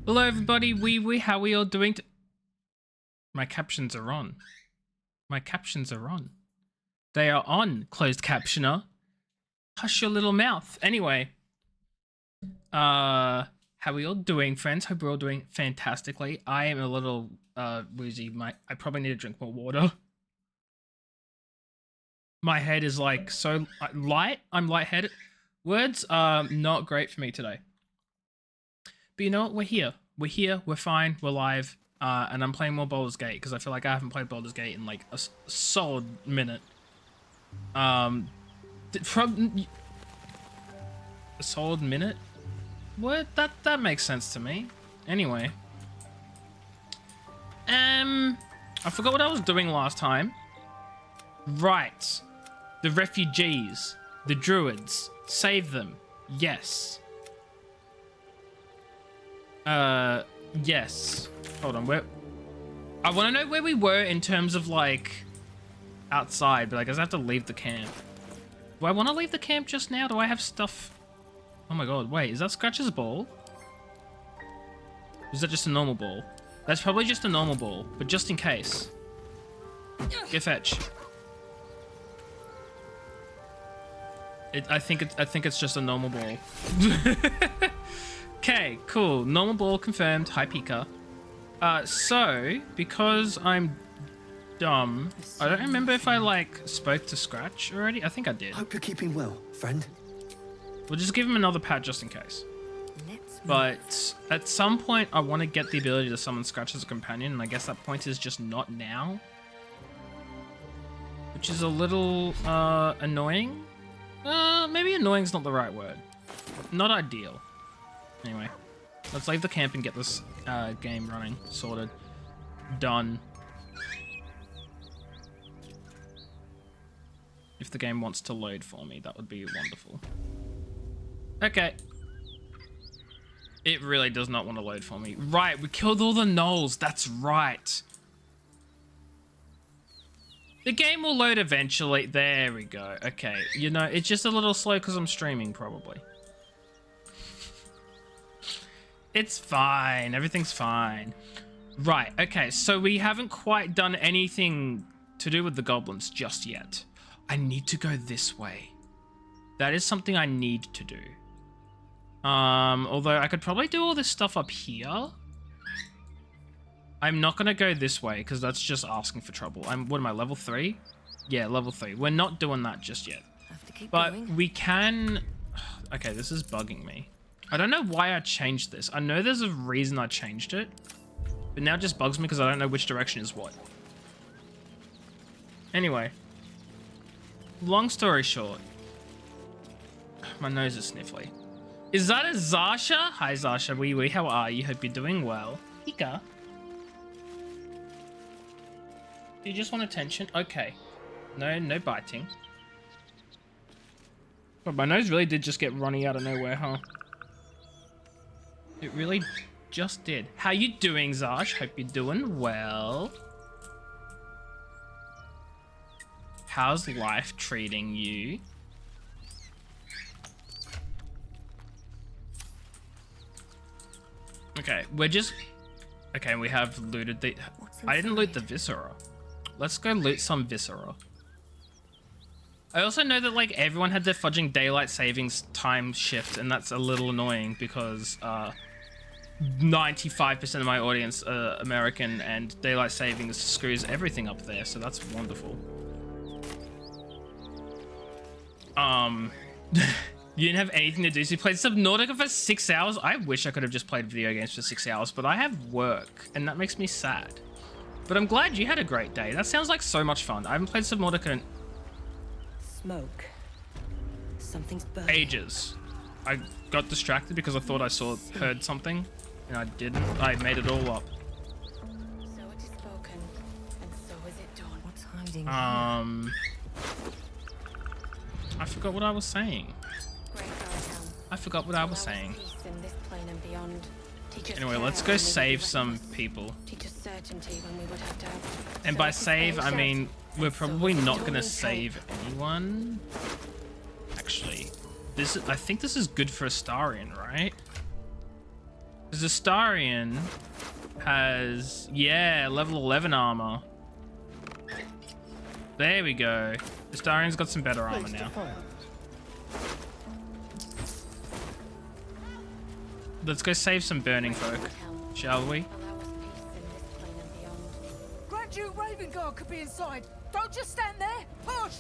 Hello everybody, wee, how we all doing? My captions are on. My captions are on. They are on, closed captioner. Hush your little mouth. Anyway, how we all doing, friends? Hope we're all doing fantastically. I am a little woozy. I probably need to drink more water. My head is like so light. I'm lightheaded. Words are not great for me today. But you know what? We're here. We're here. We're fine. We're live. And I'm playing more Baldur's Gate because I feel like I haven't played Baldur's Gate in like a solid minute. From a solid minute? What? That makes sense to me. Anyway. I forgot what I was doing last time. Right. The refugees. The druids. Save them. Yes. Yes. Hold on, I want to know where we were in terms of, like, outside, but I guess I have to leave the camp. Do I want to leave the camp just now? Do I have stuff? Oh my god, wait, is that Scratch's ball? Or is that just a normal ball? That's probably just a normal ball, but just in case. Go fetch. I think it's just a normal ball. Okay, cool. Normal ball confirmed. Hi, Pika. So, because I'm dumb, I don't remember if I, like, spoke to Scratch already. I think I did. Hope you're keeping well, friend. We'll just give him another pat just in case. But at some point, I want to get the ability to summon Scratch as a companion, and I guess that point is just not now. Which is a little, annoying. Maybe annoying is not the right word. Not ideal. Anyway, let's leave the camp and get this game running, sorted, done. If the game wants to load for me, that would be wonderful. Okay. It really does not want to load for me. Right, we killed all the gnolls. That's right. The game will load eventually. There we go. Okay, you know, it's just a little slow because I'm streaming, probably. It's fine. Everything's fine. Right. Okay. So we haven't quite done anything to do with the goblins just yet. I need to go this way. That is something I need to do. Although I could probably do all this stuff up here. I'm not going to go this way because that's just asking for trouble. What am I, level 3? Yeah, level 3. We're not doing that just yet. Have to keep but going. We can... Okay, this is bugging me. I don't know why I changed this. I know there's a reason I changed it, but now it just bugs me because I don't know which direction is what. Anyway, long story short, my nose is sniffly. Is that a Zasha? Hi Zasha, wee, how are you? Hope you're doing well. Ika. Do you just want attention? Okay. No biting. But my nose really did just get runny out of nowhere, huh? It really just did. How you doing, Zash? Hope you're doing well. How's life treating you? Okay, we're just... Okay, we have looted the... I didn't loot the Viscera. Let's go loot some Viscera. I also know that, like, everyone had their fudging daylight savings time shift, and that's a little annoying because, 95% of my audience are American, and daylight savings screws everything up there, so that's wonderful. You didn't have anything to do, so you played Subnautica for 6 hours? I wish I could have just played video games for 6 hours, but I have work, and that makes me sad. But I'm glad you had a great day. That sounds like so much fun. I haven't played Subnautica in... Smoke. Something's burning. Ages. I got distracted because I thought I heard something, and I didn't. I made it all up. So it is spoken, and so is it done. What's hiding? I forgot what I was saying. Great Garham. I forgot what I was saying. Peace in this plane and beyond. Teach us Anyway, care let's when go we save would some reckless. people. Teach us certainty when we would have doubt. And So by it is save, I patient, mean we're and so probably is not enduring gonna hope. save anyone. Actually, I think this is good for Astarion, right? Zestarian has, yeah, level 11 armor. There we go. Zestarian's got some better armor now. Let's go save some burning folk, shall we? Allow us peace in this plane and beyond. Grand Duke Raven Guard could be inside. Don't just stand there. Push!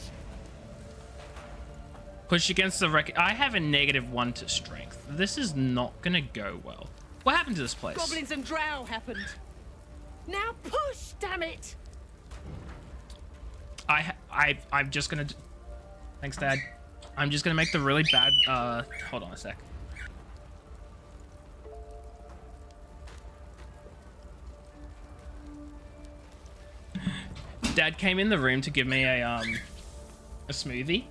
Push against the wreck. I have a -1 to strength. This is not gonna go well. What happened to this place? Goblins and drow happened. Now push, damn it! I'm just gonna. Thanks, Dad. I'm just gonna make the really bad. Hold on a sec. Dad came in the room to give me a smoothie.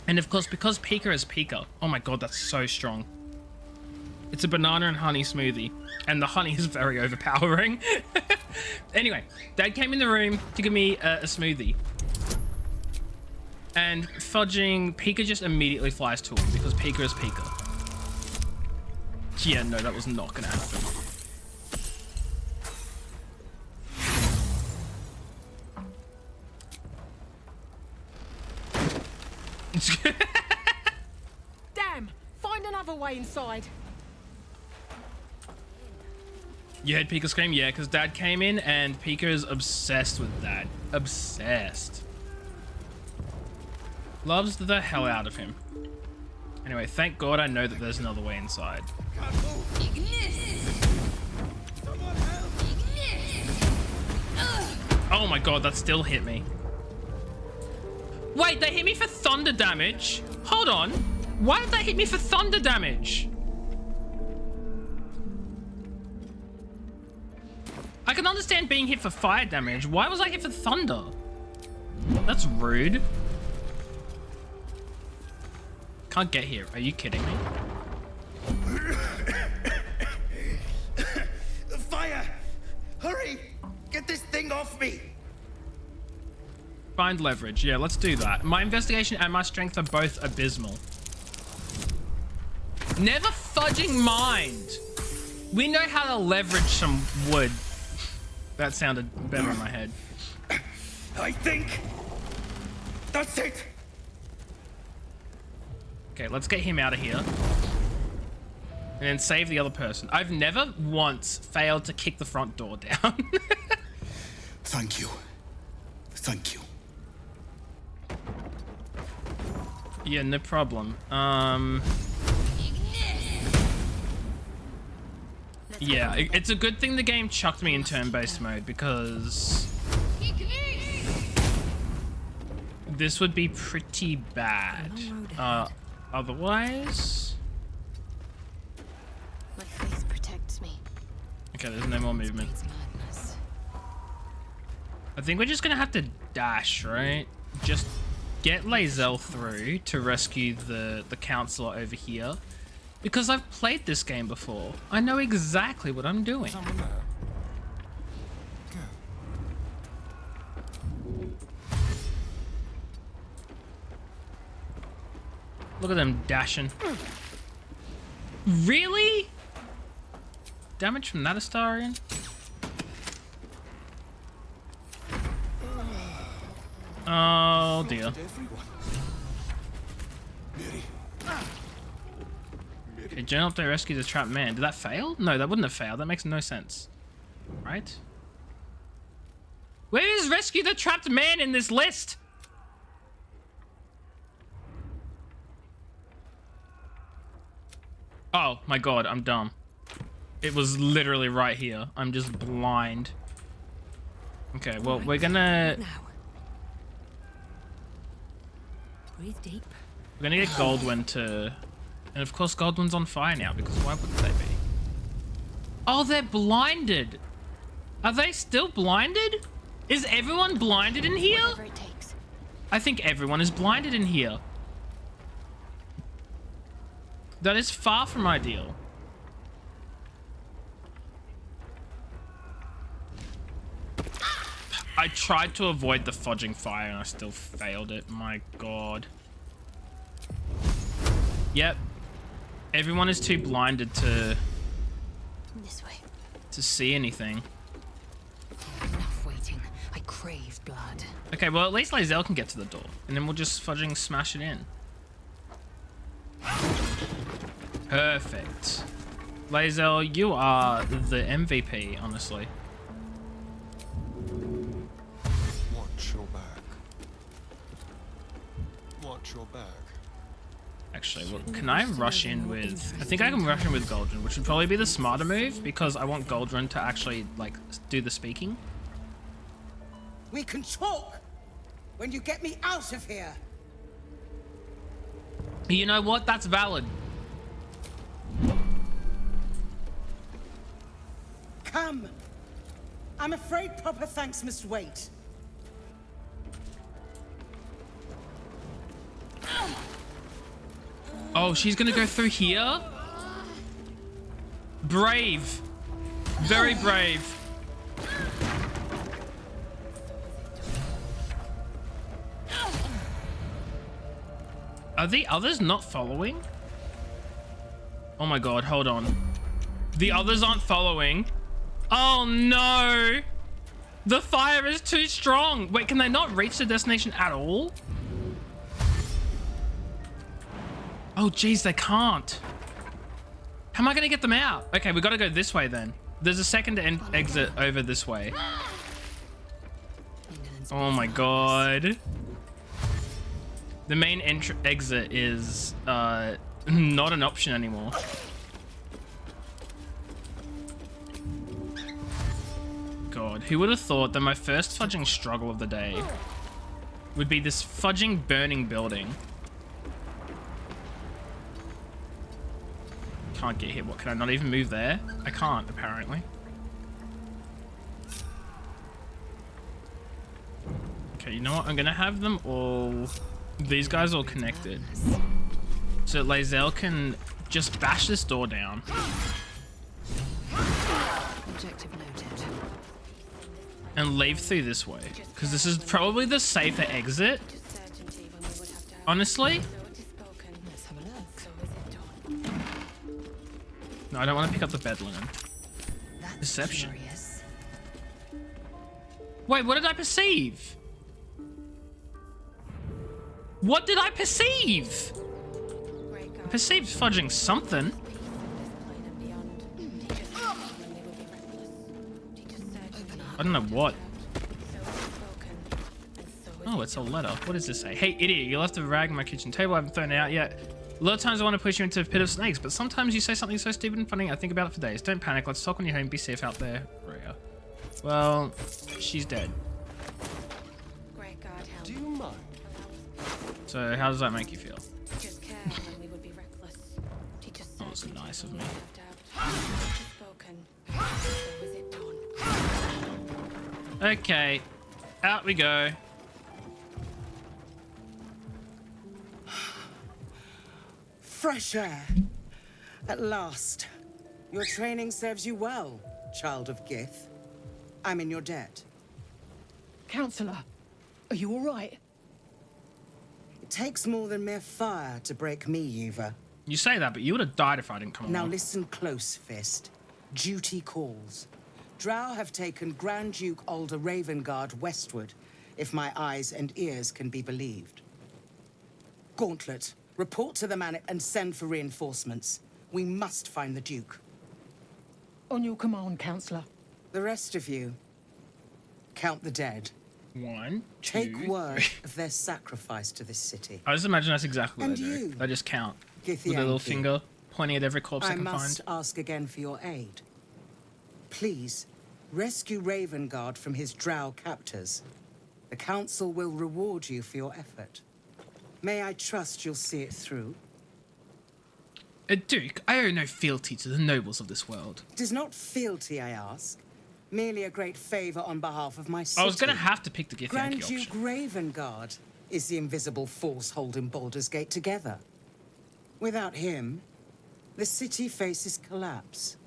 And of course, because Pika is Pika. Oh my god, that's so strong. It's a banana and honey smoothie. And the honey is very overpowering. Anyway, Dad came in the room to give me a smoothie. And fudging Pika just immediately flies to him because Pika is Pika. Yeah, no, that was not gonna happen. Damn! Find another way inside. You heard Pika scream? Yeah, because Dad came in and Pika is obsessed with Dad. Obsessed. Loves the hell out of him. Anyway, thank God I know that there's another way inside. Oh my god, that still hit me. Wait, they hit me for thunder damage? Hold on. Why did they hit me for thunder damage? I can understand being hit for fire damage. Why was I hit for thunder? That's rude. Can't get here. Are you kidding me? Fire! Hurry! Get this thing off me! Find leverage. Yeah, let's do that. My investigation and my strength are both abysmal. Never fudging mind. We know how to leverage some wood. That sounded better in my head. I think that's it. Okay, let's get him out of here. And then save the other person. I've never once failed to kick the front door down. Thank you. Thank you. Yeah, no problem. Yeah, it's a good thing the game chucked me in turn-based mode because this would be pretty bad. Otherwise, My face protects me. okay, there's no more movement. It's madness. I think we're just gonna have to dash, right? Just get Lae'zel through to rescue the counselor over here. Because I've played this game before. I know exactly what I'm doing. Look at them dashing. Really? Damage from that Astarian? Oh dear. Okay, Journal to rescue the trapped man. Did that fail? No, that wouldn't have failed. That makes no sense. Right? Where is rescue the trapped man in this list? Oh my god, I'm dumb. It was literally right here. I'm just blind. Okay, well, we're gonna... Now. Breathe deep. We're gonna get Goldwyn to... And of course Goldwyn's on fire now, because why wouldn't they be? Oh, they're blinded! Are they still blinded? Is everyone blinded in here? Whatever it takes. I think everyone is blinded in here. That is far from ideal. I tried to avoid the fudging fire and I still failed it. My god. Yep. Everyone is too blinded to This way. see anything. Enough waiting. I crave blood. Okay, well, at least Lae'zel can get to the door. And then we'll just fudging smash it in. Perfect. Lae'zel, you are the MVP, honestly. Watch your back. Watch your back. Actually, well, can I rush in with... I think I can rush in with Goldrun, which would probably be the smarter move, because I want Goldrun to actually, like, do the speaking. We can talk when you get me out of here. You know what? That's valid. Come. I'm afraid proper thanks must wait. Oh, she's gonna go through here? Brave. Very brave. Are the others not following? Oh my god, hold on. The others aren't following. Oh no! The fire is too strong. Wait, can they not reach the destination at all? Oh geez, they can't. How am I gonna get them out? Okay, we gotta go this way then. There's a second exit over this way. Oh my god. The main exit is not an option anymore. God, who would have thought that my first fudging struggle of the day would be this fudging burning building? Can't get hit. What, can I not even move there? I can't, apparently. Okay, you know what? I'm gonna have them all... These guys all connected. So Lae'zel can just bash this door down. Objective noted. And leave through this way. Because this is probably the safer exit. Certainty when we would have doubt. Honestly. So it is spoken. Let's have a look. So is it done. No, I don't want to pick up the bed linen. That's Deception. curious. Wait, what did I perceive? What did I perceive? Great I God. perceived fudging something. Peace on this plane and beyond. Teach us when we would be reckless. Teach us certainty. I don't know what. So it is spoken. And so is Oh, it's a letter. What does this say? Hey, idiot, you left a rag on my kitchen table. I haven't thrown it out yet. A lot of times I want to push you into a pit of snakes, but sometimes you say something so stupid and funny, I think about it for days. Don't panic. Let's talk when you're home. Be safe out there, Rhea. Well, she's dead. Great God, help. Do you mind? So how does that make you feel? Teach us care when we would be reckless. Teach us That was certainty nice of when me. we would have doubt. So it is spoken. So is it done. Okay, out we go. Fresh air. At last. Your training serves you well, child of Gith. I'm in your debt. Counselor, are you all right? It takes more than mere fire to break me, Yuva. You say that, but you would have died if I didn't come Now along. listen close, Fist. Duty calls. Drow have taken Grand Duke Alder Ravengard westward, if my eyes and ears can be believed. Gauntlet, report to the man and send for reinforcements. We must find the Duke. On your command, Counselor. The rest of you, count the dead. 1, 2, Take word 3. of their sacrifice to this city. I just imagine that's exactly what And they do. you, They just count. With Githyanki. their little finger pointing at every corpse I they can must find. ask again for your aid. Please, rescue Ravengard from his drow captors. The Council will reward you for your effort. May I trust you'll see it through? Duke, I owe no fealty to the nobles of this world. It is not fealty, I ask. Merely a great favor on behalf of my city. I was going to have to pick the Grand Githyanki Duke option. Ravengard is the invisible force holding Baldur's Gate together. Without him, the city faces collapse.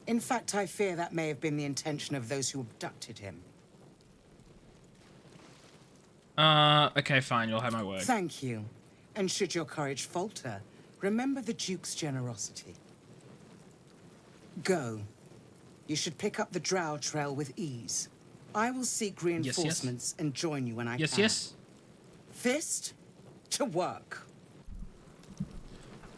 In fact, I fear that may have been the intention of those who abducted him. Okay, fine, you'll have my word. Thank you. And should your courage falter, Remember the Duke's generosity. Go. You should pick up the Drow trail with ease. I will seek reinforcements and join you when I can. Yes. Fist, to work.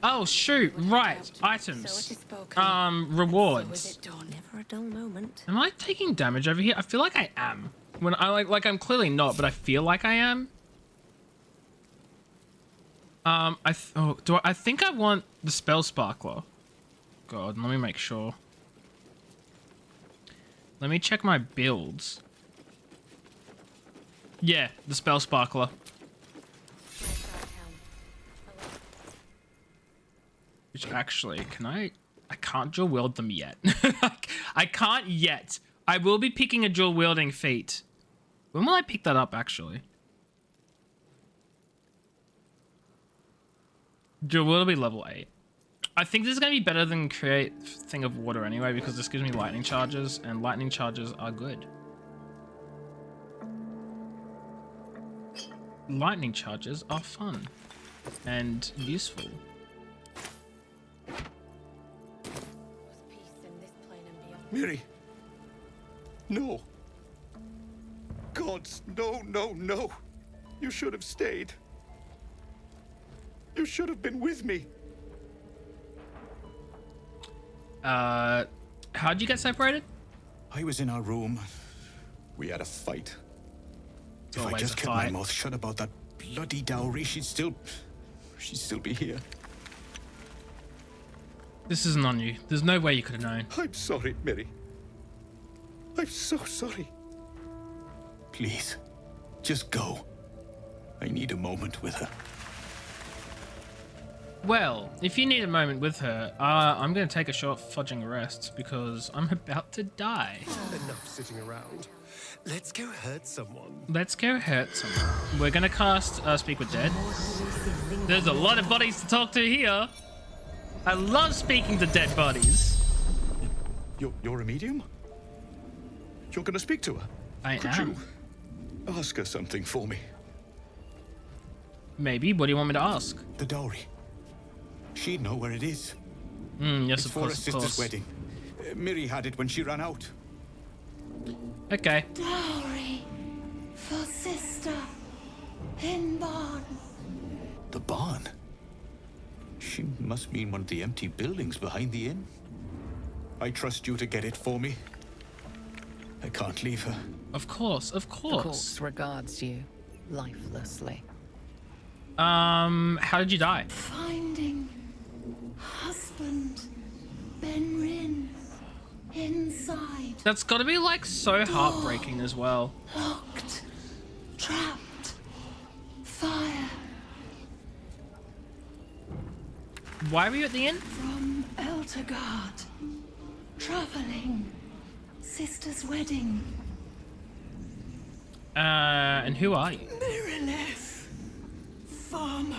Oh shoot! Right, So it items. is spoken. Rewards. So is it done. Never a dull moment. Am I taking damage over here? I feel like I am. When I like I'm clearly not, but I feel like I am. I think I want the spell sparkler. God, let me make sure. Let me check my builds. Yeah, the spell sparkler. Which actually, can I can't dual wield them yet. I can't yet. I will be picking a dual wielding feat. When will I pick that up actually? Dual wield will be level 8. I think this is going to be better than create Thing of Water anyway, because this gives me lightning charges, and lightning charges are good. Lightning charges are fun and useful. Was peace in this plane and beyond. Miri. No. Gods, no, no, no. You should have stayed. You should have been with me. How'd you get separated? I was in our room. We had a fight. If I Always just a kept my fight. mouth shut about that bloody dowry, she'd still be here. This isn't on you. There's no way you could have known. I'm sorry, Miri. I'm so sorry. Please, just go. I need a moment with her. Well, if you need a moment with her, I'm going to take a short fudging rest because I'm about to die. Enough sitting around. Let's go hurt someone. Let's go hurt someone. We're going to cast Speak with Dead. There's a lot of bodies to talk to here. I love speaking to dead bodies. You're a medium? You're gonna speak to her? I Could am. you ask her something for me? Maybe. What do you want me to ask? The dowry. She'd know where it is. Yes, It's of for course, her of sister's course. wedding. Miri had it when she ran out. Okay. Dowry for sister in barn. The barn? She must mean one of the empty buildings behind the inn. I trust you to get it for me. I can't leave her. Of course, of The course. corpse regards you lifelessly. How did you die? Finding husband Benrin inside. That's got to be like so heartbreaking as well. Locked. Trapped. Fire. Why were you at the inn? From Eltergard. Traveling. Sister's wedding. And who are you? Mirilith. Farmer.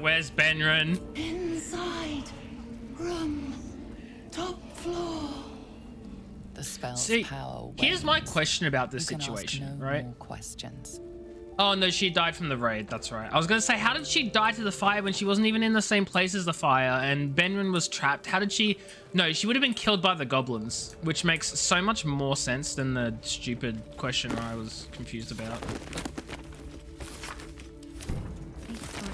Where's Benrin? Inside. Room. Top floor. The spell's See, power here's my wanes. question about this You can situation, ask no right? more questions. Oh no, she died from the raid, that's right. I was gonna say, how did she die to the fire when she wasn't even in the same place as the fire and Benrin was trapped? How did she... No, she would have been killed by the goblins, which makes so much more sense than the stupid question I was confused about.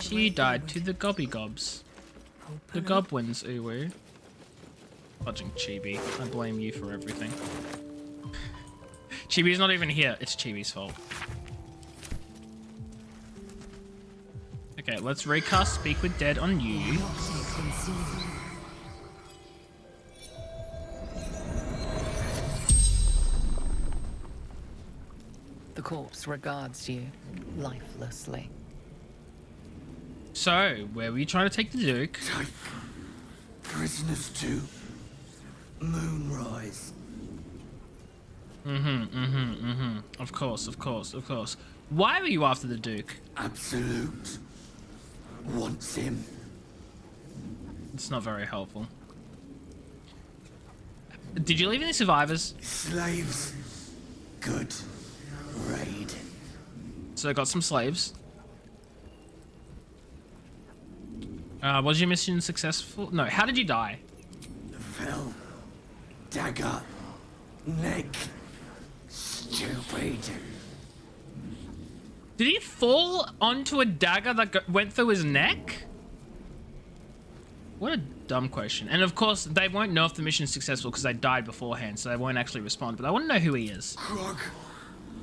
She died to the gobby gobs. The goblins, ooh. Fudging Chibi. I blame you for everything. Chibi's not even here. It's Chibi's fault. Okay, let's recast Speak with Dead on you. The corpse regards you lifelessly. So, where were you trying to take the Duke? Prisoners to Moonrise. Of course, of course, of course. Why were you after the Duke? Absolute. Wants him. It's not very helpful. Did you leave any survivors? Slaves. Good. Raid. So I got some slaves. Was your mission successful? No. How did you die? Fell. Dagger. Neck. Stupid. Did he fall onto a dagger that went through his neck? What a dumb question. And of course, they won't know if the mission is successful because they died beforehand, so they won't actually respond. But I want to know who he is. Krug.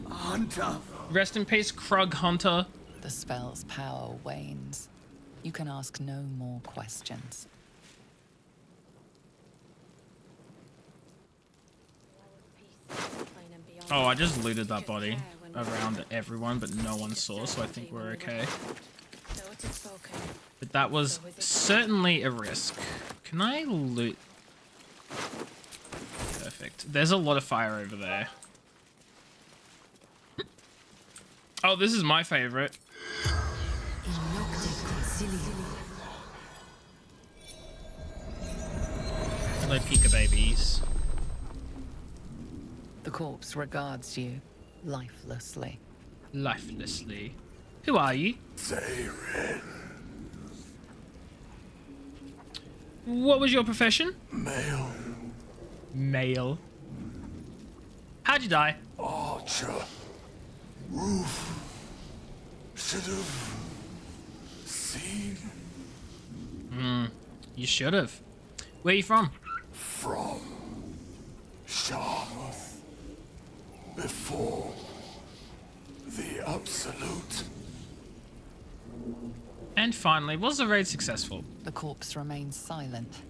Hunter. Rest in peace, Krug Hunter. The spell's power wanes. You can ask no more questions. Oh, I just looted that body around everyone, but no one saw, so I think we're okay. But that was certainly a risk. Can I loot? Perfect. There's a lot of fire over there. Oh, this is my favorite. Hello, Pika babies. The corpse regards you lifelessly. Lifelessly. Who are you? Zayrin. What was your profession? Male. Male. How'd you die? Archer. Roof. Should have seen. You should have. Where are you from? From Sharmuth. Before the Absolute. And finally, was the raid successful? The corpse remains silent.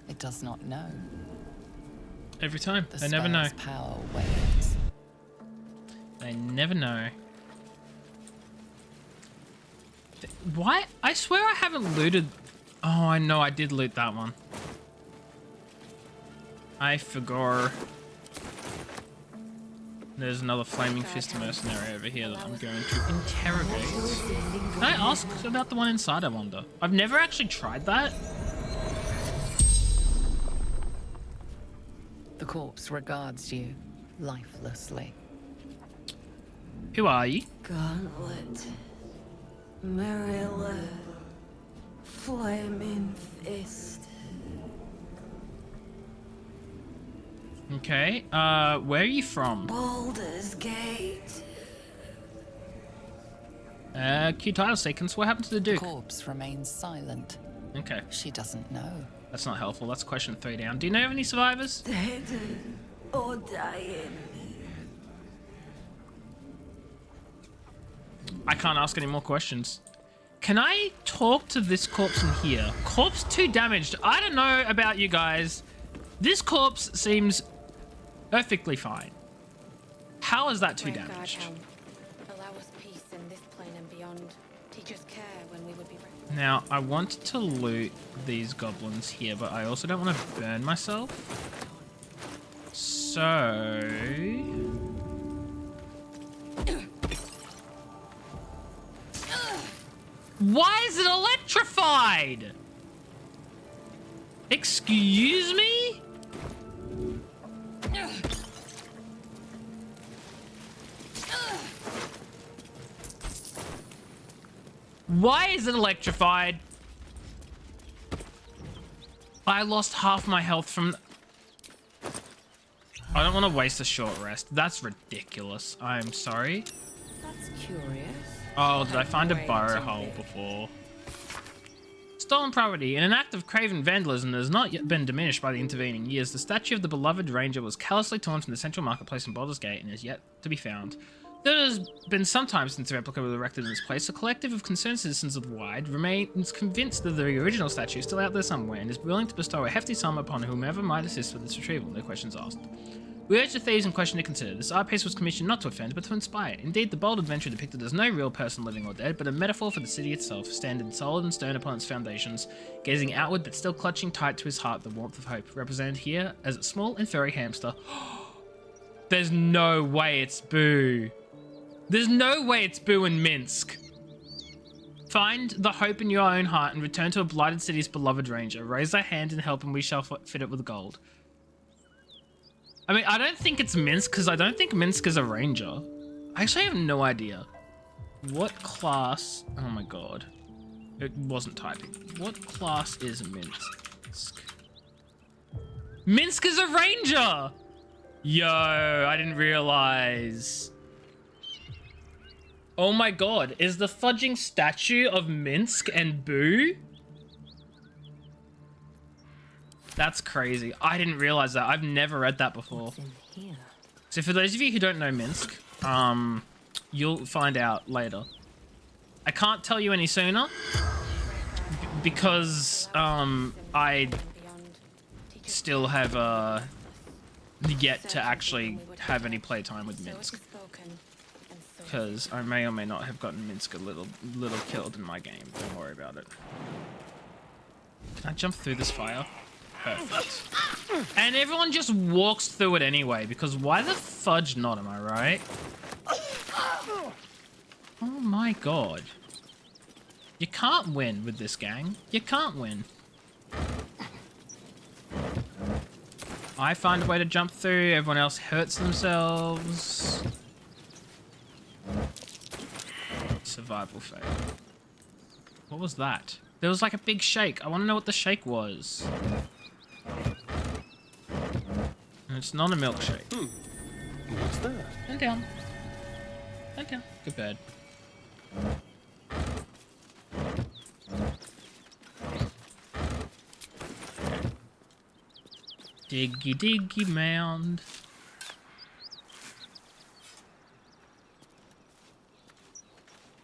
It does not know. Every time. The They never know. spell's power wanes. They never know. Why? I swear I haven't looted. Oh, I know I did loot that one. I forgot. There's another flaming fist mercenary over here that I'm going to interrogate. Can I ask about the one inside, I wonder? I've never actually tried that. The corpse regards you lifelessly. Who are you? Gauntlet. Marilla. Flaming fist. Okay, where are you from? Baldur's Gate. Cue title sequence. What happened to the The Duke? corpse remains silent. Okay, She doesn't know. that's not helpful. That's question 3 down. Do you know of any survivors? Dead or dying. I can't ask any more questions. Can I talk to this corpse in here? Corpse 2 damaged. I don't know about you guys. This corpse seems perfectly fine. How is that 2 damaged? Allow us peace in this plane and beyond. Teach us care when we would be ready. Now, I want to loot these goblins here, but I also don't want to burn myself. So... Why is it electrified? Excuse me? Why is it electrified? I lost half my health from... I don't want to waste a short rest. That's ridiculous. I'm sorry. That's curious. Oh, did I find a burrow hole before? Stolen property. In an act of craven vandalism that has not yet been diminished by the intervening years, the statue of the beloved ranger was callously torn from the central marketplace in Baldur's Gate and is yet to be found. Though it has been some time since a replica was erected in its place, a collective of concerned citizens of the Wide remains convinced that the original statue is still out there somewhere and is willing to bestow a hefty sum upon whomever might assist with its retrieval, no questions asked. We urge the thieves in question to consider. This art piece was commissioned not to offend, but to inspire. Indeed, the bold adventure depicted as no real person living or dead, but a metaphor for the city itself, standing solid and stern upon its foundations, gazing outward but still clutching tight to his heart the warmth of hope, represented here as a small and furry hamster. There's no way it's Boo. There's no way it's Boo in Minsk. Find the hope in your own heart and return to a blighted city's beloved ranger. Raise thy hand in help and we shall fit it with gold. I mean, I don't think it's Minsk because I don't think Minsk is a ranger. I actually have no idea. What class? Oh my god. It wasn't typing. What class is Minsk? Minsk is a ranger! Yo, I didn't realize. Oh my god, is the fudging statue of Minsk and Boo? That's crazy. I didn't realize that. I've never read that before. What's in here? So for those of you who don't know Minsk, you'll find out later. I can't tell you any sooner because I still have yet to actually have any playtime with Minsk, because I may or may not have gotten Minsk a little killed in my game. Don't worry about it. Can I jump through this fire? Perfect. And everyone just walks through it anyway, because why the fudge not, am I right? Oh my god. You can't win with this gang. You can't win. I find a way to jump through, everyone else hurts themselves. Survival fail. What was that? There was like a big shake. I want to know what the shake was. It's not a milkshake. What's that? And down. And down. Good bed. Diggy diggy mound.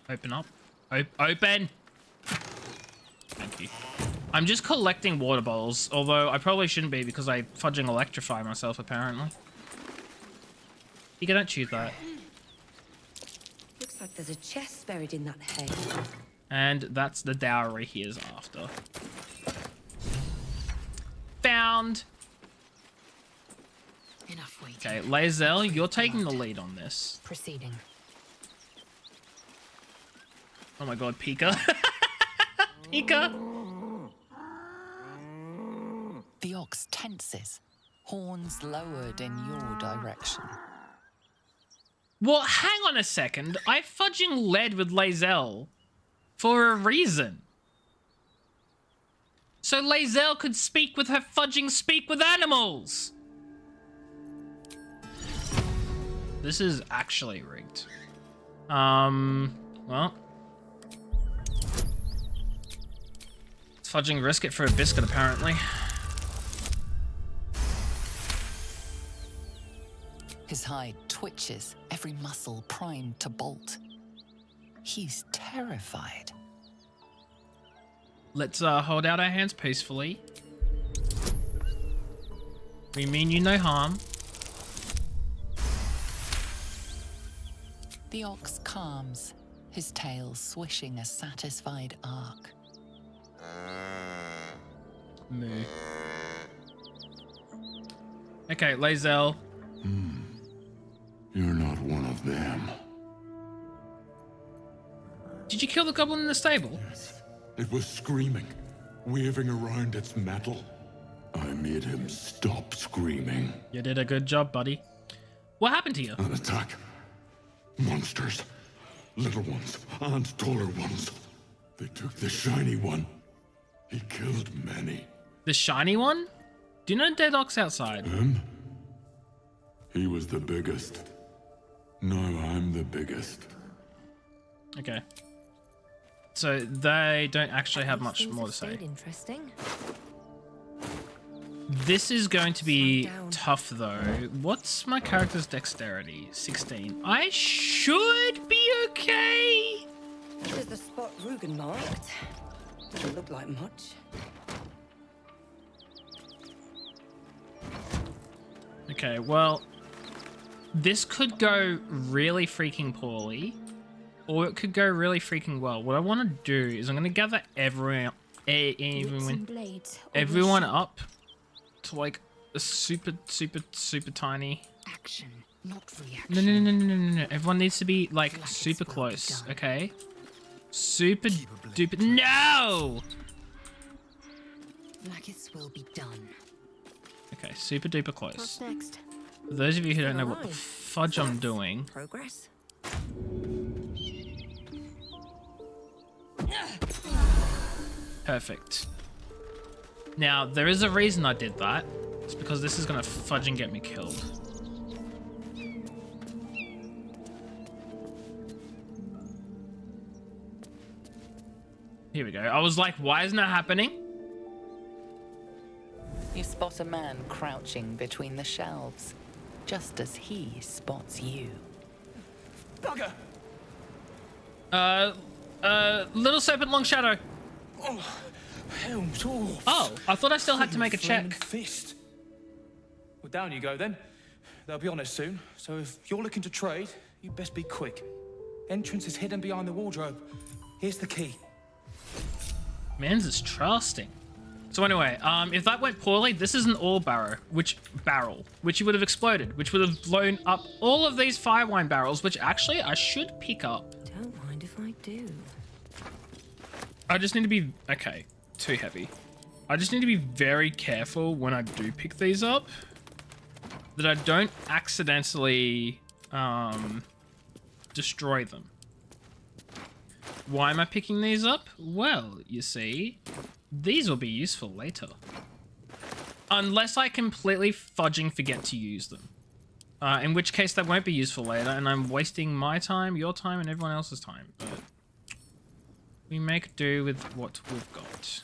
Open up. Open! Thank you. I'm just collecting water bottles, although I probably shouldn't be because I fudging electrify myself, apparently. You don't choose that. Looks like there's a chest buried in that hay. And that's the dowry he is after. Found! Enough waiting. Okay, Lae'zel, you're taking the lead on this. Proceeding. Oh my god, Pika. Pika! The ox tenses, horns lowered in your direction. Well, hang on a second. I fudging led with Lae'zel for a reason. So Lae'zel could speak with her fudging speak with animals. This is actually rigged. Well. It's fudging risk it for a biscuit, apparently. His hide twitches, every muscle primed to bolt. He's terrified. Let's hold out our hands peacefully. We mean you no harm. The ox calms, his tail swishing a satisfied arc. Moo. Okay, Lae'zel. You're not one of them. Did you kill the goblin in the stable? It was screaming, waving around its metal. I made him stop screaming. You did a good job, buddy. What happened to you? An attack. Monsters. Little ones and taller ones. They took the shiny one. He killed many. The shiny one? Do you know Dead Ox outside? Him? He was the biggest. Now I'm the biggest. Okay. So they don't actually have much Things more have to say. stayed Interesting. This is going to be tough though. What's my character's dexterity? 16. I should be okay. There's the spot Rugen marked. Doesn't look like much. Okay, well, this could go really freaking poorly, or it could go really freaking well. What I want to do is I'm going to gather everyone up to like a super tiny. Action, not reaction. No. Everyone needs to be like super close, okay? Super duper. No! Like will be done. Okay, super duper What's close. next? For those of you who don't know what the fudge I'm doing, Progress. Perfect. Now, there is a reason I did that. It's because this is going to fudge and get me killed. Here we go. I was like, why isn't that happening? You spot a man crouching between the shelves, just as he spots you. Bugger! Little serpent, long shadow. Oh, helm's off. Oh, I thought I still had to make a Flaming check. Fist. Well, down you go then. They'll be on us soon, so if you're looking to trade, you best be quick. Entrance is hidden behind the wardrobe. Here's the key. Mans is trusting. So anyway, if that went poorly, this is an ore barrel, which you would have exploded, which would have blown up all of these fire wine barrels, which actually I should pick up. Don't mind if I do. I just need to be, okay, too heavy. I just need to be very careful when I do pick these up, that I don't accidentally destroy them. Why am I picking these up? Well, you see, these will be useful later. Unless I completely fudging forget to use them. In which case that won't be useful later, and I'm wasting my time, your time, and everyone else's time. But we make do with what we've got.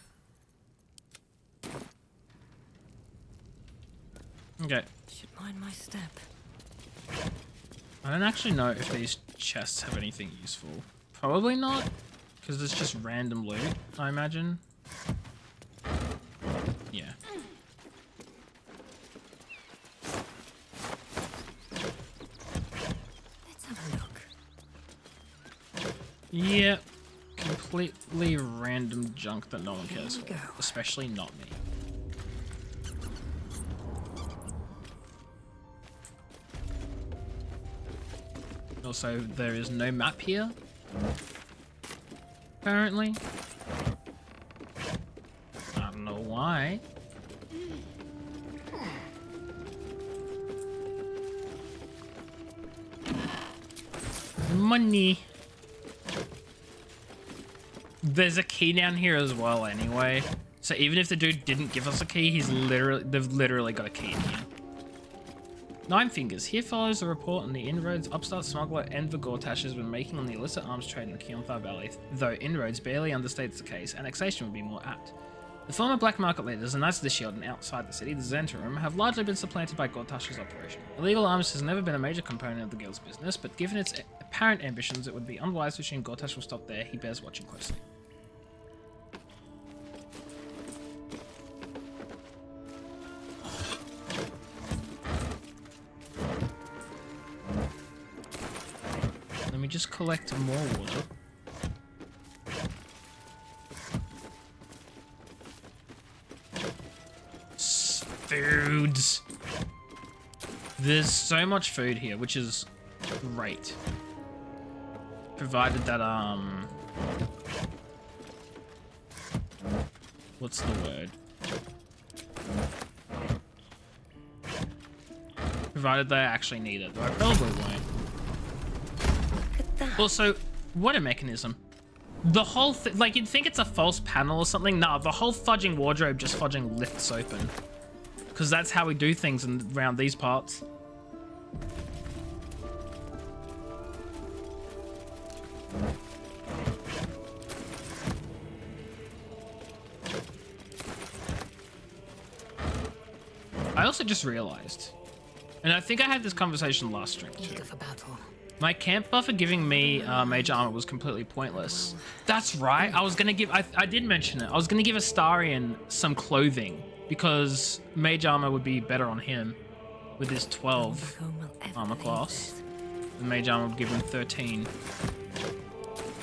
Okay. Should mind my step. I don't actually know if these chests have anything useful. Probably not, because it's just random loot, I imagine. Yeah. Let's have a look. Yeah. Completely random junk that no one cares for. Especially not me. Also, there is no map here. Apparently. I don't know why. Money. There's a key down here as well anyway. So even if the dude didn't give us a key, they've literally got a key in here. Nine Fingers. Here follows a report on the inroads upstart smuggler Enver Gortash has been making on the illicit arms trade in the Keonthar Valley. Though inroads barely understates the case, annexation would be more apt. The former black market leaders, the Knights of the Shield and outside the city, the Zentarum, have largely been supplanted by Gortash's operation. Illegal arms has never been a major component of the guild's business, but given its apparent ambitions, it would be unwise to assume Gortash will stop there. He bears watching closely. Let me just collect more water. Foods. There's so much food here, which is great. Provided that, what's the word? Provided they actually need it, though I probably won't. Also, what a mechanism. The whole thing, like, you'd think it's a false panel or something. Nah, the whole fudging wardrobe just fudging lifts open. Because that's how we do things around these parts. I also just realized, and I think I had this conversation last stream too. My camp buffer giving me mage armor was completely pointless. That's right. I was gonna give. I did mention it. I was gonna give Astarion some clothing because mage armor would be better on him with his 12 armor class. The mage armor would give him 13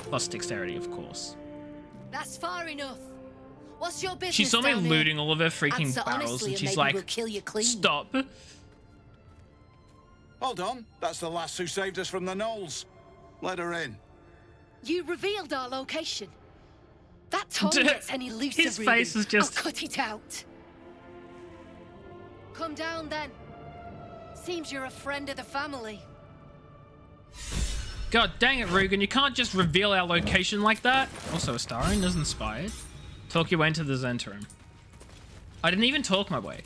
plus dexterity, of course. That's far enough. What's your business? She saw me down looting here? all of her freaking Answer barrels, honestly and she's maybe like, we'll kill you clean. "Stop." Hold on, that's the lass who saved us from the gnolls. Let her in. You revealed our location. That tongue gets any looser, His face is just... I'll cut it out. Come down then. Seems you're a friend of the family. God dang it, Rugen, you can't just reveal our location like that. Also, Astarion is inspired. Talk your way into the Zentarum. I didn't even talk my way.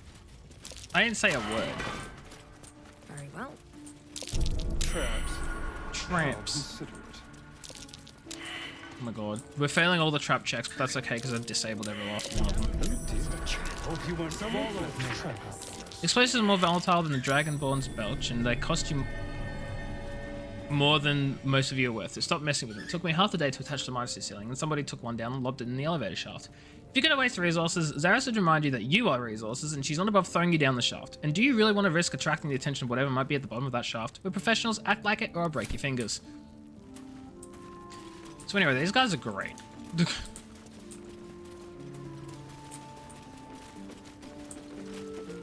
I didn't say a word. Very well. Tramps. Oh my god. We're failing all the trap checks, but that's okay because I've disabled every last one of them. Hope you won't follow me. Explosives are more volatile than the Dragonborn's belch, and they cost you more than most of you are worth. So stop messing with it. It took me half the day to attach the mines to the ceiling, and somebody took one down and lobbed it in the elevator shaft. If you're going to waste resources, Zaris would remind you that you are resources, and she's not above throwing you down the shaft. And do you really want to risk attracting the attention of whatever might be at the bottom of that shaft? We're professionals, act like it, or I'll break your fingers. So anyway, these guys are great.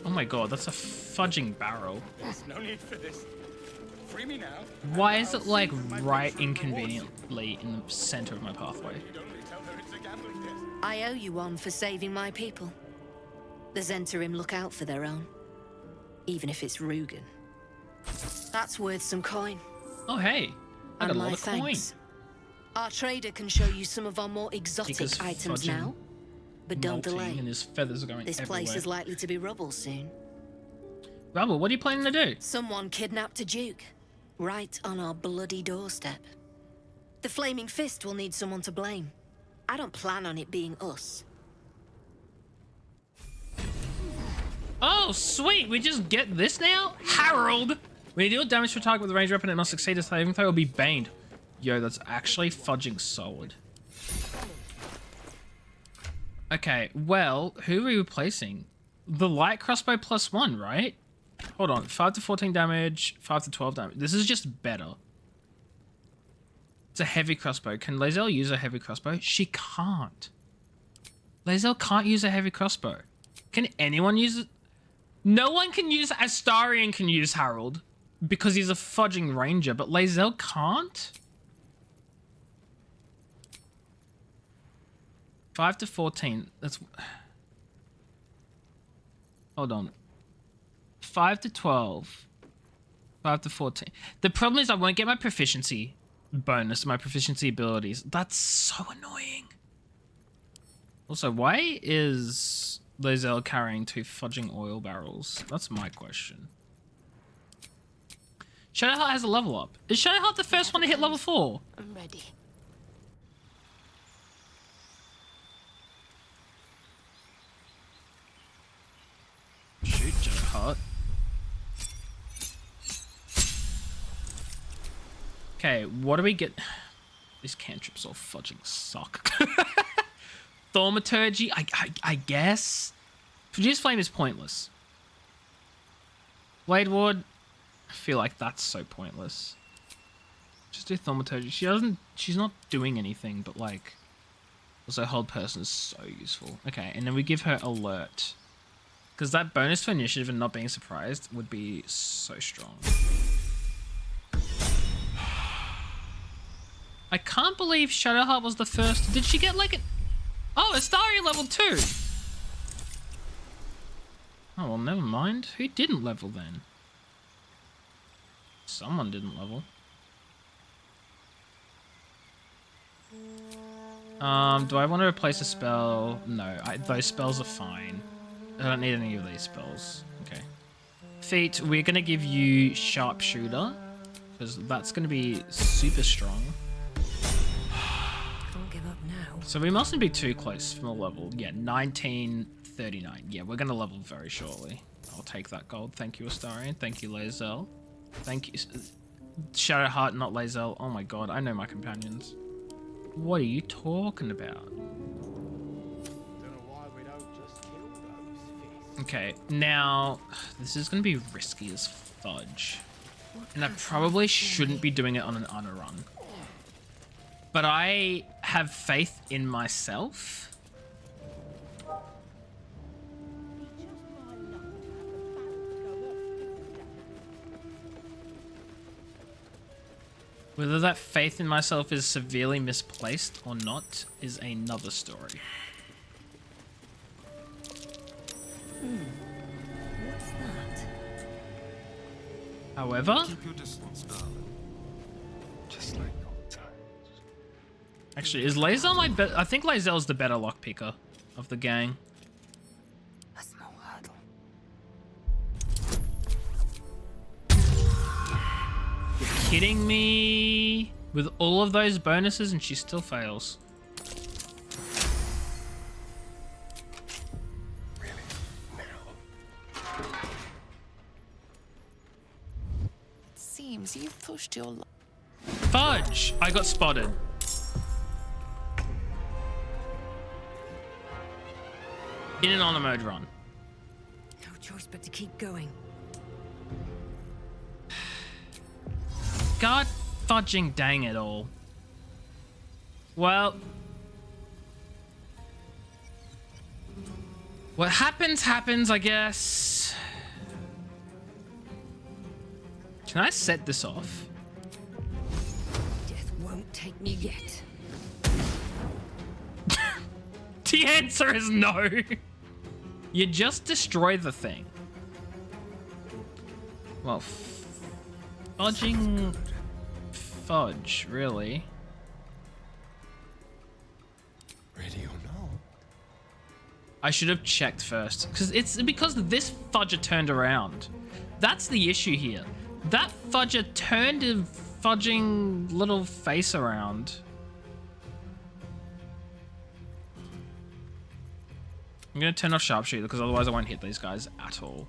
Oh my god, that's a fudging barrel. There's no need for this. Free me now. Why is it like right inconveniently in the center of my pathway? I owe you one for saving my people. The Zentarim look out for their own, even if it's Rugen. That's worth some coin. Oh hey, I got And a lot my of coin. thanks. Our trader can show you some of our more exotic Because items fudging now, but don't molting delay. and his feathers are going This everywhere. place is likely to be rubble soon. Rubble, what are you planning to do? Someone kidnapped a duke, right on our bloody doorstep. The Flaming Fist will need someone to blame. I don't plan on it being us. Oh, sweet! We just get this now? Harold! When you deal damage to a target with a ranged weapon, it must succeed a saving throw or be baned. Yo, that's actually fudging solid. Okay, well, who are we replacing? The light crossbow +1, right? Hold on, 5 to 14 damage, 5 to 12 damage. This is just better. It's a heavy crossbow. Can Lae'zel use a heavy crossbow? She can't. Lae'zel can't use a heavy crossbow. Can anyone use it? No one can use Astarion can use Harold because he's a fudging ranger, but Lae'zel can't? 5 to 14. That's... Hold on. 5 to 12. 5 to 14. The problem is I won't get my proficiency bonus, my proficiency abilities. That's so annoying. Also, why is Lae'zel carrying 2 fudging oil barrels? That's my question. Shadowheart has a level up. Is Shadowheart the first one to hit level 4? I'm ready. Shoot, Shadowheart. Okay, what do we get? These cantrips all fudging suck. Thaumaturgy, I guess. Produce flame is pointless. Blade Ward, I feel like that's so pointless. Just do Thaumaturgy. She's not doing anything, but like, also hold person is so useful. Okay, and then we give her alert. Because that bonus to initiative and not being surprised would be so strong. I can't believe Shadowheart was the first. Did she get like an... Oh, Astarion level 2! Oh, well, never mind. Who didn't level then? Someone didn't level. Do I want to replace a spell? No, those spells are fine. I don't need any of these spells. Okay. Feat, we're going to give you Sharpshooter, because that's going to be super strong. Can't give up now. So we mustn't be too close from the level. Yeah, 1939. Yeah, we're going to level very shortly. I'll take that gold. Thank you, Astarion. Thank you, Lae'zel. Thank you. Shadowheart, not Lae'zel. Oh my god, I know my companions. What are you talking about? Okay, now, this is going to be risky as fudge. And I probably shouldn't be doing it on an honor run. But I have faith in myself. Whether that faith in myself is severely misplaced or not is another story. What's that? However, Keep your distance, darling. Just like old times. actually, is Lae'zel my I think Lae'zel's the better lockpicker. of the gang. A small hurdle. You're kidding me? With all of those bonuses and she still fails. Seems you've pushed your Fudge! I got spotted. In an honor mode run. No choice but to keep going. God fudging dang it all. Well. What happens, happens, I guess. Can I set this off? Death won't take me yet. The answer is no. You just destroy the thing. Well, fudging fudge, really. Ready or not? I should have checked first, because this fudger turned around. That's the issue here. That fudger turned his fudging little face around. I'm gonna turn off sharpshooter because otherwise I won't hit these guys at all.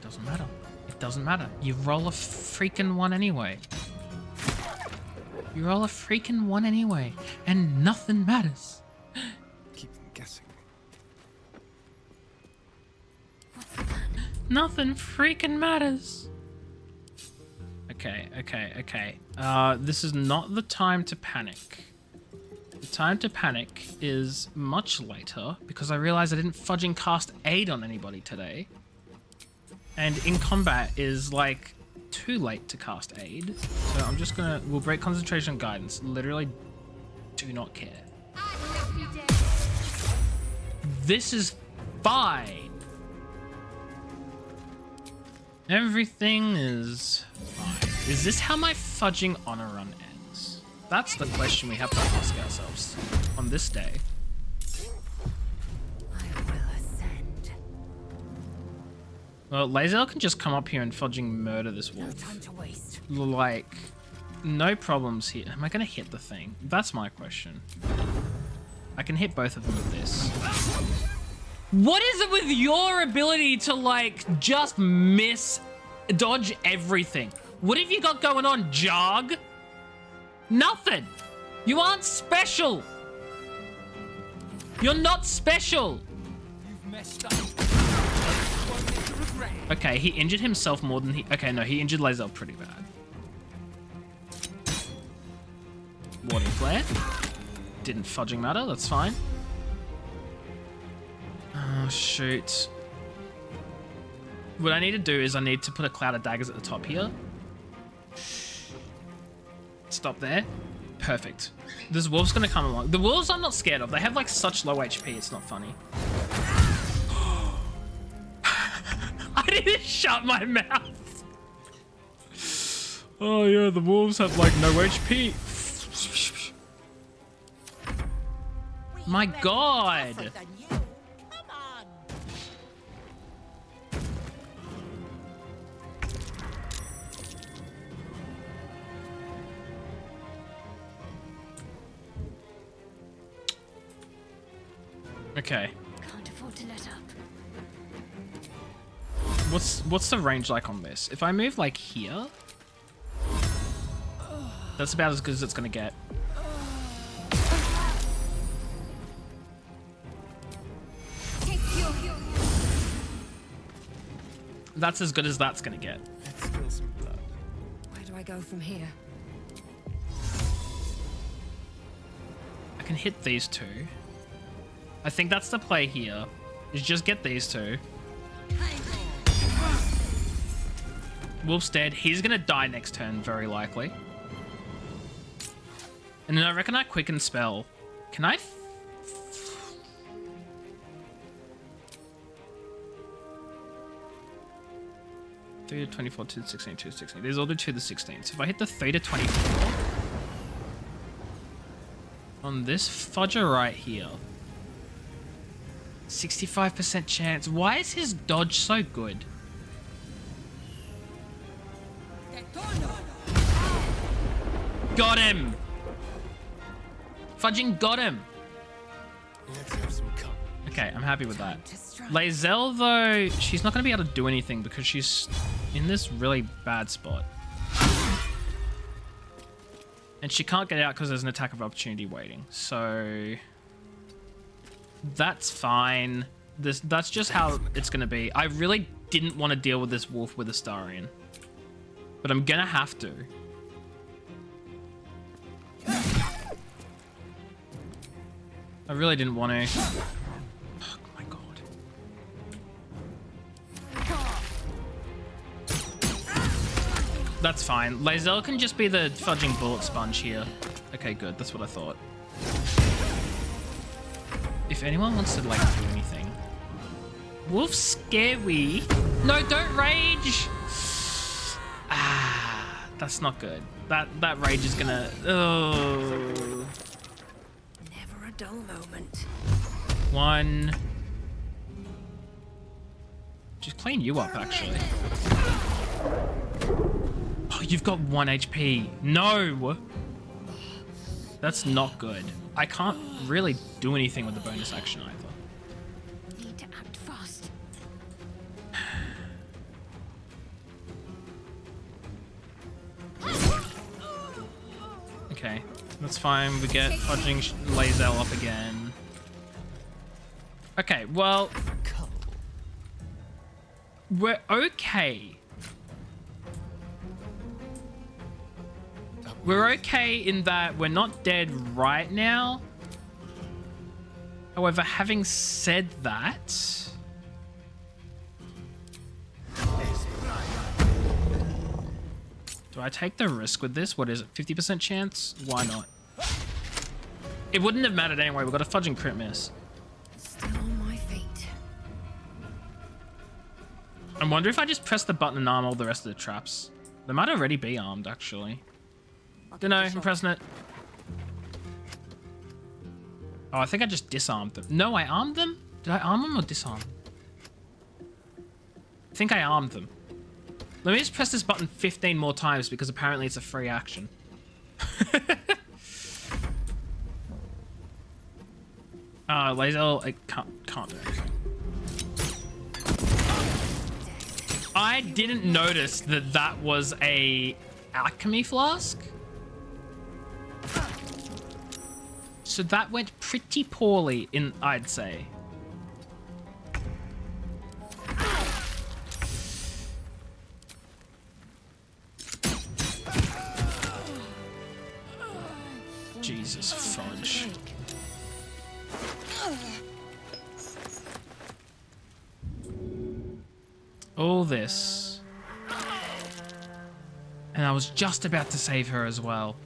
Doesn't matter. It doesn't matter. You roll a freaking one anyway. You roll a freaking one anyway, and nothing matters. Keep them guessing. Nothing freaking matters. Okay. This is not the time to panic. The time to panic is much later because I realized I didn't fudging cast aid on anybody today. And in combat is like too late to cast aid. So I'm just gonna, we'll break concentration guidance. Literally do not care. This is fine. Everything is fine. Is this how my fudging honor run ends? That's the question we have to ask ourselves on this day. I will ascend. Well, Lazel can just come up here and fudging murder this wolf. No time to waste. Like, no problems here. Am I gonna hit the thing? That's my question. I can hit both of them with this. What is it with your ability to, like, just dodge everything? What have you got going on, Jog? Nothing. You aren't special. You're not special. You've messed up. Okay, he injured himself more than he... Okay, no, he injured Lazel pretty bad. Warding Flare. Didn't fudging matter, that's fine. Oh, shoot. What I need to do is I need to put a cloud of daggers at the top here. Stop there. Perfect. This wolf's gonna come along. The wolves I'm not scared of. They have like such low HP, it's not funny. I didn't shut my mouth. Oh yeah, the wolves have like no HP. My God. Okay. Can't afford to let up. What's the range like on this? If I move like here, that's about as good as it's gonna get. That's as good as that's gonna get. Let's spill some blood. Where do I go from here? I can hit these two. I think that's the play here, is just get these two. Wolf's dead. He's gonna die next turn, very likely. And then I reckon I quicken spell. Can I? 3 to 24, 2 to 16, 2 to 16. These all do 2 to 16. So if I hit the 3 to 24... On this fudger right here. 65% chance. Why is his dodge so good? Got him! Fudging got him! Let's have some company. Okay, I'm happy with that. Lae'zel, though, she's not going to be able to do anything because she's in this really bad spot. And she can't get out because there's an attack of opportunity waiting. So that's fine. That's just how it's going to be. I really didn't want to deal with this wolf with Astarion. But I'm going to have to. I really didn't want to. Oh my god. That's fine. Lae'zel can just be the fudging bullet sponge here. Okay, good. That's what I thought. If anyone wants to, like, do anything. Wolf's scary. No, don't rage! Ah, that's not good. That rage is gonna... Oh. Never a dull moment. One. Just clean you up, actually. Oh, you've got 1 HP. No! That's not good. I can't really do anything with the bonus action either. Need to act fast. Okay, that's fine. We get fudging Lae'zel up again. Okay, well... We're okay. We're okay in that we're not dead right now. However, having said that... Do I take the risk with this? What is it? 50% chance? Why not? It wouldn't have mattered anyway. We've got a fudging crit miss. Still on my feet. I wonder if I just press the button and arm all the rest of the traps. They might already be armed, actually. Don't know. I'm pressing it. Oh, I think I just disarmed them. No, I armed them? Did I arm them or disarm them? I think I armed them. Let me just press this button 15 more times because apparently it's a free action. Lae'zel, I can't do anything. I didn't notice that that was a alchemy flask. So that went pretty poorly, I'd say. Jesus fudge. All this. And I was just about to save her as well.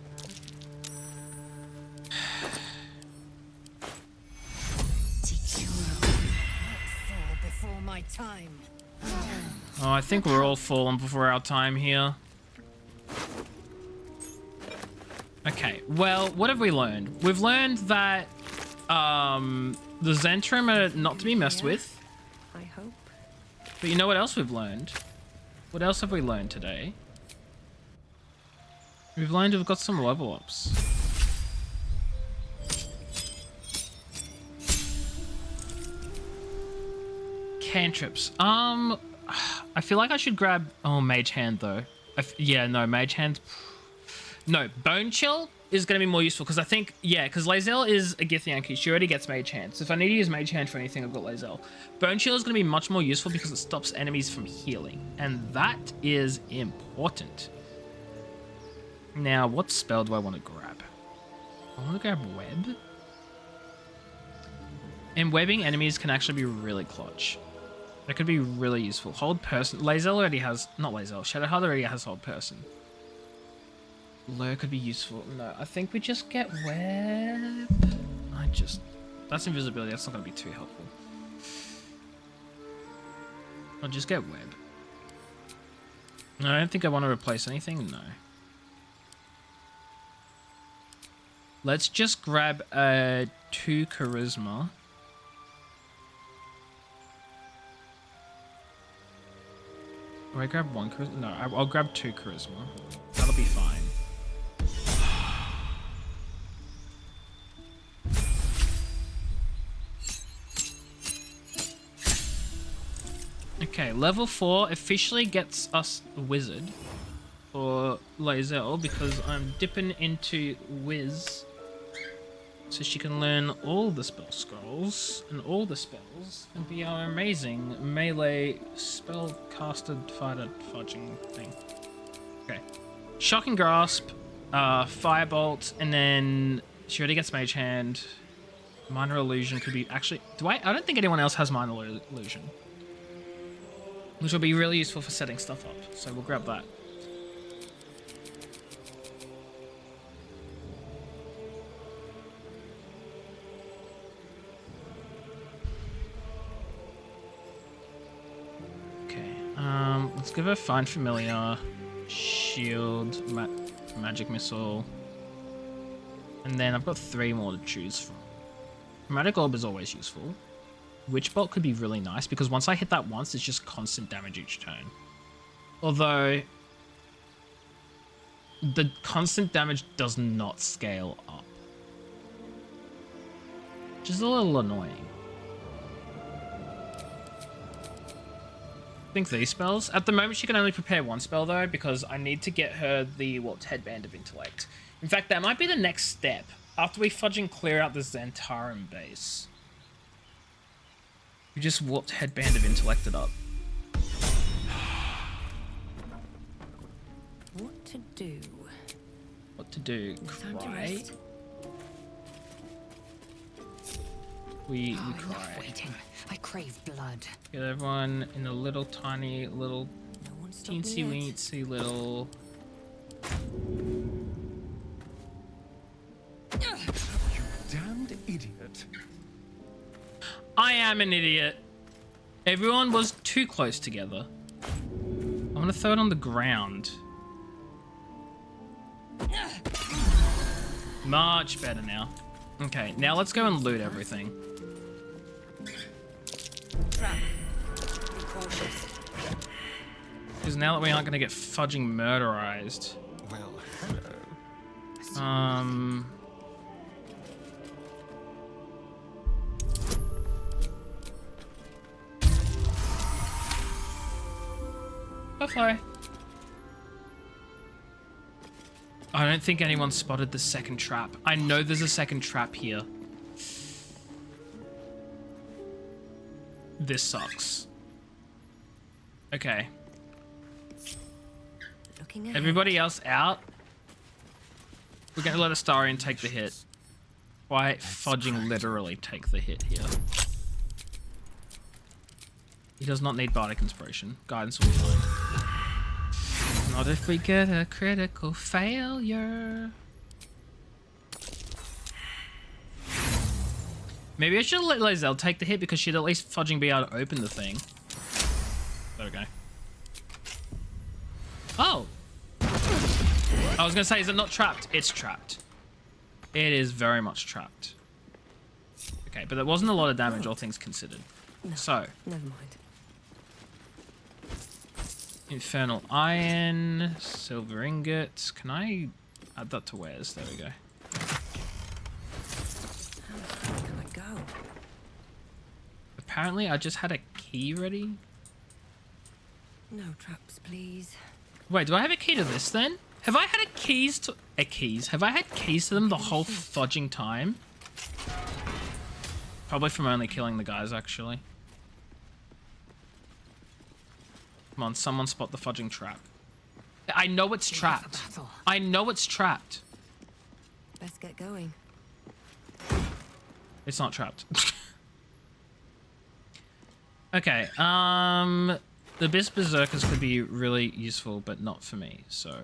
Before my time. Oh, I think we're all falling before our time here. Okay, well, what have we learned? We've learned that the Zentrum are not to be messed with. I hope. But you know what else we've learned? What else have we learned today? We've learned we've got some level ups. Cantrips. I feel like I should grab... Oh, Mage Hand, though. Yeah, no, Mage Hand... No, Bone Chill is going to be more useful because I think... Yeah, because Lae'zel is a Githyanki. She already gets Mage Hand. So if I need to use Mage Hand for anything, I've got Lae'zel. Bone Chill is going to be much more useful because it stops enemies from healing. And that is important. Now, what spell do I want to grab? I want to grab Web. And webbing enemies can actually be really clutch. That could be really useful. Hold person. Lae'zel already has... Not Lae'zel. Shadowheart already has hold person. Lure could be useful. No, I think we just get web. That's invisibility. That's not going to be too helpful. I'll just get web. No, I don't think I want to replace anything. No. Let's just grab 2 charisma. Do I grab 1 charisma? No, I'll grab 2 charisma. That'll be fine. Okay, level 4 officially gets us a wizard for Lae'zel because I'm dipping into Wiz so she can learn all the spell scrolls and all the spells and be our amazing melee spellcaster fighter fudging thing. Okay, Shocking Grasp, Firebolt, and then she already gets Mage Hand. Minor Illusion could be actually. I don't think anyone else has Minor Illusion, which will be really useful for setting stuff up. So we'll grab that. Okay. Let's give her Find Familiar, Shield, Magic Missile, and then I've got 3 more to choose from. Chromatic Orb is always useful. Witch Bolt could be really nice because once I hit that once, it's just constant damage each turn. Although the constant damage does not scale up, which is a little annoying. I think these spells. At the moment, she can only prepare 1 spell though because I need to get her the Headband of Intellect. In fact, that might be the next step after we fudge and clear out the Xantarum base. We just warped Headband of Intellect it up. What to do? What to do? Cry? We cry. Waiting. I crave blood. Get everyone in a little tiny little teensy weensy little. You damned idiot. I am an idiot. Everyone was too close together. I'm gonna throw it on the ground. Much better now. Okay, now let's go and loot everything. Because now that we aren't gonna get fudging murderized. Well, hello. Bye. I don't think anyone spotted the second trap. I know there's a second trap here. This sucks. Okay. Everybody else out. We're gonna let Astarion take the hit. Why fudging literally take the hit here? He does not need Bardic Inspiration. Guidance will be fine. Not if we get a critical failure. Maybe I should let Lae'zel take the hit because she'd at least fudging be able to open the thing. There we go. Oh! I was gonna say, is it not trapped? It's trapped. It is very much trapped. Okay, but there wasn't a lot of damage, all things considered. No, so. Never mind. Infernal Iron, Silver Ingots. Can I add that to wares? There we go. How can I go? Apparently, I just had a key ready. No traps, please. Wait, do I have a key to this then? Have I had Have I had keys to them the whole fudging time? Probably from only killing the guys, actually. Come on, someone spot the fudging trap. I know it's trapped. I know it's trapped. Best get going. It's not trapped. Okay, the Abyss Berserkers could be really useful, but not for me, so...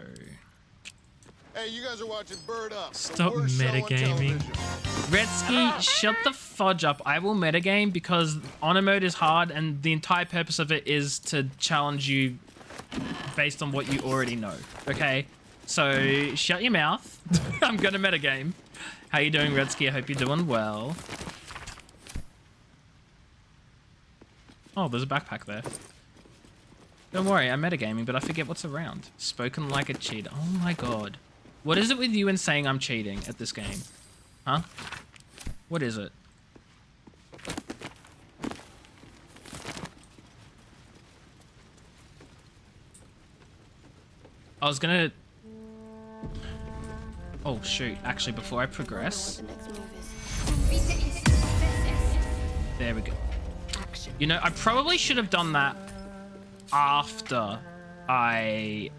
Hey, you guys are watching Bird Up. Stop metagaming. Redsky, shut the fudge up. I will metagame because honor mode is hard and the entire purpose of it is to challenge you based on what you already know. Okay? So, shut your mouth. I'm gonna metagame. How you doing, Redsky? I hope you're doing well. Oh, there's a backpack there. Don't worry, I'm metagaming, but I forget what's around. Spoken like a cheat. Oh my god. What is it with you and saying I'm cheating at this game? Huh? What is it? I was gonna... Oh shoot, actually before I progress... There we go. You know, I probably should have done that after I,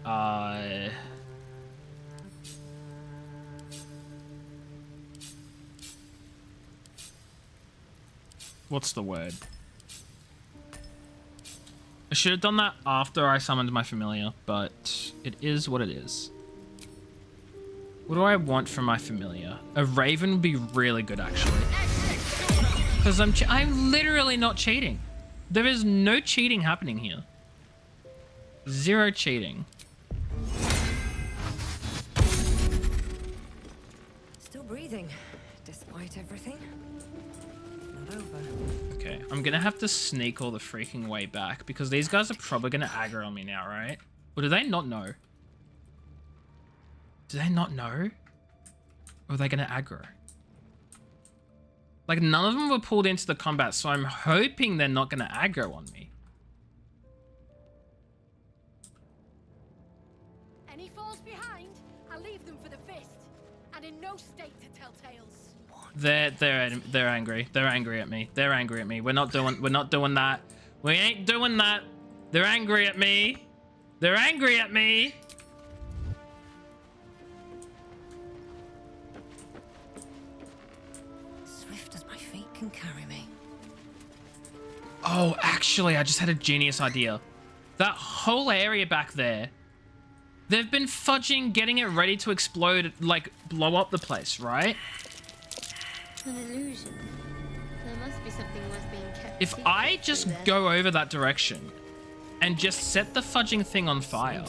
what's the word? I should have done that after I summoned my familiar, but it is what it is. What do I want from my familiar? A raven would be really good, actually. Because I'm literally not cheating. There is no cheating happening here. Zero cheating. Still breathing, despite everything. Not over. Okay, I'm gonna have to sneak all the freaking way back because these guys are probably gonna aggro on me now, right? Or do they not know? Do they not know? Or are they gonna aggro? Like, none of them were pulled into the combat, so I'm hoping they're not gonna aggro on me. Any falls behind, I'll leave them for the fist. And in no state to tell tales. They're angry. They're angry at me. They're angry at me. We're not doing that. We ain't doing that. They're angry at me. They're angry at me. Swift as my feet can carry me. Oh, actually, I just had a genius idea. That whole area back there, they've been fudging, getting it ready to explode, like, blow up the place, right? An illusion. There must be something worth being kept. If I just go over that direction and just set the fudging thing on fire,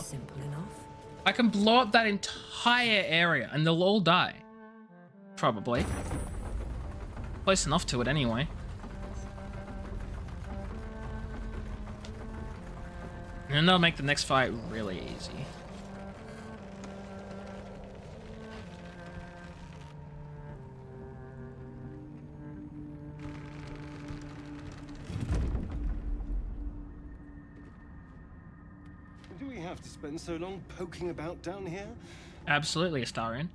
I can blow up that entire area and they'll all die. Probably. Close enough to it anyway. And that'll make the next fight really easy. Do we have to spend so long poking about down here? Absolutely, Astarion.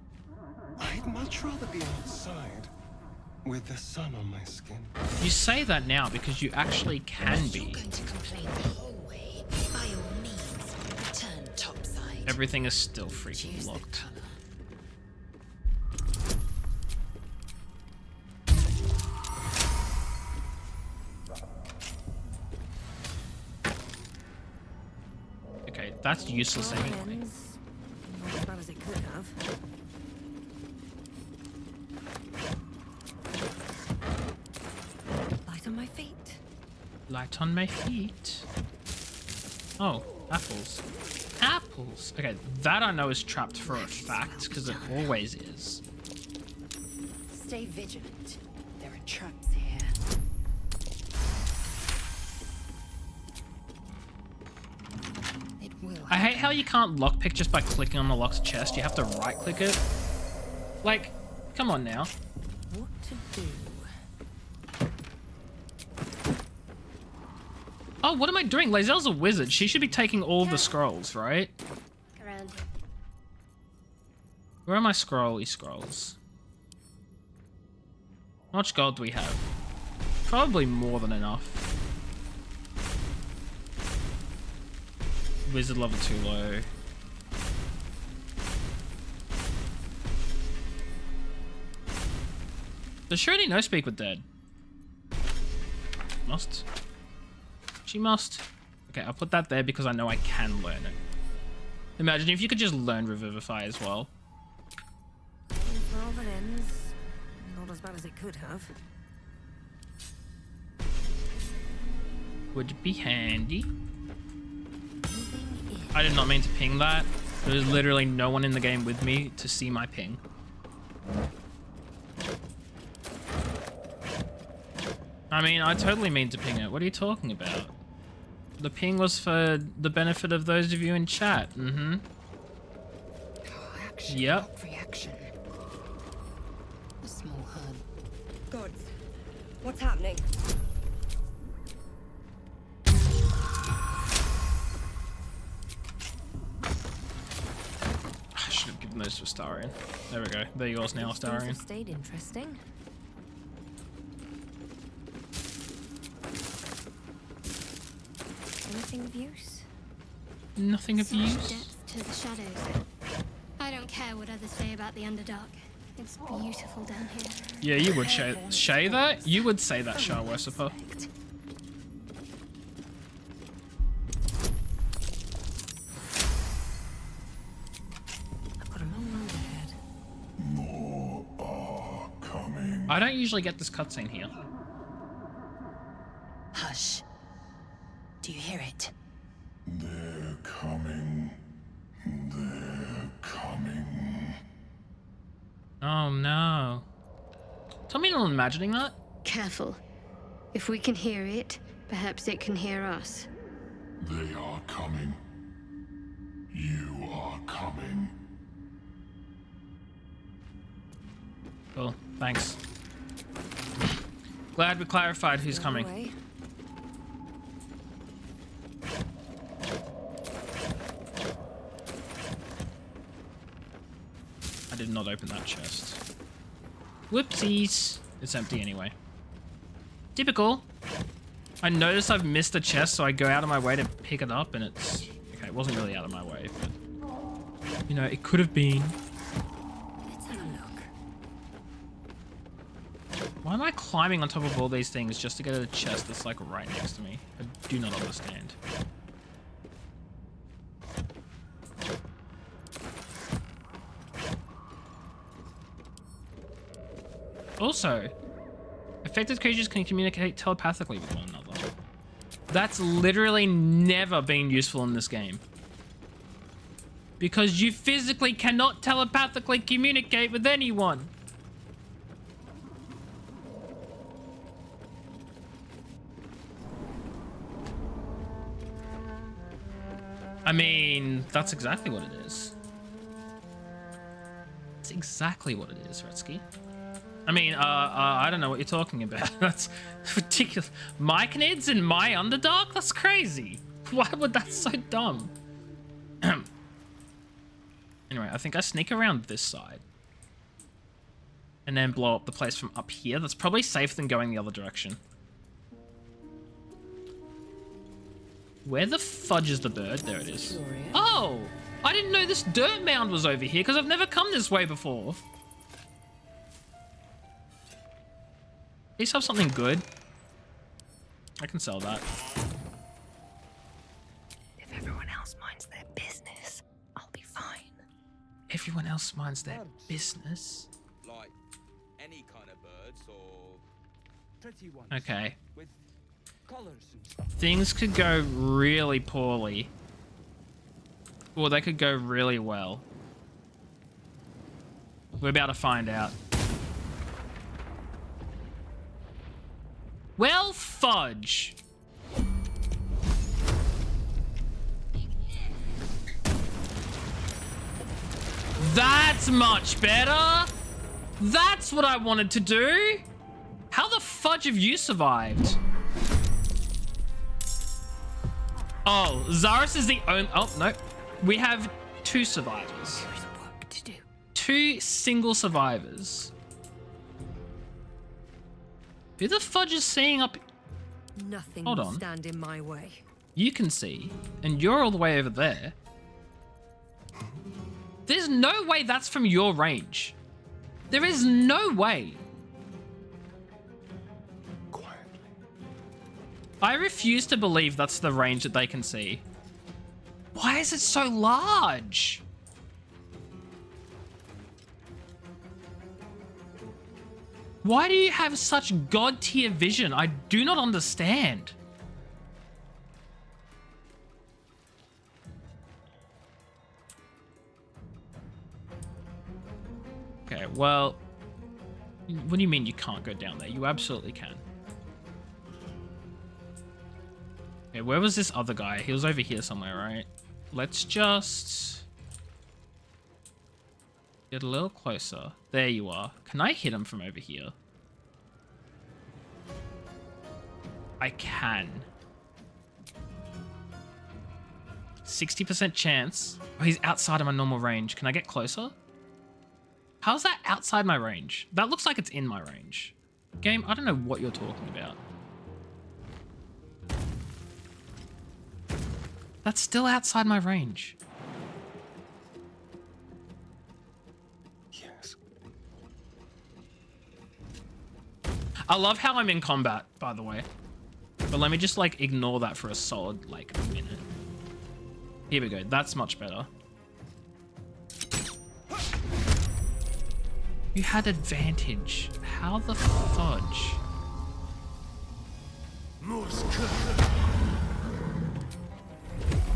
I'd much rather be outside with the sun on my skin. You say that now because you actually can be. Going to complain the whole way. By all means, return topside. Everything is still freaking locked. Okay, that's useless anyway. Not as bad as it could have. Light on my feet. Light on my feet. Oh, apples. Apples! Okay, that I know is trapped for a fact, because it always is. Stay vigilant. There are traps here. It will. I hate how you can't lockpick just by clicking on the locked chest. You have to right-click it. Like, come on now. What to do? Oh, what am I doing? Lae'zel's a wizard. She should be taking all the scrolls, right? Around here. Where are my scrolly scrolls? How much gold do we have? Probably more than enough. Wizard level too low. Does she already know Speak with Dead? Must. She must. Okay, I'll put that there because I know I can learn it. Imagine if you could just learn Revivify as well. Well, that ends. Not as bad as it could have. Would be handy. I did not mean to ping that. There was literally no one in the game with me to see my ping. I mean, I totally mean to ping it. What are you talking about? The ping was for the benefit of those of you in chat. Mm-hmm. Action, Yep. not reaction. A small herd. Gods, what's happening? I should have given those to Astarion. There we go. There yours now, Things have Astarion. stayed interesting. Anything of use? Nothing of Such use. depth to the shadows. I don't care what others say about the Underdark. It's beautiful down here. Yeah, you would say that. You would say that, Shah Worshiper. I've got a long road ahead. More are coming. I don't usually get this cutscene here. Hush. Do you hear it? They're coming. They're coming. Oh no. Tell me you're not imagining that. Careful. If we can hear it, perhaps it can hear us. They are coming. You are coming. Cool. Thanks. Glad we clarified who's coming. Away. I did not open that chest. Whoopsies. It's empty anyway. Typical. I noticed I've missed a chest, so I go out of my way to pick it up, and it's... Okay, it wasn't really out of my way, but... You know, it could have been. Let's have a look. Why am I climbing on top of all these things just to get at a chest that's, like, right next to me? I do not understand. Also, affected creatures can communicate telepathically with one another. That's literally never been useful in this game. Because you physically cannot telepathically communicate with anyone. I mean, that's exactly what it is. That's exactly what it is, Retsky. I mean, I don't know what you're talking about. That's ridiculous. Myconids in my Underdark? That's crazy. Why would that so dumb? Anyway, I think I sneak around this side. And then blow up the place from up here. That's probably safer than going the other direction. Where the fudge is the bird? There it is. Oh! I didn't know this dirt mound was over here because I've never come this way before. At least have something good. I can sell that. If everyone else minds their business, I'll be fine. Everyone else minds their business. Like any kind of birds or pretty ones. Okay. With collars and stuff. Things could go really poorly. Or they could go really well. We're about to find out. Well, fudge. That's much better. That's what I wanted to do. How the fudge have you survived? Oh, Zaris is the only... Oh, no. We have 2 survivors. There's work to do. 2 single survivors. Who the fudge is seeing up... Nothing Hold will on. stand in my way. You can see, and you're all the way over there. There's no way that's from your range. There is no way. Quietly. I refuse to believe that's the range that they can see. Why is it so large? Why do you have such god-tier vision? I do not understand. Okay, well... What do you mean you can't go down there? You absolutely can. Okay, where was this other guy? He was over here somewhere, right? Let's just get a little closer. There you are. Can I hit him from over here? I can. 60% chance. Oh, he's outside of my normal range. Can I get closer? How's that outside my range? That looks like it's in my range. Game, I don't know what you're talking about. That's still outside my range. Yes. I love how I'm in combat, by the way. But let me just, like, ignore that for a solid, like, minute. Here we go. That's much better. You had advantage. How the fudge?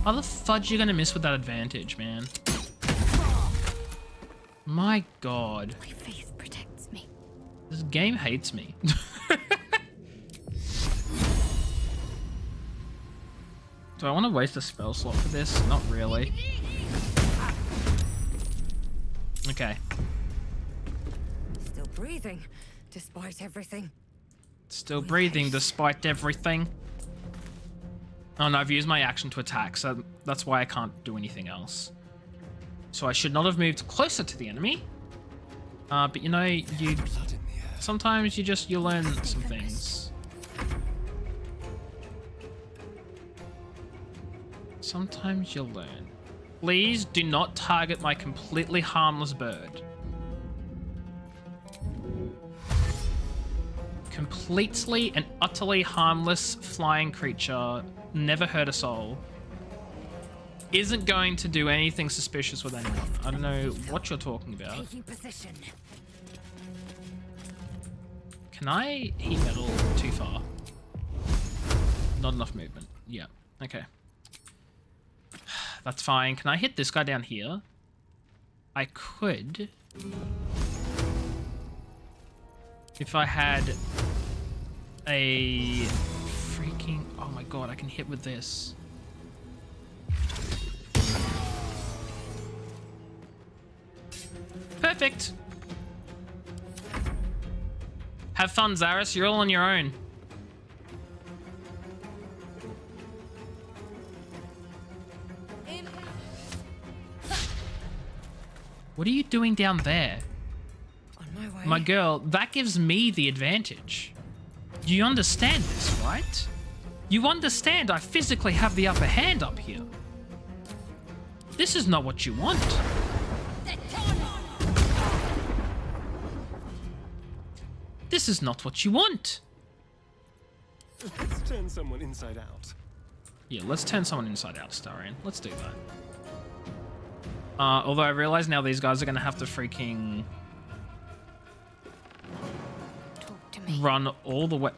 How the fudge you gonna miss with that advantage, man? My god. My faith protects me. This game hates me. Do I want to waste a spell slot for this? Not really. Okay. Still breathing, despite everything. Still breathing despite everything. Oh no, I've used my action to attack, so that's why I can't do anything else. So I should not have moved closer to the enemy. But you know, sometimes you learn some things. Sometimes you'll learn. Please do not target my completely harmless bird. Completely and utterly harmless flying creature, never hurt a soul, isn't going to do anything suspicious with anyone. I don't know what you're talking about. Taking position. Can I heat metal too far? Not enough movement. Yeah, okay. That's fine. Can I hit this guy down here? I could. If I had a freaking... Oh my god, I can hit with this. Perfect. Have fun, Zaris. You're all on your own. What are you doing down there? On my way. My girl, that gives me the advantage. You understand this, right? You understand I physically have the upper hand up here. This is not what you want. This is not what you want. Let's turn someone inside out. Yeah, let's turn someone inside out, Starian. Let's do that. Although I realize now these guys are going to have to freaking run all the way.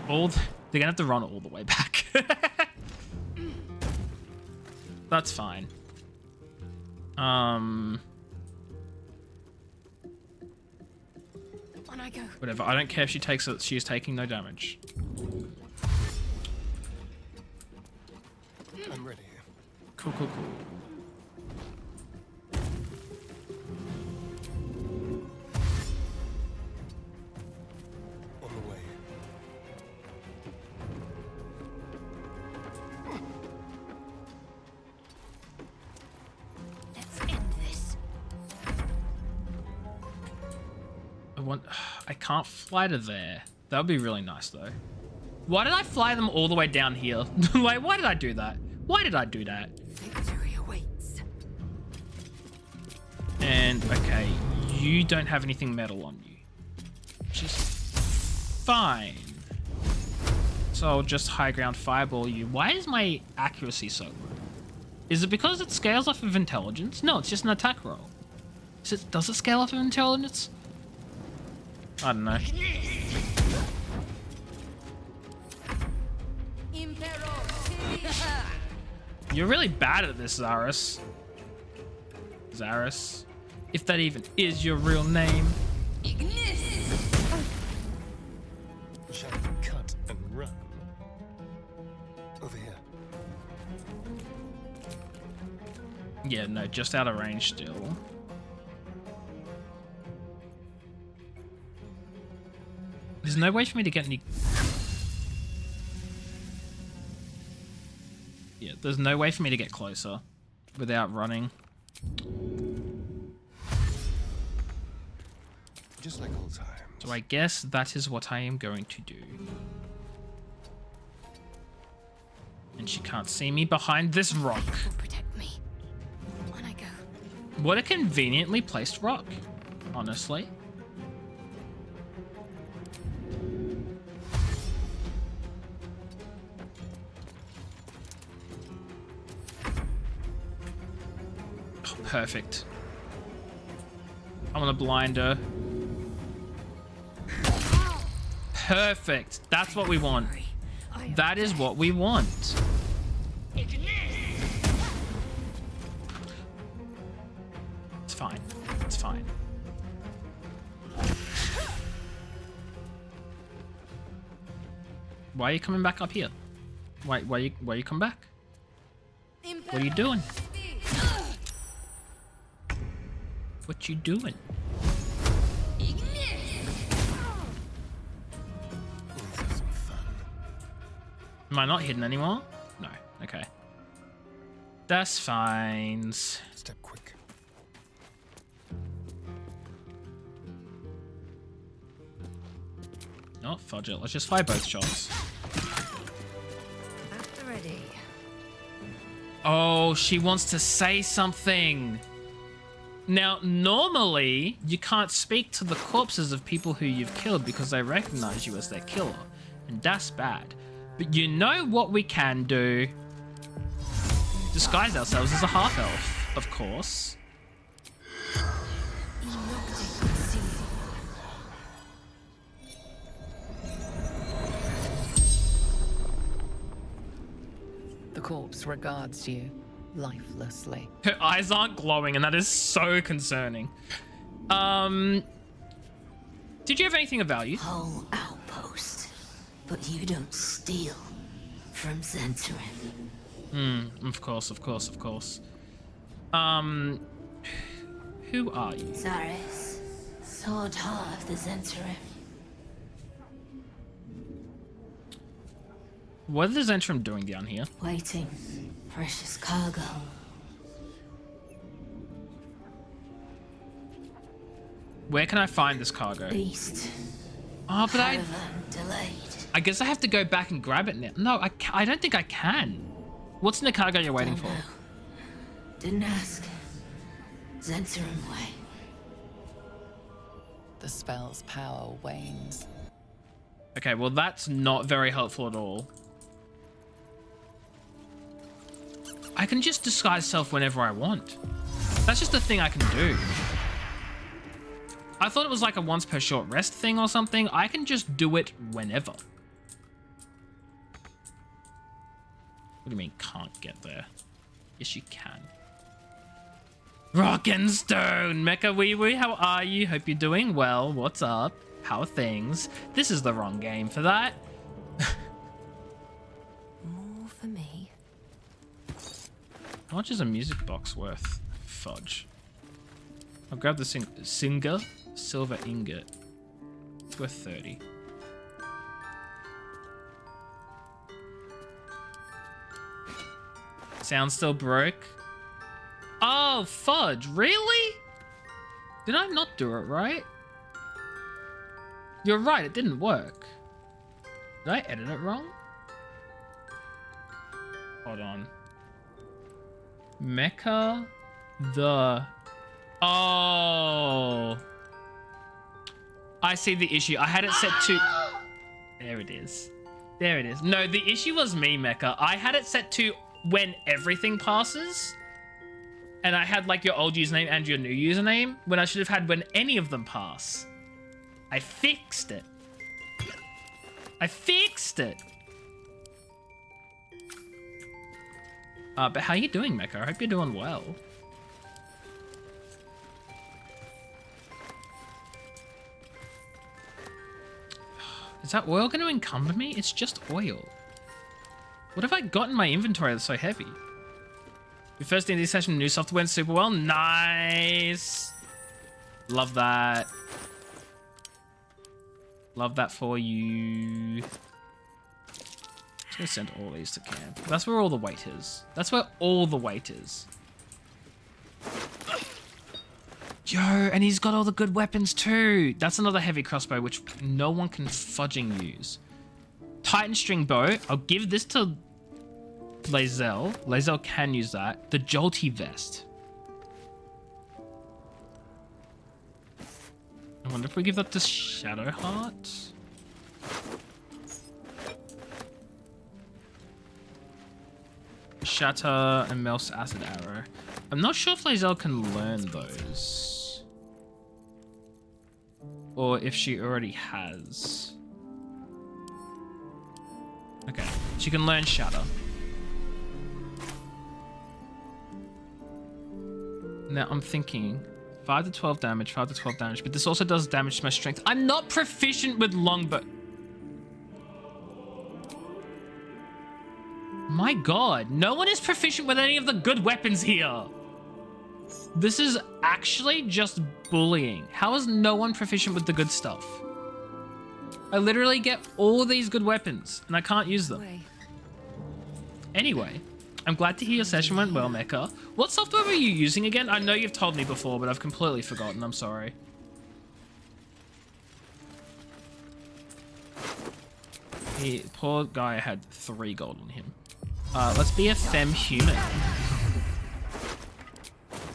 They're going to have to run all the way back. That's fine. On I go. Whatever. I don't care if she takes it. She is taking no damage. I'm ready. Cool, cool, cool. On the way. Let's end this. I can't fly to there. That would be really nice though. Why did I fly them all the way down here? Like, why did I do that? Why did I do that? Victory awaits. And, okay, you don't have anything metal on you. Which is fine. So I'll just high ground fireball you. Why is my accuracy so low? Is it because it scales off of intelligence? No, it's just an attack roll. Does it scale off of intelligence? I don't know. You're really bad at this, Zaris. Zaris. If that even is your real name. Shall we cut and run? Over here. Yeah, no, just out of range still. There's no way for me to get any... Yeah, there's no way for me to get closer without running. Just like old times. So I guess that is what I am going to do. And she can't see me behind this rock. Protect me when I go. What a conveniently placed rock, honestly. Oh, perfect. I want to blind her. Perfect. That's what we want. That is what we want. It's fine. It's fine. Why are you coming back up here? Why you come back? What are you doing? What you doing? Am I not hidden anymore? No. Okay. That's fine. Step quick. Oh, fudge it. Let's just fire both shots. After ready. Oh, she wants to say something. Now, normally, you can't speak to the corpses of people who you've killed because they recognize you as their killer. And that's bad. But you know what we can do? Disguise ourselves as a half-elf, of course. The corpse regards you lifelessly. Her eyes aren't glowing, and that is so concerning. Did you have anything of value? Whole outpost, but you don't steal from Zentrim. Of course, of course, of course. Who are you? Zaris, Sword Heart of the Zentrim. What is Zentrim doing down here? Waiting. Precious cargo. Where can I find this cargo? East. Oh, but Caravan delayed. I guess I have to go back and grab it now. No, I don't think I can. What's in the cargo you're waiting for? Didn't ask. Zentrim way. The spell's power wanes. Okay, well that's not very helpful at all. I can just disguise self whenever I want. That's just a thing I can do. I thought it was like a once per short rest thing or something. I can just do it whenever. What do you mean can't get there? Yes, you can. Rock and Stone! Mecha Wee Wee, how are you? Hope you're doing well. What's up? How are things? This is the wrong game for that. More for me. How much is a music box worth? Fudge. I'll grab the Singer Silver Ingot. It's worth 30. Sound still broke? Oh, fudge. Really? Did I not do it right? You're right, it didn't work. Did I edit it wrong? Hold on. Mecha the... Oh. I see the issue. I had it set to... There it is. There it is. No, the issue was me, Mecha. I had it set to when everything passes. And I had like your old username and your new username when I should have had when any of them pass. I fixed it. I fixed it. But how you doing, Mecha? I hope you're doing well. Is that oil going to encumber me? It's just oil. What have I got in my inventory that's so heavy? Your first D&D session, new software went super well. Nice. Love that. Love that for you. Just gonna send all these to camp. That's where all the weight is. That's where all the weight is. Yo, and he's got all the good weapons too. That's another heavy crossbow, which no one can fudging use. Titan string bow. I'll give this to Lae'zel. Lae'zel can use that. The jolty vest. I wonder if we give that to Shadowheart. Shatter and Mel's acid arrow. I'm not sure if Lae'zel can learn those. Or if she already has. Okay, she can learn Shatter. Now I'm thinking 5 to 12 damage, 5 to 12 damage, but this also does damage to my strength. I'm not proficient with longbow. My god, no one is proficient with any of the good weapons here. This is actually just bullying. How is no one proficient with the good stuff? I literally get all these good weapons and I can't use them. Anyway, I'm glad to hear your session went well, Mecha. What software were you using again? I know you've told me before, but I've completely forgotten. I'm sorry. The poor guy had 3 gold on him. Let's be a femme human.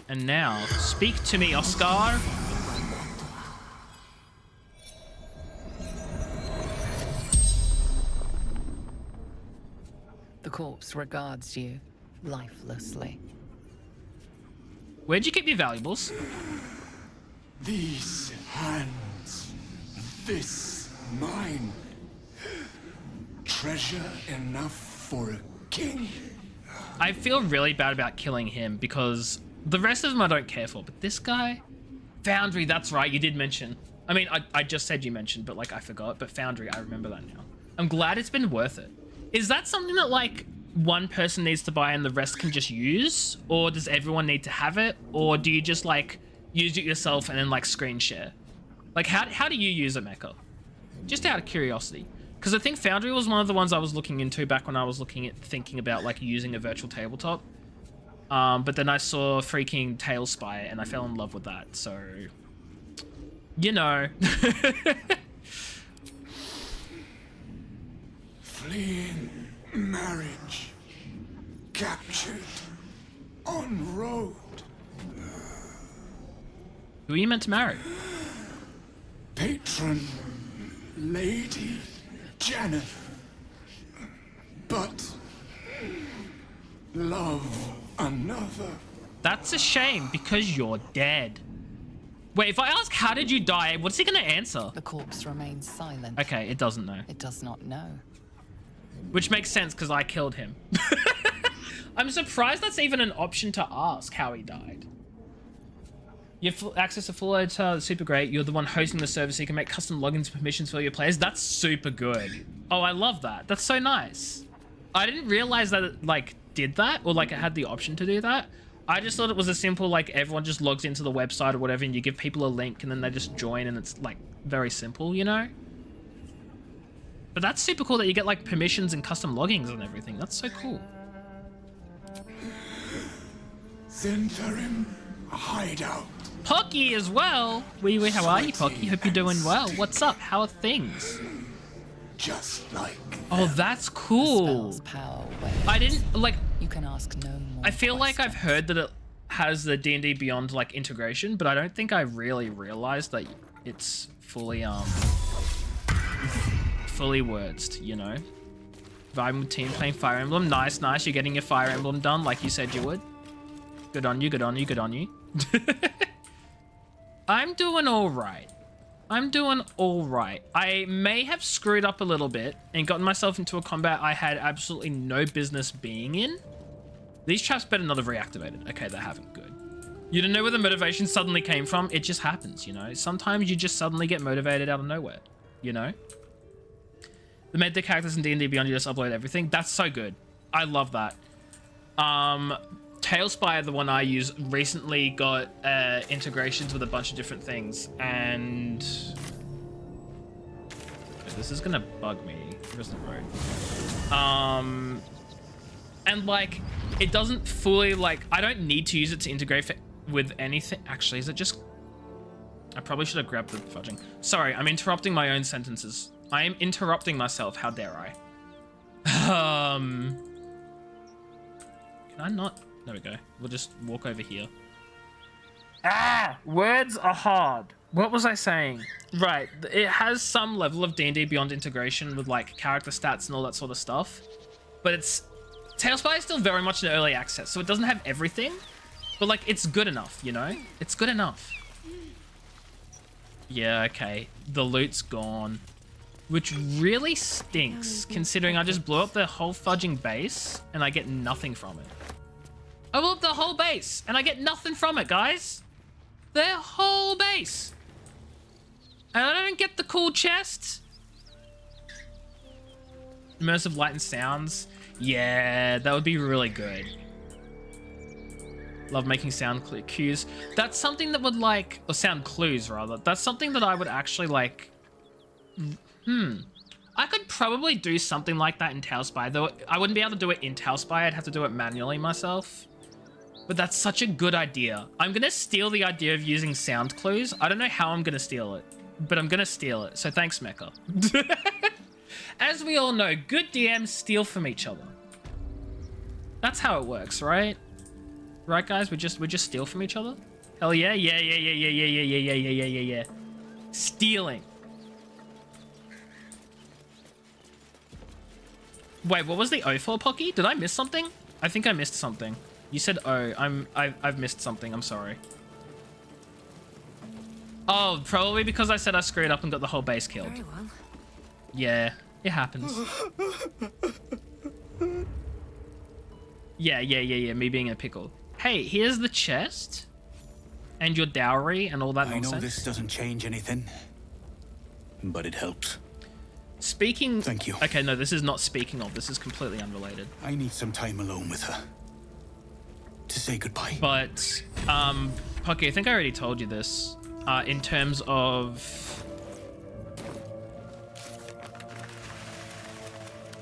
And now, speak to me, Oscar. The corpse regards you lifelessly. Where'd you keep your valuables? These hands, this mine. Treasure enough for a king. I feel really bad about killing him because the rest of them I don't care for, but this guy, Foundry, that's right, you did mention. I mean, I just said you mentioned, but like I forgot, but Foundry, I remember that now. I'm glad it's been worth it. Is that something that like one person needs to buy and the rest can just use? Or does everyone need to have it? Or do you just like use it yourself and then like screen share? Like how do you use it, Mecha? Just out of curiosity. Because I think Foundry was one of the ones I was looking into back when I was thinking about like using a virtual tabletop. But then I saw freaking Tailspire and I fell in love with that. So, you know. Fleeing marriage. Captured. On road. Who are you meant to marry? Patron. Lady. Janet. But. Love another. That's a shame because you're dead. Wait, if I ask how did you die, what's he gonna answer? The corpse remains silent. Okay, it doesn't know. It does not know. Which makes sense because I killed him. I'm surprised that's even an option to ask how he died. You have access to full editor, that's super great. You're the one hosting the service, so you can make custom logins permissions for your players. That's super good. Oh, I love that. That's so nice. I didn't realize that it like did that or like it had the option to do that. I just thought it was a simple like everyone just logs into the website or whatever and you give people a link and then they just join and it's like very simple, you know? But that's super cool that you get like permissions and custom loggings and everything. That's so cool. Zentharim hideout. Pocky as well. Wee, how are you, Pocky? Hope you're doing well. What's up? How are things? Just like oh, that's cool. I didn't like. You can ask no more. I feel like I've heard that it has the D&D Beyond like integration, but I don't think I really realized that it's fully fully wordsed. You know, vibing with team playing Fire Emblem. Nice, nice. You're getting your Fire Emblem done like you said you would. Good on you. Good on you. Good on you. I'm doing all right. I'm doing all right. I may have screwed up a little bit and gotten myself into a combat I had absolutely no business being in. These traps better not have reactivated. Okay, they haven't. Good. You don't know where the motivation suddenly came from. It just happens, you know? Sometimes you just suddenly get motivated out of nowhere, you know? They made the characters in D&D Beyond, you just upload everything. That's so good. I love that. Tailspire, the one I use, recently got integrations with a bunch of different things, and this is gonna bug me. Here's the road. And like, it doesn't fully, like, I don't need to use it to integrate with anything. Actually, is it just... I probably should have grabbed the fudging. Sorry, I'm interrupting my own sentences. I am interrupting myself. How dare I? Can I not? There we go. We'll just walk over here. Ah! Words are hard. What was I saying? Right. It has some level of D&D Beyond integration with, like, character stats and all that sort of stuff. But it's... Tailspire is still very much in early access, so it doesn't have everything. But, like, it's good enough, you know? It's good enough. Yeah, okay. The loot's gone. Which really stinks, considering I just blew up the whole fudging base, and I get nothing from it. I blew up the whole base, and I get nothing from it, guys. Their whole base. And I don't get the cool chest. Immersive light and sounds. Yeah, that would be really good. Love making sound cues. That's something that would, like, or sound clues rather. That's something that I would actually, like, I could probably do something like that in Tailspire, though I wouldn't be able to do it in Tailspire. I'd have to do it manually myself. But that's such a good idea. I'm gonna steal the idea of using sound clues. I don't know how I'm gonna steal it, but I'm gonna steal it. So thanks, Mecha. As we all know, good DMs steal from each other. That's how it works, right? Right, guys? We just steal from each other? Hell yeah, yeah, yeah, yeah, yeah, yeah, yeah, yeah, yeah, yeah, yeah, yeah. Stealing. Wait, what was the O for, Pocky? Did I miss something? I think I missed something. You said O. I've missed something. I'm sorry. Oh, probably because I said I screwed up and got the whole base killed. Very well. Yeah, it happens. Yeah, me being a pickle. Hey, here's the chest. And your dowry and all that nonsense. I know this doesn't change anything, but it helps. Speaking... Thank you. Okay, no, this is not speaking of. This is completely unrelated. I need some time alone with her. To say goodbye. But, Pocky, I think I already told you this. In terms of...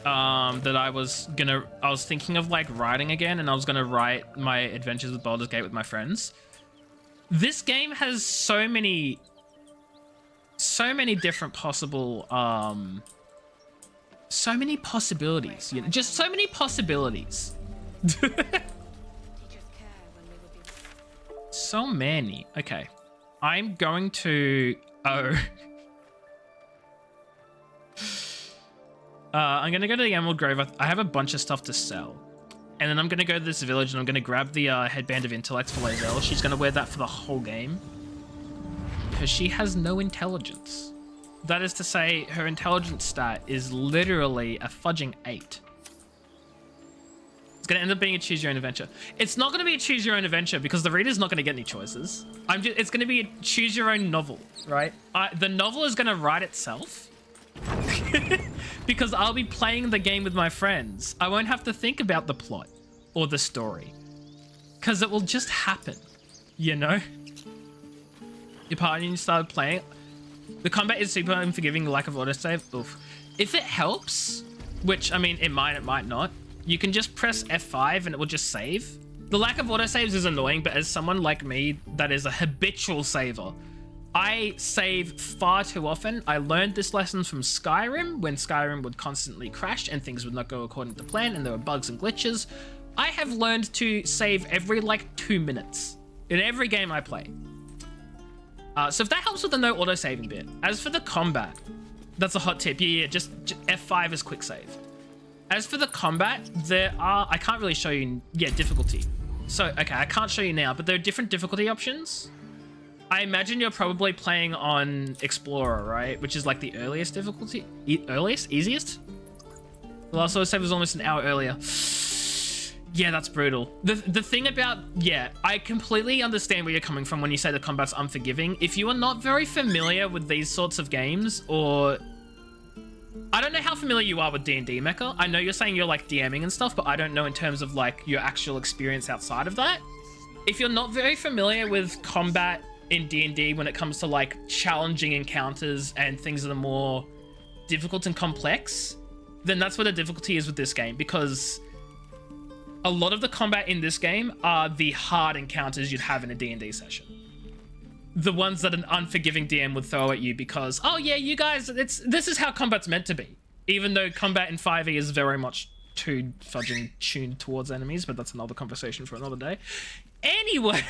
that I was thinking of, like, writing again, and I was gonna write my adventures with Baldur's Gate with my friends. This game has so many different possible, so many possibilities, you know, just so many possibilities. So many. Okay. I'm going to, I'm gonna go to the Emerald Grove. I have a bunch of stuff to sell. And then I'm gonna go to this village and I'm gonna grab the Headband of Intellect for Lae'zel. She's gonna wear that for the whole game. Because she has no intelligence. That is to say, her intelligence stat is literally a fudging 8. It's gonna end up being a choose your own adventure. It's not gonna be a choose your own adventure because the reader's not gonna get any choices. It's gonna be a choose your own novel, right? The novel is gonna write itself. Because I'll be playing the game with my friends. I won't have to think about the plot or the story. Because it will just happen, you know? Your partner started playing. The combat is super unforgiving, lack of autosave. Oof. If it helps, which, I mean, it might not, you can just press F5 and it will just save. The lack of autosaves is annoying, but as someone like me that is a habitual saver, I save far too often. I learned this lesson from Skyrim, when Skyrim would constantly crash and things would not go according to plan and there were bugs and glitches. I have learned to save every, like, 2 minutes in every game I play. So if that helps with the no auto-saving bit. As for the combat, that's a hot tip. Yeah, just F5 is quick save. As for the combat, I can't really show you, difficulty. So, okay, I can't show you now, but there are different difficulty options. I imagine you're probably playing on Explorer, right? Which is like the earliest difficulty. Easiest? The last auto save was almost an hour earlier. Yeah, that's brutal. The thing about, I completely understand where you're coming from when you say the combat's unforgiving. If you are not very familiar with these sorts of games, or I don't know how familiar you are with D&D, Mecha. I know you're saying you're like DMing and stuff, but I don't know in terms of like your actual experience outside of that. If you're not very familiar with combat in D&D when it comes to like challenging encounters and things that are more difficult and complex, then that's where the difficulty is with this game, because a lot of the combat in this game are the hard encounters you'd have in a D&D session. The ones that an unforgiving DM would throw at you because, oh yeah, you guys, this is how combat's meant to be. Even though combat in 5e is very much too fudging tuned towards enemies, but that's another conversation for another day. Anyway,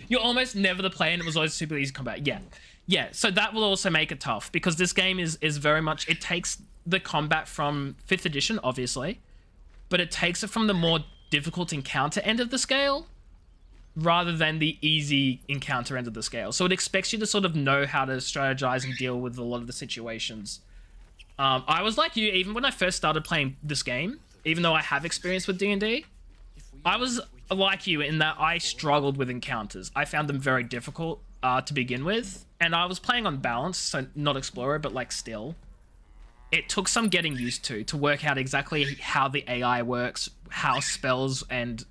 you're almost never the player and it was always super easy combat. Yeah, so that will also make it tough because this game is very much, it takes the combat from 5th edition, obviously, but it takes it from the more difficult encounter end of the scale rather than the easy encounter end of the scale. So it expects you to sort of know how to strategize and deal with a lot of the situations. I was like you, even when I first started playing this game, even though I have experience with D&D, I was like you in that I struggled with encounters. I found them very difficult to begin with, and I was playing on balance, so not Explorer, but like still. It took some getting used to work out exactly how the AI works, how spells and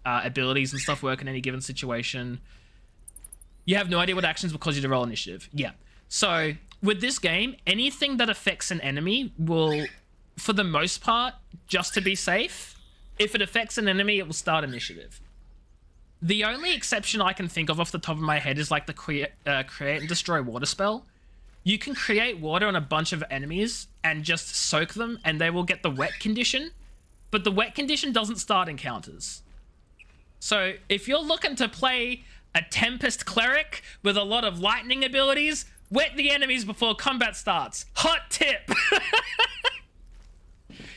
abilities and stuff work in any given situation. You have no idea what actions will cause you to roll initiative. Yeah. So with this game, anything that affects an enemy will, for the most part, just to be safe, if it affects an enemy, it will start initiative. The only exception I can think of off the top of my head is like the create and destroy water spell. You can create water on a bunch of enemies and just soak them and they will get the wet condition, but the wet condition doesn't start encounters. So if you're looking to play a Tempest Cleric with a lot of lightning abilities, wet the enemies before combat starts. Hot tip!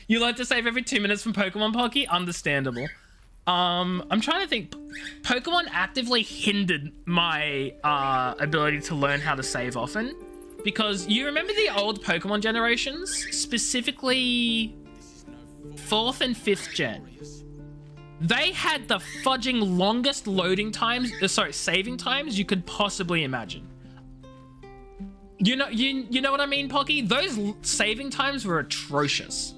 You learn to save every 2 minutes from Pokemon Pocky? Understandable. I'm trying to think. Pokemon actively hindered my ability to learn how to save often. Because you remember the old Pokemon generations? Specifically 4th and 5th gen. They had the fudging longest loading times, saving times you could possibly imagine. You know what I mean, Pocky? Those saving times were atrocious.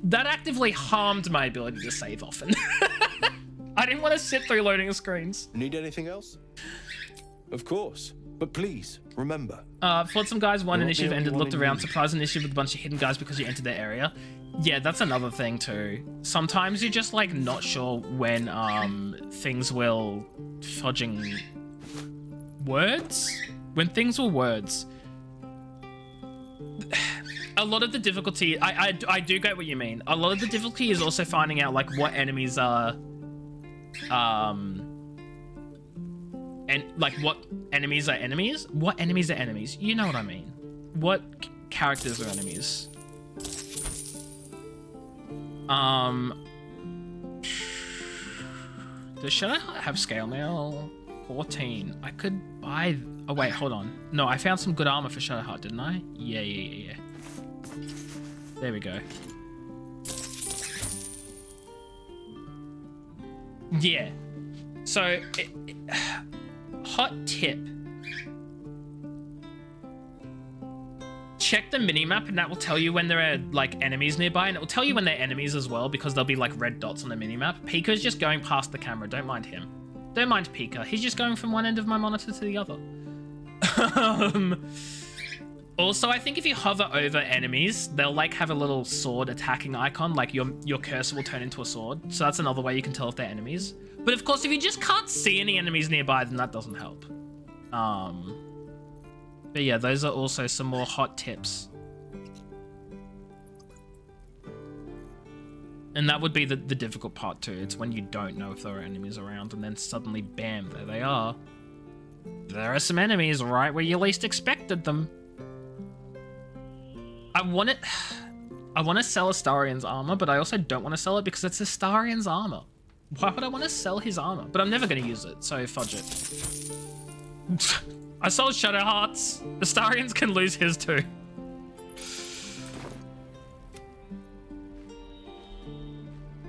That actively harmed my ability to save often. I didn't want to sit through loading screens. Need anything else? Of course. But please, remember. Fought some guys, one initiative ended, looked around, surprised initiative with a bunch of hidden guys because you entered their area. Yeah, that's another thing too. Sometimes you're just like not sure when things will fudging words? When things will words. A lot of the difficulty, I do get what you mean. A lot of the difficulty is also finding out like what enemies are and like what enemies are enemies? What enemies are enemies? You know what I mean. What characters are enemies? Does Shadowheart have scale mail? 14. I could buy... Oh wait, hold on. No, I found some good armor for Shadowheart, didn't I? Yeah. There we go. Yeah. So, hot tip. Check the minimap and that will tell you when there are like enemies nearby, and it will tell you when they're enemies as well because there'll be like red dots on the minimap. Pika's just going past the camera, don't mind him. Don't mind Pika, he's just going from one end of my monitor to the other. Also, I think if you hover over enemies, they'll like have a little sword attacking icon, like your cursor will turn into a sword. So that's another way you can tell if they're enemies. But of course, if you just can't see any enemies nearby, then that doesn't help. But yeah, those are also some more hot tips. And that would be the difficult part too. It's when you don't know if there are enemies around and then suddenly, bam, there they are. There are some enemies right where you least expected them. I want to sell Astarion's armor, but I also don't want to sell it because it's Astarion's armor. Why would I want to sell his armor? But I'm never going to use it, so fudge it. I sold Shadowheart's. Astarion's can lose his too.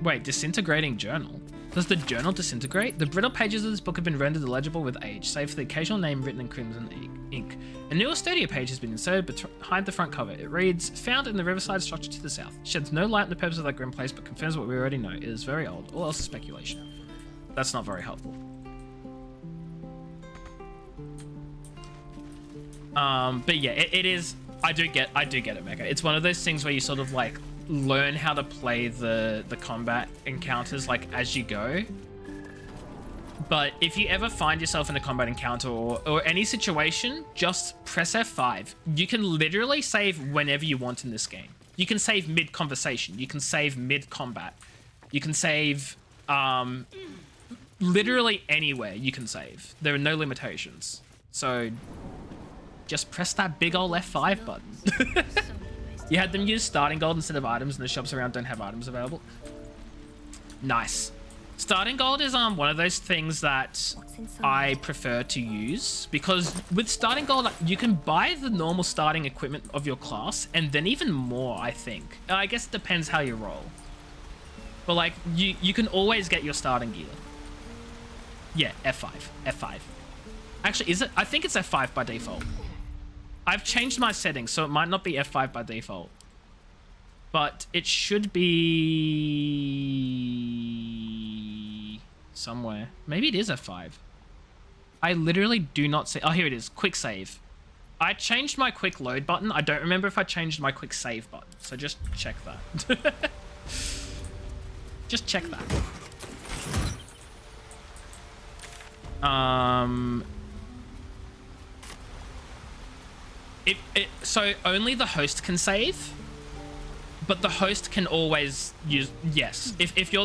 Wait, disintegrating journal? Does the journal disintegrate? The brittle pages of this book have been rendered illegible with age, save for the occasional name written in crimson ink. A newer, sturdier page has been inserted behind the front cover. It reads, found in the riverside structure to the south. Sheds no light on the purpose of that grim place, but confirms what we already know. It is very old. All else is speculation. That's not very helpful. But yeah, it is. I do get it, Mecca. It's one of those things where you sort of like learn how to play the combat encounters like as you go. But if you ever find yourself in a combat encounter or any situation, just press F5. You can literally save whenever you want in this game. You can save mid-conversation. You can save mid-combat. You can save literally anywhere you can save. There are no limitations. So just press that big old F5 button. You had them use starting gold instead of items, and the shops around don't have items available. Nice. Starting gold is one of those things that I prefer to use, because with starting gold you can buy the normal starting equipment of your class and then even more, I think. I guess it depends how you roll. But like you can always get your starting gear. Yeah, F5. Actually, is it? I think it's F5 by default. I've changed my settings, so it might not be F5 by default. But it should be somewhere. Maybe it is F5. I literally do not see. Oh, here it is. Quick save. I changed my quick load button. I don't remember if I changed my quick save button. So just check that. Just check that. So only the host can save, but the host can always use, yes. If you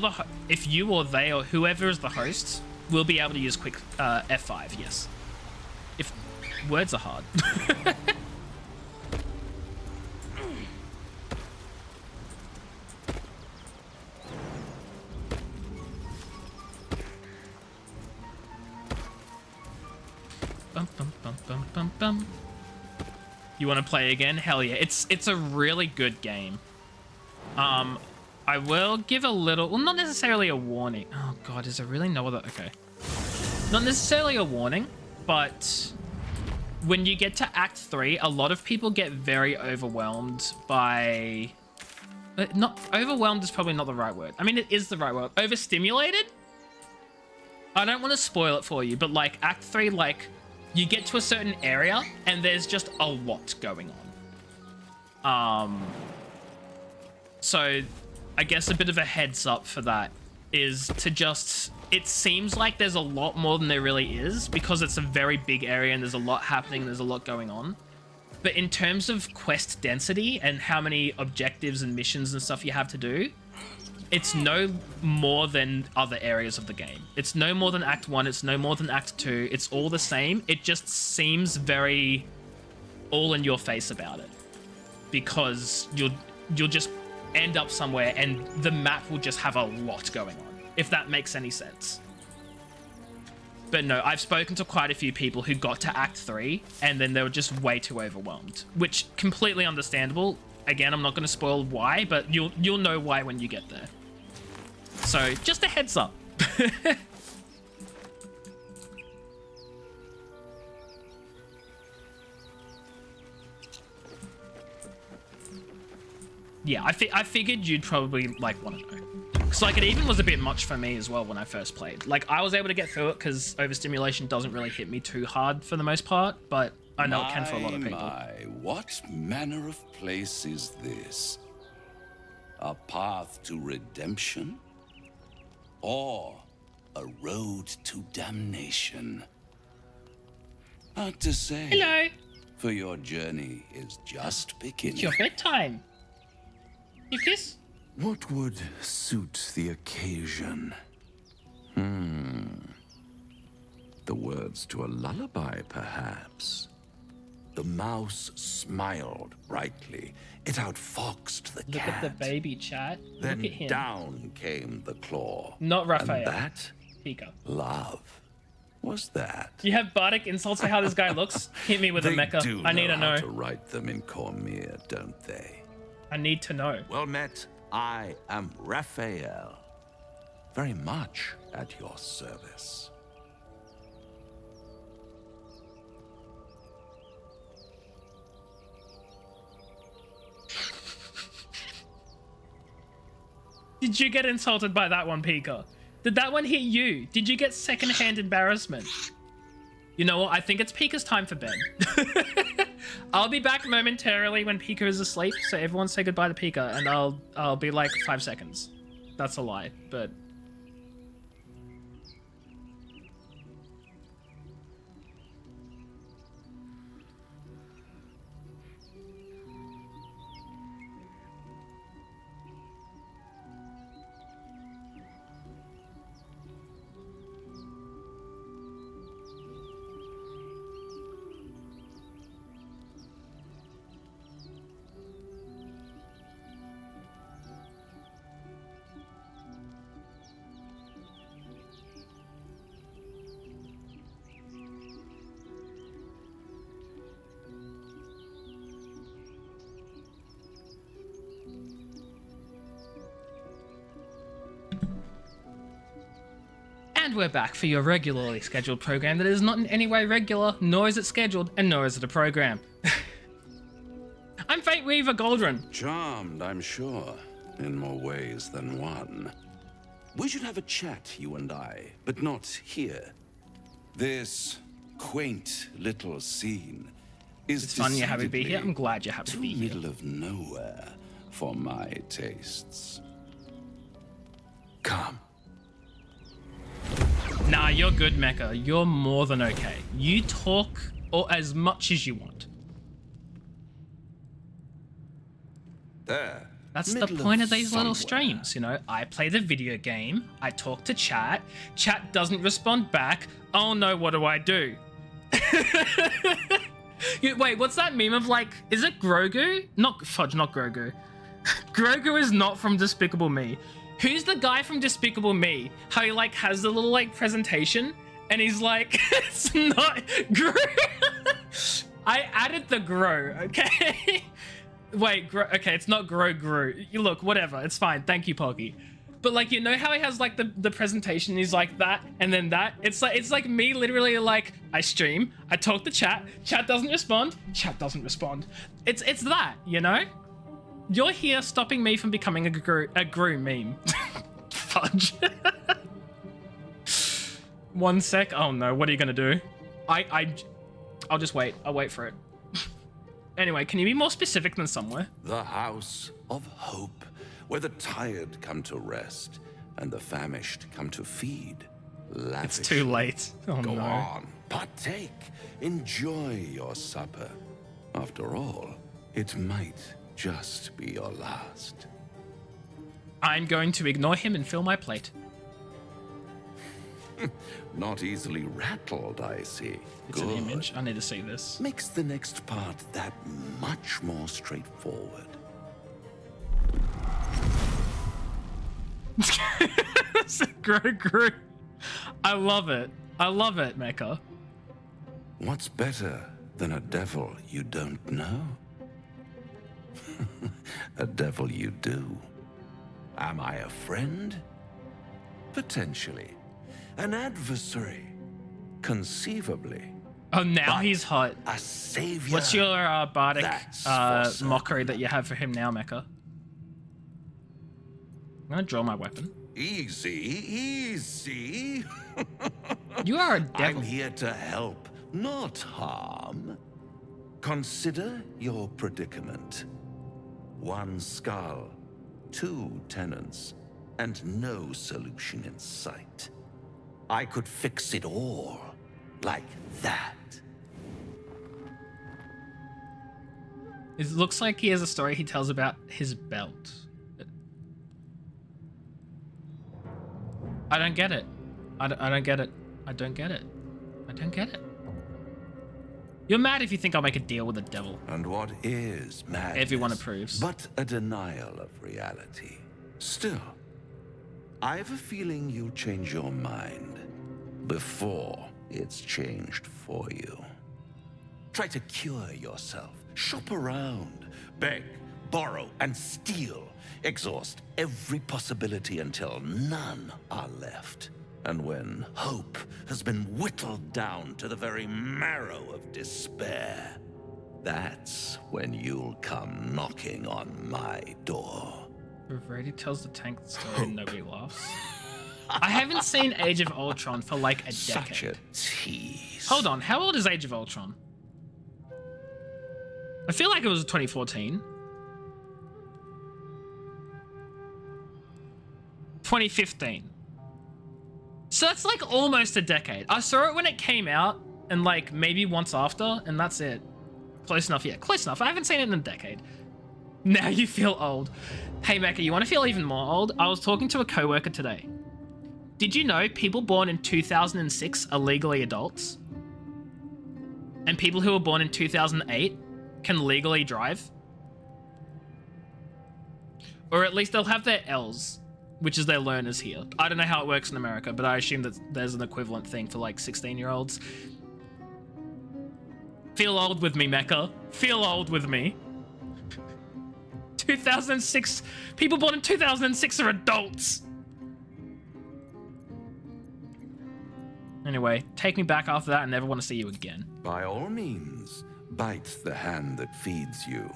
or they or whoever is the host will be able to use quick F5, yes. If words are hard. Bum, bum, bum, bum, bum, bum. You want to play again? Hell yeah. It's a really good game. I will give a little, well, not necessarily a warning. Oh god, is there really no other? Okay. Not necessarily a warning, but when you get to Act 3, a lot of people get very overwhelmed by... Not overwhelmed is probably not the right word. I mean, it is the right word. Overstimulated? I don't want to spoil it for you, but like Act 3, like you get to a certain area and there's just a lot going on. So I guess a bit of a heads up for that is to just, it seems like there's a lot more than there really is because it's a very big area and there's a lot happening, there's a lot going on. But in terms of quest density and how many objectives and missions and stuff you have to do, it's no more than other areas of the game. It's no more than Act 1, it's no more than Act 2, it's all the same. It just seems very all in your face about it. Because you'll just end up somewhere and the map will just have a lot going on, if that makes any sense. But no, I've spoken to quite a few people who got to Act 3 and then they were just way too overwhelmed, which completely understandable. Again, I'm not going to spoil why, but you'll know why when you get there. So just a heads up. Yeah, I figured you'd probably like want to know. Because like it even was a bit much for me as well when I first played. Like I was able to get through it because overstimulation doesn't really hit me too hard for the most part, but I know it can for a lot of people. What manner of place is this? A path to redemption? Or a road to damnation? Hard to say. Hello. For your journey is just beginning. It's your bedtime. You kiss? What would suit the occasion? The words to a lullaby, perhaps. The mouse smiled brightly. It outfoxed the cat. Look at the baby, chat. Then Look at him. down came the claw. Not Raphael. And that? Pika. Love. Was that? You have bardic insults for how this guy looks? Hit me with a mecha. Do I need to know. how to write them in Cormier, don't they? I need to know. Well met. I am Raphael, very much at your service. Did you get insulted by that one, Pika? Did that one hit you? Did you get secondhand embarrassment? You know what? I think it's Pika's time for bed. I'll be back momentarily when Pika is asleep, so everyone say goodbye to Pika, and I'll be like 5 seconds. That's a lie, but... And we're back for your regularly scheduled program that is not in any way regular, nor is it scheduled, and nor is it a program. I'm Fate Weaver Goldrun. Charmed, I'm sure, in more ways than one. We should have a chat, you and I, but not here. This quaint little scene is It's fun you're happy to be here. I'm glad you're happy to be here. Middle of nowhere for my tastes. Come. Nah, you're good, Mecha. You're more than okay. You talk or as much as you want. There. That's the point of these little streams, you know? I play the video game, I talk to chat, chat doesn't respond back. Oh no, what do I do? Wait, what's that meme of like, is it Grogu? Not Fudge, not Grogu. Grogu is not from Despicable Me. Who's the guy from Despicable Me? How he like has the little like presentation and he's like, it's not Gru. I added the Gro, okay? Wait, okay, it's not Gru. You look, whatever, it's fine. Thank you, Poggy. But like, you know how he has like the presentation, he's like that, and then that? It's like me literally like, I stream, I talk to chat doesn't respond, chat doesn't respond. It's that, you know? You're here stopping me from becoming a Gru meme. Fudge. 1 sec. Oh no, what are you gonna do? I'll just wait. I'll wait for it. Anyway, can you be more specific than somewhere? The House of Hope, where the tired come to rest and the famished come to feed. It's too late. Oh Go no. on, partake, enjoy your supper. After all, it might just be your last. I'm going to ignore him and fill my plate. Not easily rattled, I see. It's an image. I need to see this. Makes the next part that much more straightforward. Gru. I love it. I love it, Mecha. What's better than a devil you don't know? A devil you do. Am I a friend? Potentially. An adversary? Conceivably. Oh, now But he's hot. A savior? What's your bardic That's for certain. mockery that you have for him now, Mecha? I'm gonna draw my weapon. Easy, easy. You are a devil. I'm here to help, not harm. Consider your predicament. 1 skull, 2 tenants, and no solution in sight. I could fix it all, like that. It looks like he has a story he tells about his belt. I don't get it. I don't get it. I don't get it. I don't get it. You're mad if you think I'll make a deal with the devil. And what is madness? Everyone approves. But a denial of reality. Still, I have a feeling you'll change your mind before it's changed for you. Try to cure yourself. Shop around. Beg, borrow, and steal. Exhaust every possibility until none are left. And when hope has been whittled down to the very marrow of despair, that's when you'll come knocking on my door. Brady tells the tank story and nobody laughs. I haven't seen Age of Ultron for like a decade. Such a tease. Hold on, how old is Age of Ultron? I feel like it was 2014. 2015. So that's like almost a decade. I saw it when it came out and like maybe once after, and that's it. Close enough, yeah, close enough. I haven't seen it in a decade. Now you feel old. Hey Mecca, you want to feel even more old? I was talking to a coworker today. Did you know people born in 2006 are legally adults? And people who were born in 2008 can legally drive? Or at least they'll have their L's, which is their learners here. I don't know how it works in America, but I assume that there's an equivalent thing for like 16-year-olds. Feel old with me, Mecca. Feel old with me. 2006, people born in 2006 are adults. Anyway, take me back after that. I never want to see you again. By all means, bite the hand that feeds you.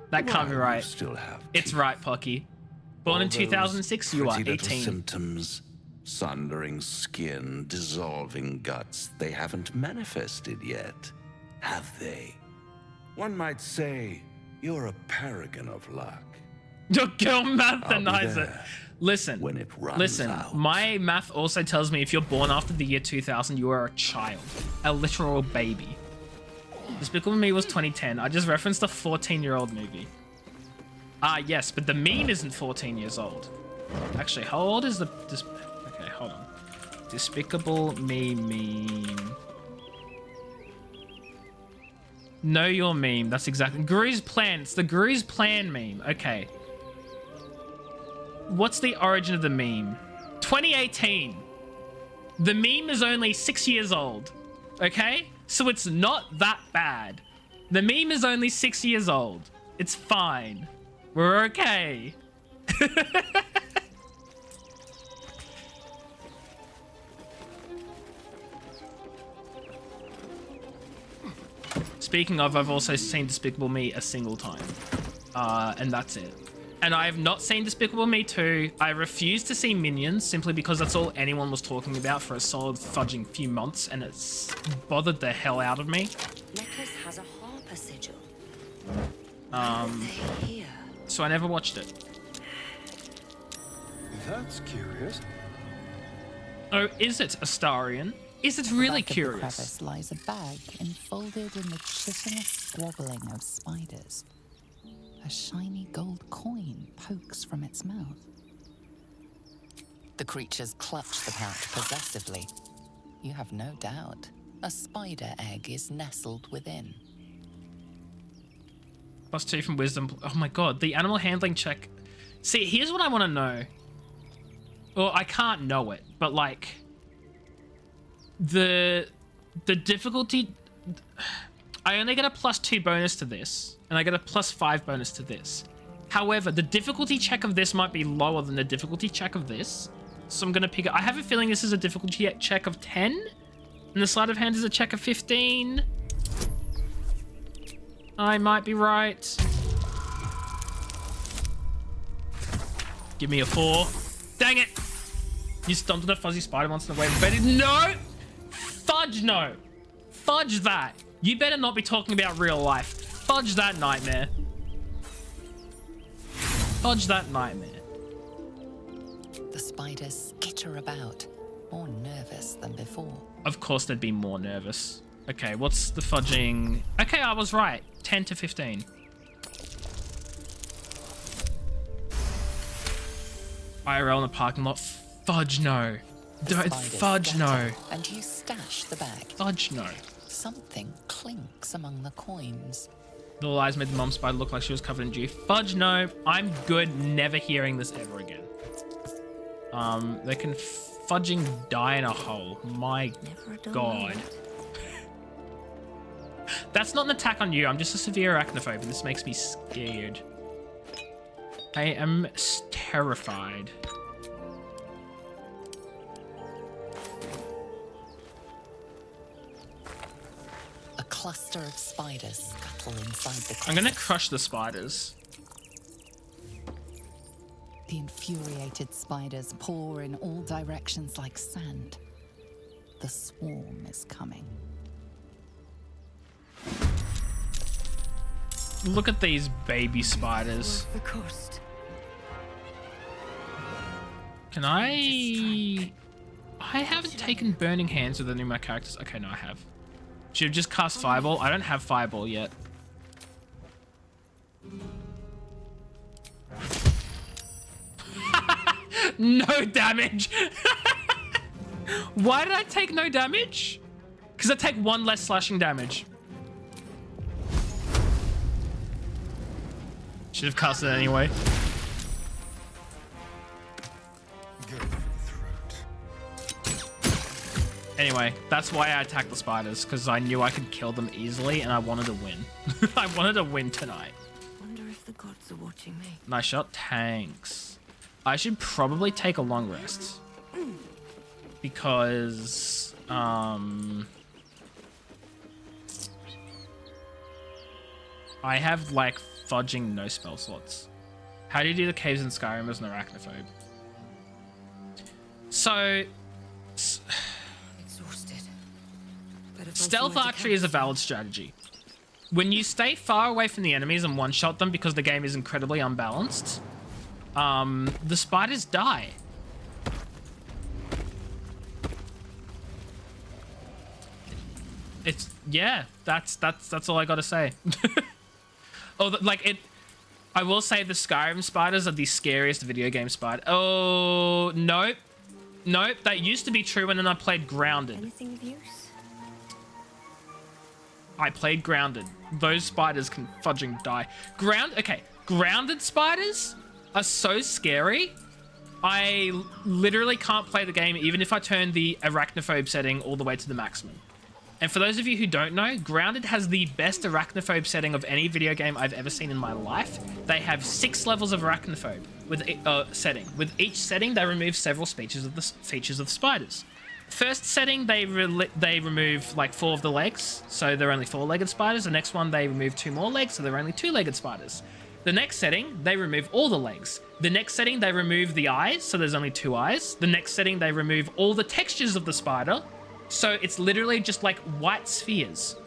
That can't be right. Still have it's right, Pocky. Born in 2006, you are 18. Symptoms, sundering skin, dissolving guts, they haven't manifested yet, have they? One might say you're a paragon of luck. Your girl mathanizer. Listen, when it runs out. My math also tells me if you're born after the year 2000, you are a child, a literal baby. Despicable Me was 2010. I just referenced a 14-year-old movie. Ah, yes, but the meme isn't 14 years old. Actually, how old is the... Okay, hold on. Despicable Me meme. Know your meme. That's exactly... Guru's Plan. It's the Guru's Plan meme. Okay. What's the origin of the meme? 2018. The meme is only 6 years old. Okay? So it's not that bad. The meme is only 6 years old. It's fine. We're okay. Speaking of, I've also seen Despicable Me a single time. And that's it. And I have not seen Despicable Me 2. I refuse to see Minions simply because that's all anyone was talking about for a solid fudging few months, and it's bothered the hell out of me. Necklace has a harper sigil. So I never watched it. That's curious. Oh, is it, Astarion? Is it really curious? The crevice lies a bag enfolded in the chitinous squabbling of spiders. A shiny gold coin pokes from its mouth. The creatures clutch the pouch possessively. You have no doubt a spider egg is nestled within. +2 from wisdom. Oh my god, the animal handling check. See, here's what I want to know. Well, I can't know it, but like the difficulty. I only get a +2 bonus to this, and I get a +5 bonus to this. However, the difficulty check of this might be lower than the difficulty check of this, so I'm gonna pick it. I have a feeling this is a difficulty check of 10, and the sleight of hand is a check of 15. I might be right. Give me a 4. Dang it! You stomped on a fuzzy spider once in a way. No! Fudge no! Fudge that! You better not be talking about real life. Fudge that nightmare. Fudge that nightmare. The spiders skitter about, more nervous than before. Of course they'd be more nervous. Okay, what's the fudging? Okay, I was right. 10 to 15. IRL in the parking lot. Fudge no. Fudge no. And you stash the bag. Fudge no. Something clinks among the coins. Little eyes made the mom spider look like she was covered in dew. Fudge no. I'm good never hearing this ever again. They can fudging die in a hole. My god. That's not an attack on you. I'm just a severe arachnophobe, and this makes me scared. I am terrified. A cluster of spiders scuttle inside the closet. I'm gonna crush the spiders. The infuriated spiders pour in all directions like sand. The swarm is coming. Look at these baby spiders. The coast. Can I haven't taken Burning Hands with any of my characters. Okay, no, I have. Should have just cast Fireball. I don't have Fireball yet. No damage. Why did I take no damage? Because I take 1 less slashing damage. Should have cast it anyway. Anyway, that's why I attacked the spiders, because I knew I could kill them easily and I wanted to win. I wanted to win tonight. Wonder if the gods are watching me. Nice shot. Tanks. I should probably take a long rest. Because, I have, like, fudging no spell slots. How do you do the caves in Skyrim as an arachnophobe? So... Exhausted. Stealth archery is a valid strategy. When you stay far away from the enemies and one-shot them because the game is incredibly unbalanced, the spiders die. It's, yeah, that's all I gotta say. Oh, like it. I will say the Skyrim spiders are the scariest video game spider. Oh, nope. Nope, that used to be true when I played Grounded. Anything of use? I played Grounded. Those spiders can fudging die. Grounded spiders are so scary. I literally can't play the game even if I turn the arachnophobe setting all the way to the maximum. And for those of you who don't know, Grounded has the best arachnophobe setting of any video game I've ever seen in my life. They have 6 levels of arachnophobe with setting. With each setting, they remove several features of spiders. First setting, they remove like 4 of the legs, so they're only 4-legged spiders. The next one, they remove 2 more legs, so they're only 2-legged spiders. The next setting, they remove all the legs. The next setting, they remove the eyes, so there's only 2 eyes. The next setting, they remove all the textures of the spider, so it's literally just like white spheres.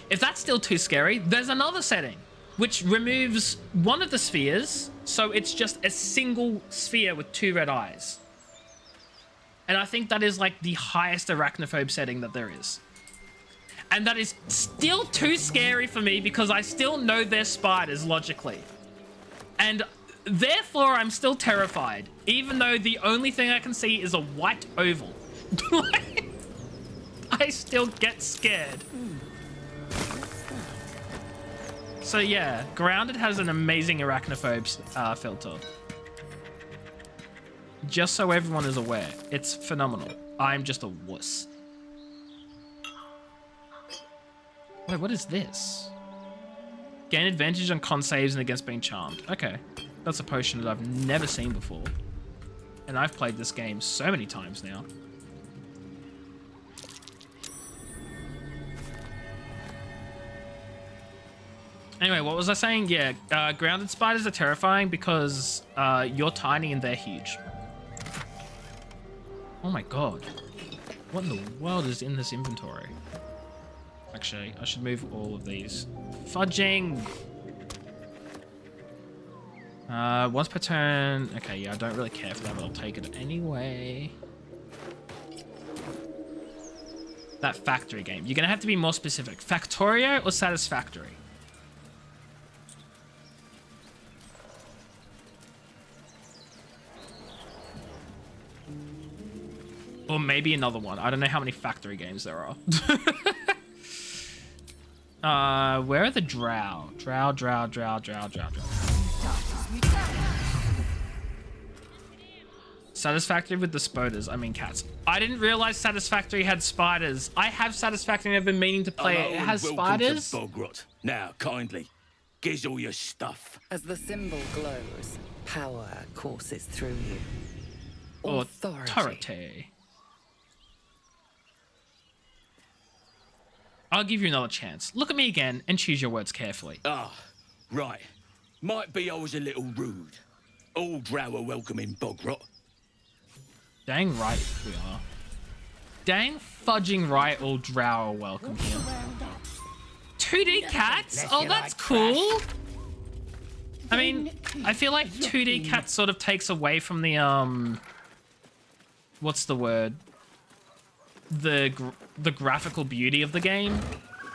If that's still too scary, there's another setting, which removes one of the spheres, so it's just a single sphere with 2 red eyes. And I think that is like the highest arachnophobe setting that there is. And that is still too scary for me because I still know they're spiders logically. And therefore I'm still terrified, even though the only thing I can see is a white oval. I still get scared. So yeah, Grounded has an amazing arachnophobe filter. Just so everyone is aware, it's phenomenal. I'm just a wuss. Wait, what is this? Gain advantage on con saves and against being charmed. Okay, that's a potion that I've never seen before. And I've played this game so many times now. Anyway, what was I saying? Yeah, grounded spiders are terrifying because you're tiny and they're huge. Oh my god. What in the world is in this inventory? Actually, I should move all of these. Fudging! Once per turn. Okay, yeah, I don't really care for that, but I'll take it anyway. That factory game. You're gonna have to be more specific. Factorio or Satisfactory? Or maybe another one. I don't know how many factory games there are. Where are the drow? Drow. Satisfactory with the spiders. I mean cats. I didn't realize Satisfactory had spiders. I have Satisfactory and I've been meaning to play it. It has spiders? Bogrot. Now, kindly, Gives all your stuff. As the symbol glows, power courses through you. Authority. I'll give you another chance. Look at me again and choose your words carefully. Ah, right. Might be I was a little rude. All drow are welcome in Bogrot. Dang right we are. Dang fudging right all drow are welcome here. 2D cats? Oh, that's cool. I mean, I feel like 2D cats sort of takes away from the, what's the word? The graphical beauty of the game.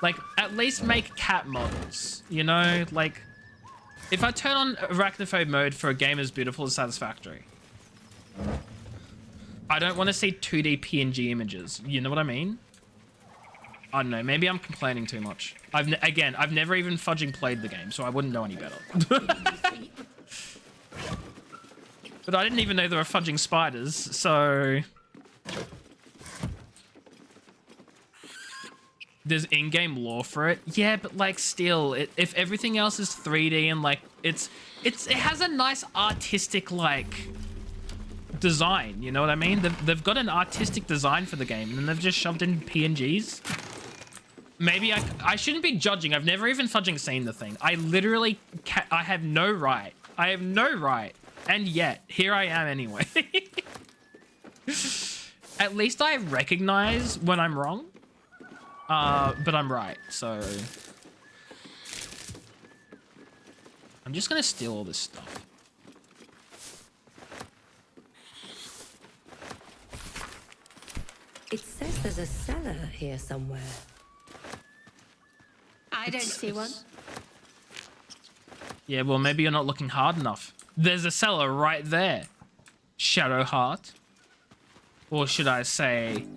Like, at least make cat models, you know? Like, if I turn on arachnophobe mode for a game as beautiful as Satisfactory, I don't want to see 2D PNG images. You know what I mean? I don't know. Maybe I'm complaining too much. Again, I've never even fudging played the game, so I wouldn't know any better. But I didn't even know there were fudging spiders, so... There's in-game lore for it. Yeah, but like still, if everything else is 3D and like it has a nice artistic like design, you know what I mean? They've got an artistic design for the game and then they've just shoved in PNGs. Maybe I shouldn't be judging. I've never even fudging seen the thing. I literally I have no right. I have no right. And yet, here I am anyway. At least I recognize when I'm wrong. But I'm right, so... I'm just gonna steal all this stuff. It says there's a cellar here somewhere. I don't see one. Yeah, well, maybe you're not looking hard enough. There's a cellar right there. Shadowheart. Or should I say...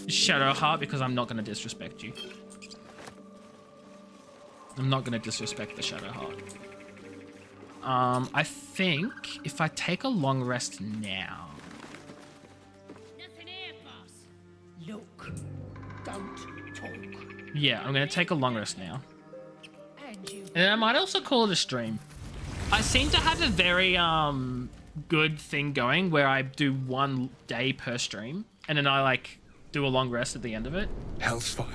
Shadowheart, because I'm not going to disrespect you. I'm not going to disrespect the Shadowheart. I think if I take a long rest now... Nothing here, boss. Look. Don't talk. Yeah, I'm going to take a long rest now. And I might also call it a stream. I seem to have a very good thing going where I do 1 day per stream. And then I like... do a long rest at the end of it. Hellsfire.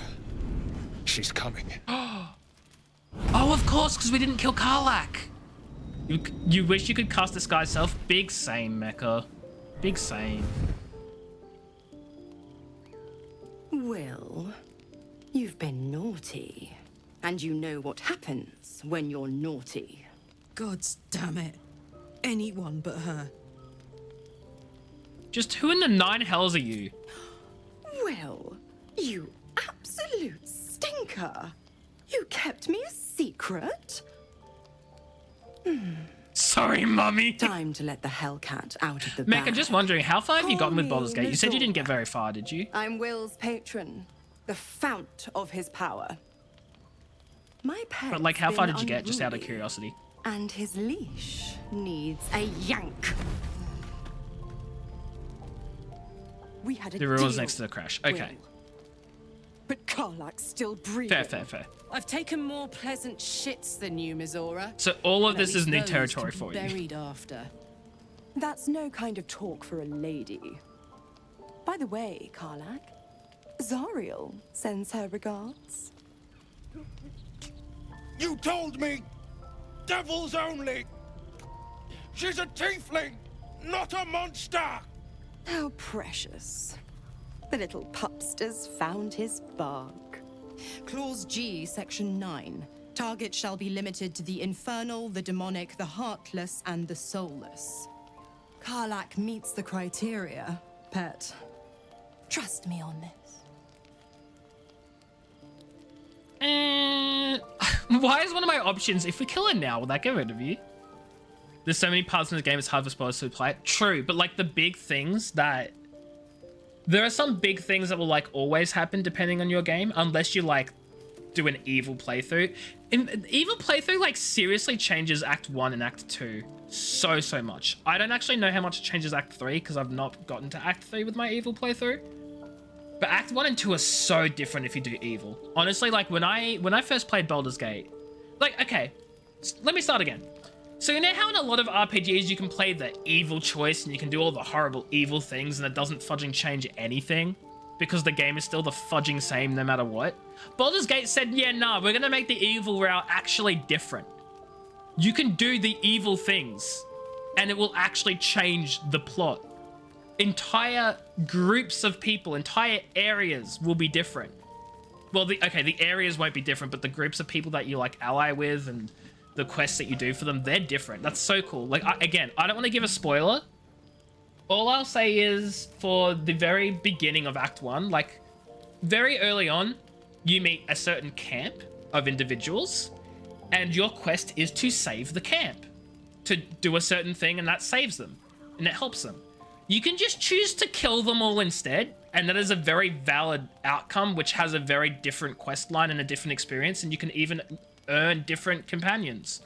She's coming. Oh, of course, because we didn't kill Karlach. You wish you could cast Disguise Self? Big same, Mecha. Big same. Well, you've been naughty. And you know what happens when you're naughty. Gods damn it. Anyone but her. Just who in the 9 hells are you? Well, you absolute stinker. You kept me a secret? Sorry, Mummy. Time to let the Hellcat out of the Meg, bag. I'm just wondering, how far have you gotten with Baldur's Gate? You said you didn't get Misora. very far, did you? I'm Will's patron, the fount of his power. My pet's But like, how far been did you get, just out of unruly, curiosity? And his leash needs a yank. We had a The rules deal, next to the crash. Okay. Will. But Karlach's still breathing. Fair, fair, fair. I've taken more pleasant shits than you, Misora. So all of And at this is least new those territory can for be you. buried after. That's no kind of talk for a lady. By the way, Karlach, Zariel sends her regards. You told me! Devils only! She's a tiefling, not a monster! How precious. The little pupster's found his bark. Clause G, Section 9. Target shall be limited to the infernal, the demonic, the heartless, and the soulless. Karlach meets the criteria, pet. Trust me on this. Why is one of my options, if we kill her now, will that get rid of you? There's so many parts in the game, it's hard for spoilers to play it. True, but like the big things that... There are some big things that will like always happen depending on your game, unless you like do an evil playthrough. Evil playthrough like seriously changes Act 1 and Act 2 so much. I don't actually know how much it changes Act 3 because I've not gotten to Act 3 with my evil playthrough. But Act 1 and 2 are so different if you do evil. Honestly, like when I first played Baldur's Gate, Like, okay, let me start again. So you know how in a lot of RPGs you can play the evil choice and you can do all the horrible evil things and it doesn't fudging change anything because the game is still the fudging same no matter what? Baldur's Gate said, yeah, nah, we're gonna make the evil route actually different. You can do the evil things and it will actually change the plot. Entire groups of people, entire areas will be different. Well, the areas won't be different, but the groups of people that you like ally with and the quests that you do for them, they're different. That's so cool. Like, again, I don't want to give a spoiler. All I'll say is for the very beginning of Act 1, like very early on, you meet a certain camp of individuals and your quest is to save the camp, to do a certain thing, and that saves them and it helps them. You can just choose to kill them all instead, and that is a very valid outcome, which has a very different quest line and a different experience, and you can even earn different companions.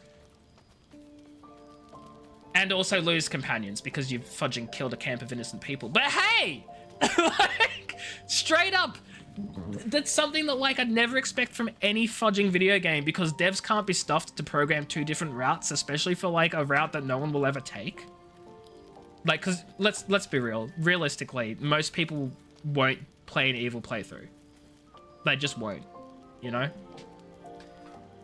And also lose companions because you've fudging killed a camp of innocent people. But hey! Like, straight up, that's something that like I'd never expect from any fudging video game because devs can't be stuffed to program 2 different routes, especially for like a route that no one will ever take. Like, cause let's be real. Realistically, most people won't play an evil playthrough. They just won't, you know?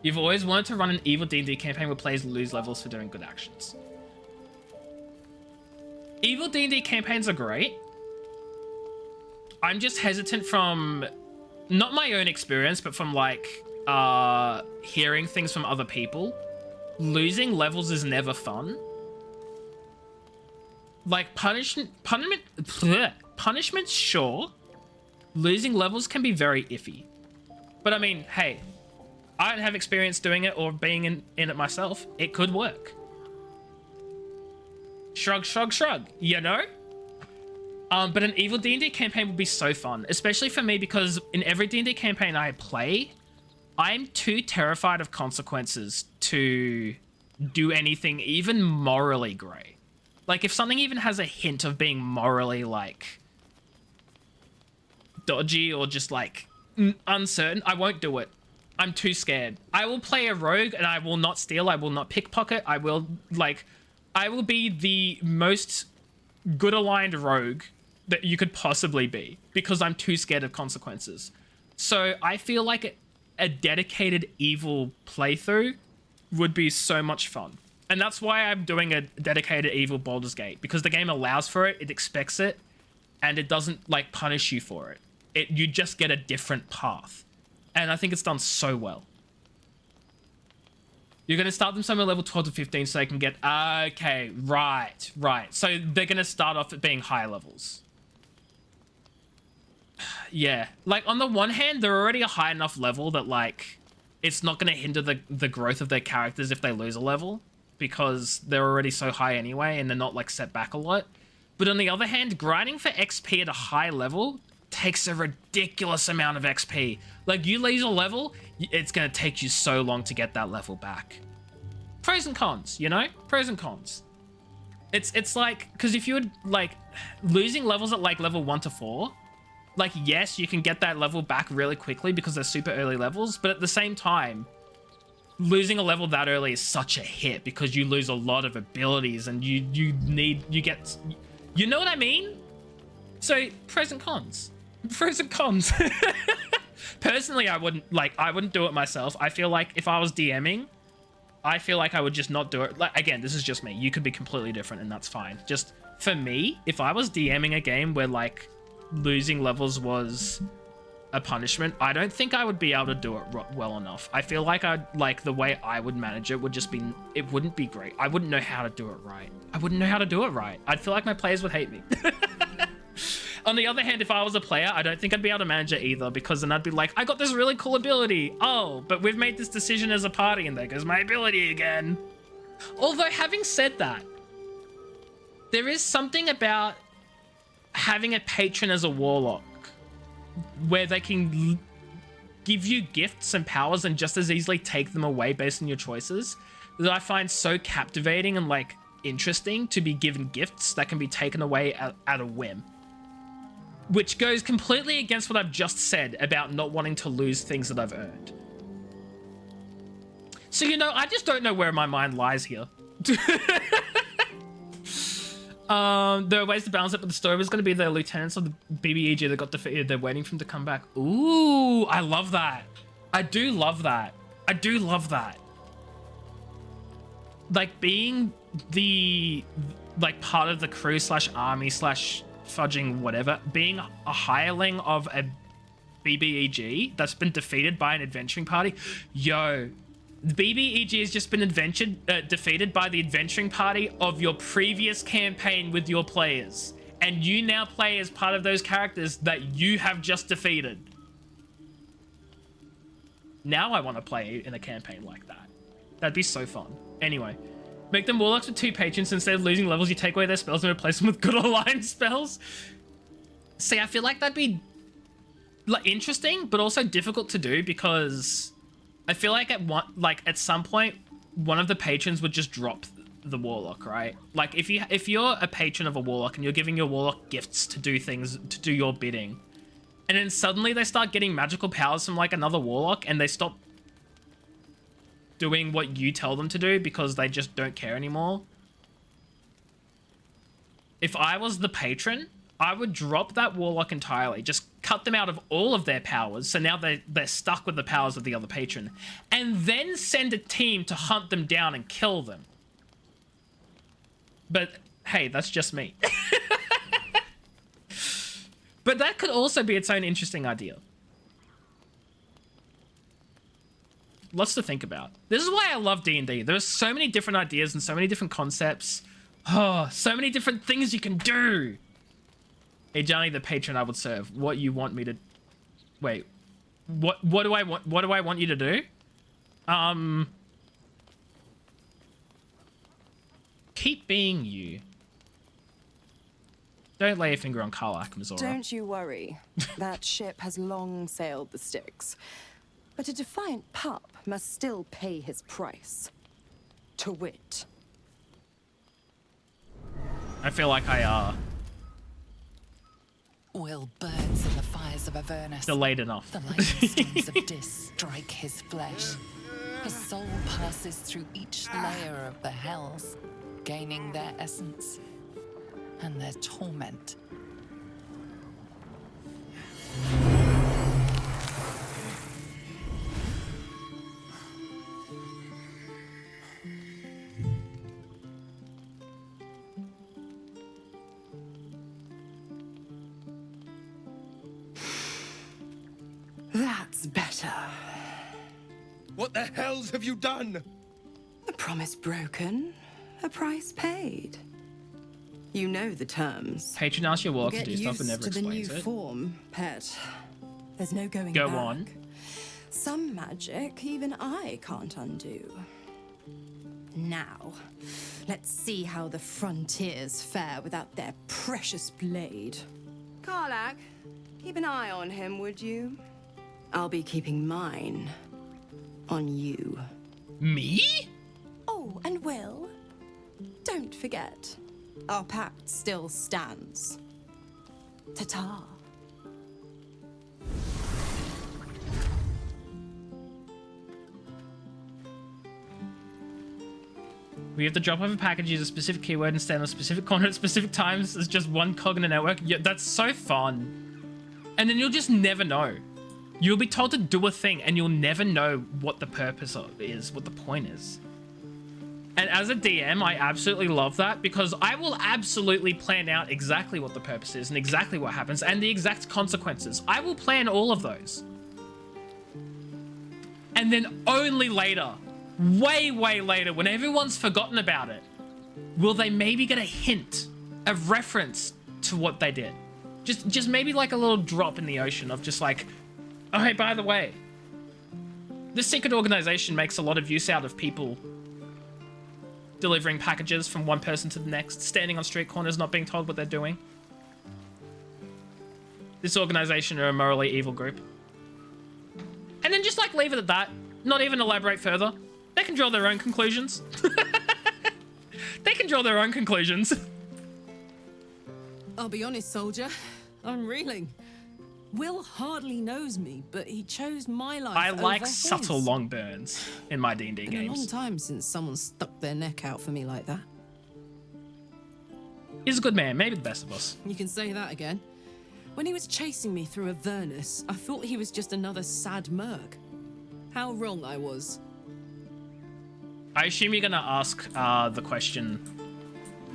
You've always wanted to run an evil D&D campaign where players lose levels for doing good actions. Evil D&D campaigns are great. I'm just hesitant from, not my own experience, but from like, hearing things from other people. Losing levels is never fun. Like, punishment, sure. Losing levels can be very iffy. But I mean, hey, I don't have experience doing it or being in it myself. It could work. Shrug, shrug, shrug, you know? But an evil D&D campaign would be so fun, especially for me because in every D&D campaign I play, I'm too terrified of consequences to do anything even morally grey. Like, if something even has a hint of being morally, like, dodgy or just, like, uncertain, I won't do it. I'm too scared. I will play a rogue and I will not steal. I will not pickpocket. I will be the most good aligned rogue that you could possibly be because I'm too scared of consequences. So I feel like a dedicated evil playthrough would be so much fun. And that's why I'm doing a dedicated evil Baldur's Gate, because the game allows for it, it expects it, and it doesn't like punish you for it. You just get a different path. And I think it's done so well. You're going to start them somewhere level 12 to 15 so they can get... Okay, right. So they're going to start off at being high levels. Yeah. Like, on the one hand, they're already a high enough level that, like, it's not going to hinder the growth of their characters if they lose a level, because they're already so high anyway and they're not, like, set back a lot. But on the other hand, grinding for XP at a high level takes a ridiculous amount of XP. Like, you lose a level, it's going to take you so long to get that level back. Pros and cons, you know? Pros and cons. It's like, because if you would, like, losing levels at, like, level 1 to 4, like, yes, you can get that level back really quickly because they're super early levels, but at the same time, losing a level that early is such a hit because you lose a lot of abilities and you get, you know what I mean? So, pros and cons. Pros and cons. Personally, I wouldn't do it myself. I feel like if I was DMing, I feel like I would just not do it. Like, again, this is just me. You could be completely different and that's fine. Just for me, if I was DMing a game where like losing levels was a punishment, I don't think I would be able to do it well enough. I feel like the way I would manage it would just be, it wouldn't be great. I wouldn't know how to do it right. I'd feel like my players would hate me. On the other hand, if I was a player, I don't think I'd be able to manage it either, because then I'd be like, I got this really cool ability. Oh, but we've made this decision as a party and there goes my ability again. Although, having said that, there is something about having a patron as a warlock where they can give you gifts and powers and just as easily take them away based on your choices that I find so captivating and like interesting, to be given gifts that can be taken away at a whim. Which goes completely against what I've just said about not wanting to lose things that I've earned. So, you know, I just don't know where my mind lies here. There are ways to balance it, but the story was going to be the lieutenants of the BBEG that got defeated. They're waiting for him to come back. Ooh, I love that. I do love that. I do love that. Like, being the, like, part of the crew slash army slash fudging whatever, being a hireling of a BBEG that's been defeated by an adventuring party. Yo, the BBEG has just been defeated by the adventuring party of your previous campaign with your players. And you now play as part of those characters that you have just defeated. Now I want to play in a campaign like that. That'd be so fun. Anyway, make them warlocks with 2 patrons. Instead of losing levels, you take away their spells and replace them with good aligned spells. See, I feel like that'd be like interesting, but also difficult to do because I feel like at some point, one of the patrons would just drop the warlock, right? Like if you're a patron of a warlock and you're giving your warlock gifts to do things, to do your bidding, and then suddenly they start getting magical powers from like another warlock and they stop doing what you tell them to do because they just don't care anymore. If I was the patron, I would drop that warlock entirely, just cut them out of all of their powers, so now they're stuck with the powers of the other patron, and then send a team to hunt them down and kill them. But hey, that's just me. But that could also be its own interesting idea. Lots to think about. This is why I love D&D. There's so many different ideas and so many different concepts. Oh, so many different things you can do. Hey, Johnny, the patron I would serve. What you want me to... Wait. What do I want? What do I want you to do? Keep being you. Don't lay a finger on Karlach, Mizora. Don't you worry. That ship has long sailed the Styx. But a defiant pup must still pay his price. To wit. I feel like Will burns in the fires of Avernus. delayed enough. The lightning storms of Dis strike his flesh. His soul passes through each layer of the hells, gaining their essence and their torment. That's better. What the hells have you done? A promise broken, a price paid. You know the terms. Patron asks your warlock to Get do stuff and never used to the new explains it. form, pet. There's no going Go back. on. Some magic even I can't undo. Now, let's see how the frontiers fare without their precious blade. Karlach, keep an eye on him, would you? I'll be keeping mine on you. Me? Oh, and Will, don't forget, our pact still stands. Ta-ta. We have to drop off a package, use a specific keyword, and stand on a specific corner at specific times. It's just one cog in the network. Yeah, that's so fun. And then you'll just never know. You'll be told to do a thing, and you'll never know what the purpose of is, what the point is. And as a DM, I absolutely love that, because I will absolutely plan out exactly what the purpose is, and exactly what happens, and the exact consequences. I will plan all of those. And then only later, way later, when everyone's forgotten about it, will they maybe get a hint, a reference to what they did. Just maybe like a little drop in the ocean of just like, oh, hey, by the way, this secret organization makes a lot of use out of people delivering packages from one person to the next, standing on street corners, not being told what they're doing. This organization are a morally evil group. And then just like leave it at that, not even elaborate further. They can draw their own conclusions. They can draw their own conclusions. I'll be honest, soldier. I'm reeling. Will hardly knows me, but he chose my life I over like his. subtle long burns in my D&D Been a long games. time since someone stuck their neck out for me like that. He's a good man, maybe the best of us. You can say that again. When he was chasing me through Avernus, I thought he was just another sad merc. How wrong I was. I assume you're gonna ask the question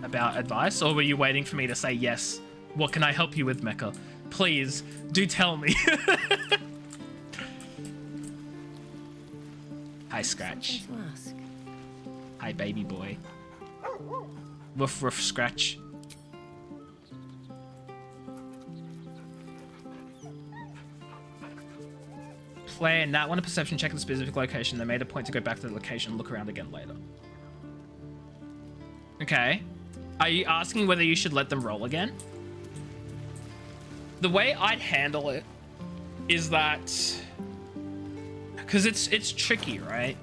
about advice, or were you waiting for me to say yes? What can I help you with, Mecha? Please, do tell me. Hi, Scratch. Hi, baby boy. Woof, woof, Scratch. Player Nat won a perception check at a specific location. They made a point to go back to the location and look around again later. Okay. Are you asking whether you should let them roll again? The way I'd handle it is that... Because it's tricky, right?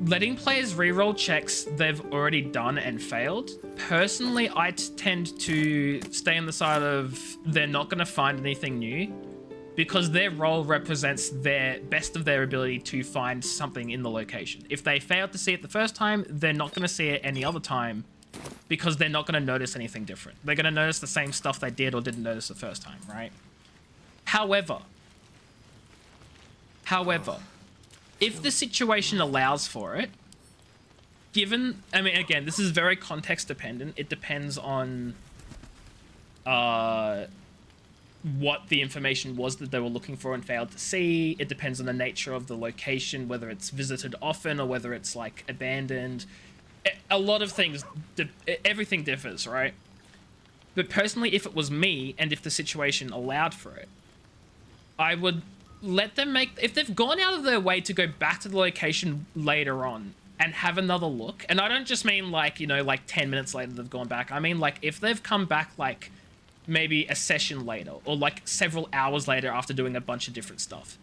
Letting players reroll checks they've already done and failed. Personally, I tend to stay on the side of they're not going to find anything new, because their role represents their best of their ability to find something in the location. If they failed to see it the first time, they're not going to see it any other time, because they're not going to notice anything different. They're going to notice the same stuff they did or didn't notice the first time, right? However, if the situation allows for it, given, I mean, again, this is very context dependent. It depends on what the information was that they were looking for and failed to see. It depends on the nature of the location, whether it's visited often or whether it's like abandoned. A lot of things, everything differs, right? But personally, if it was me and if the situation allowed for it, I would let them make, if they've gone out of their way to go back to the location later on and have another look, and I don't just mean like, you know, like 10 minutes later they've gone back. I mean like if they've come back like maybe a session later or like several hours later after doing a bunch of different stuff,